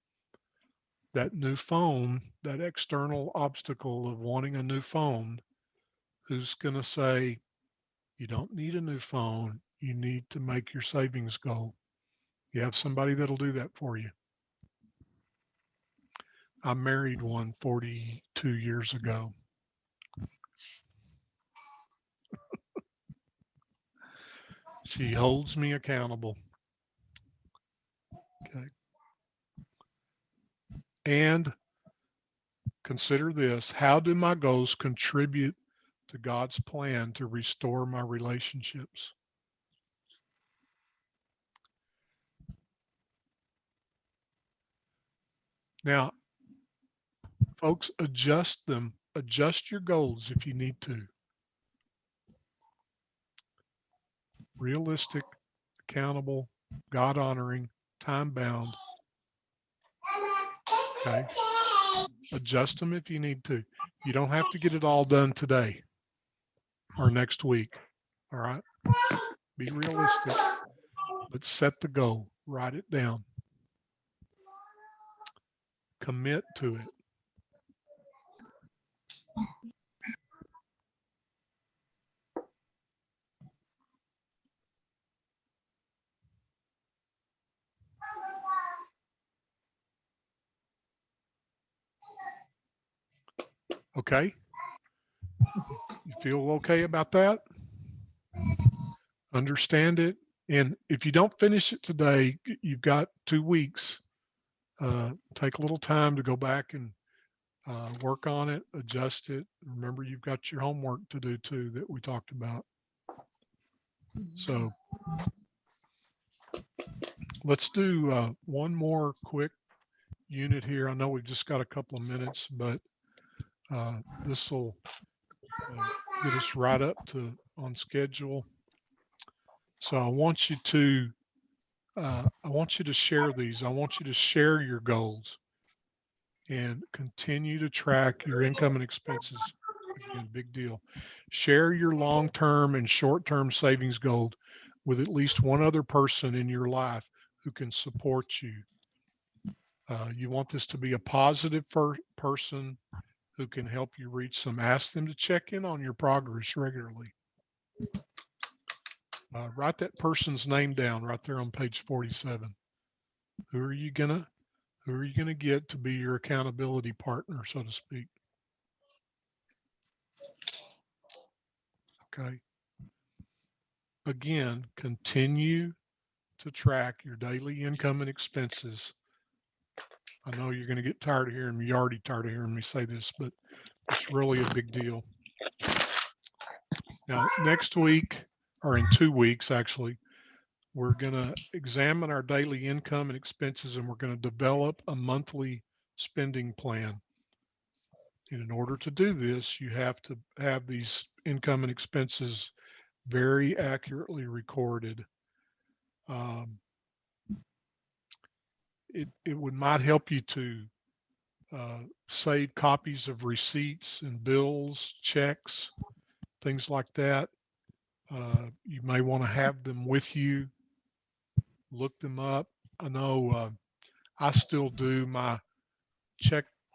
That new phone, that external obstacle of wanting a new phone, who's going to say, you don't need a new phone. You need to make your savings goal. You have somebody that'll do that for you. I married one 42 years ago. She holds me accountable. Okay. And consider this, how do my goals contribute to God's plan to restore my relationships? Now, folks, adjust them, adjust your goals if you need to. Realistic, accountable, God honoring, time bound. Okay. Adjust them if you need to. You don't have to get it all done today or next week. All right. Be realistic, but set the goal, write it down. Commit to it. Okay. You feel okay about that? Understand it? And if you don't finish it today, you've got 2 weeks. Take a little time to go back and work on it, adjust it. Remember, you've got your homework to do too that we talked about. So let's do one more quick unit here. I know we've just got a couple of minutes, but this will get us right up to on schedule. So I want you to share these. I want you to share your goals and continue to track your income and expenses. Again, big deal. Share your long-term and short-term savings goal with at least one other person in your life who can support you. You want this to be a positive person who can help you reach some. Ask them to check in on your progress regularly. Write that person's name down right there on page 47. Who are you gonna get to be your accountability partner, so to speak? Okay. Again, continue to track your daily income and expenses. I know you're going to get tired of hearing me. You're already tired of hearing me say this, but it's really a big deal. Now, next week, or in 2 weeks, actually, we're going to examine our daily income and expenses, and we're going to develop a monthly spending plan. And in order to do this, you have to have these income and expenses very accurately recorded. It might help you to save copies of receipts and bills, checks, things like that. You may want to have them with you, look them up. I know I still do my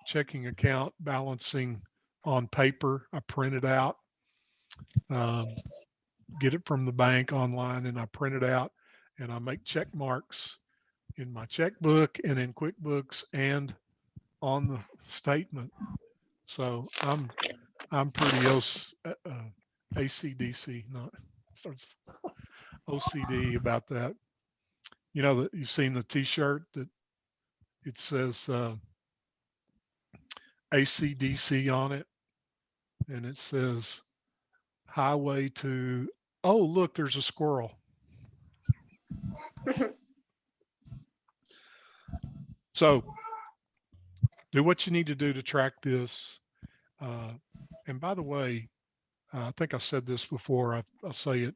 checking account balancing on paper. I print it out, get it from the bank online, and I print it out and I make check marks in my checkbook and in QuickBooks and on the statement. So I'm pretty ACDC, not OCD about that. You know that you've seen the T-shirt that it says ACDC on it, and it says highway to, oh, look, there's a squirrel. So do what you need to do to track this. And by the way, I think I said this before. I'll say it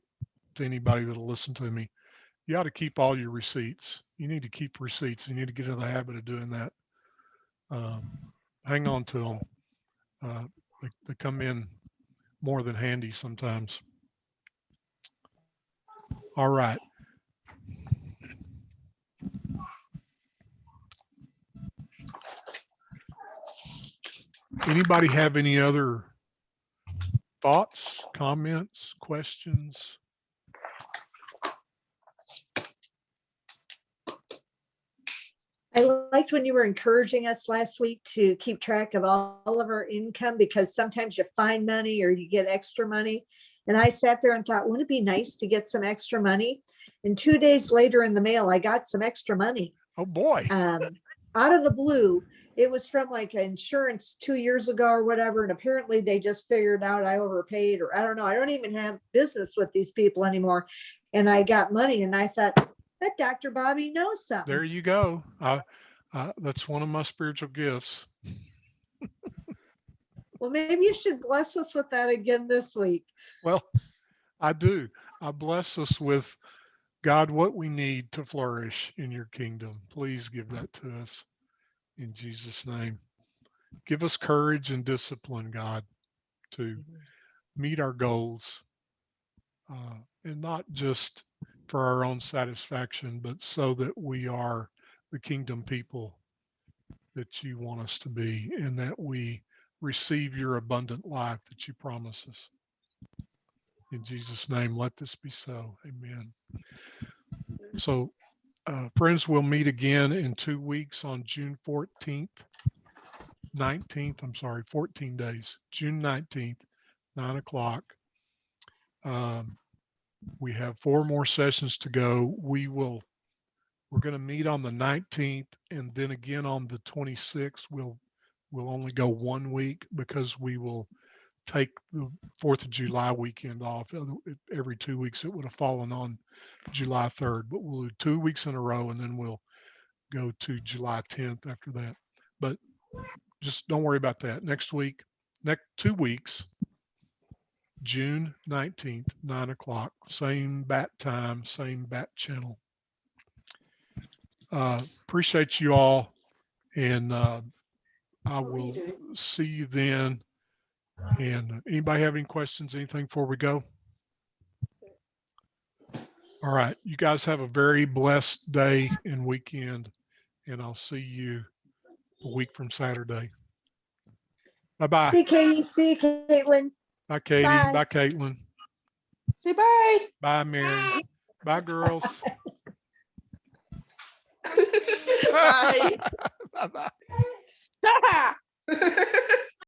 to anybody that'll listen to me. You ought to keep all your receipts. You need to keep receipts. You need to get into the habit of doing that. Hang on to them. They come in more than handy sometimes. All right. Anybody have any other thoughts, comments, questions? I liked when you were encouraging us last week to keep track of all of our income, because sometimes you find money or you get extra money. And I sat there and thought, wouldn't it be nice to get some extra money? And 2 days later in the mail, I got some extra money. Oh boy. Out of the blue. It was from like insurance 2 years ago or whatever. And apparently they just figured out I overpaid, or I don't know. I don't even have business with these people anymore. And I got money and I thought, that Dr. Bobby knows something. There you go. That's one of my spiritual gifts. Well, maybe you should bless us with that again this week. Well, I do. I bless us with, God, what we need to flourish in your kingdom. Please give that to us in Jesus' name. Give us courage and discipline, God, to meet our goals, and not just for our own satisfaction, but so that we are the kingdom people that you want us to be, and that we receive your abundant life that you promise us. In Jesus' name, let this be so. Amen. So, friends, we'll meet again in 2 weeks on June 19th, 14 days, June 19th, 9 o'clock. We have 4 more sessions to go. We're going to meet on the 19th and then again on the 26th. We'll only go 1 week because we will take the 4th of July weekend off. Every 2 weeks it would have fallen on July 3rd, but we'll do 2 weeks in a row and then we'll go to July 10th after that. But just don't worry about that. Next 2 weeks, June 19th, 9 o'clock, same bat time, same bat channel. Appreciate you all. And I will see you then. And anybody have any questions, anything before we go? All right. You guys have a very blessed day and weekend. And I'll see you a week from Saturday. Bye-bye. See Katie, see Caitlin. Bye, Katie. Bye. Bye, Caitlin. Say bye. Bye, Mary. Bye, girls. Bye. Bye-bye. Bye.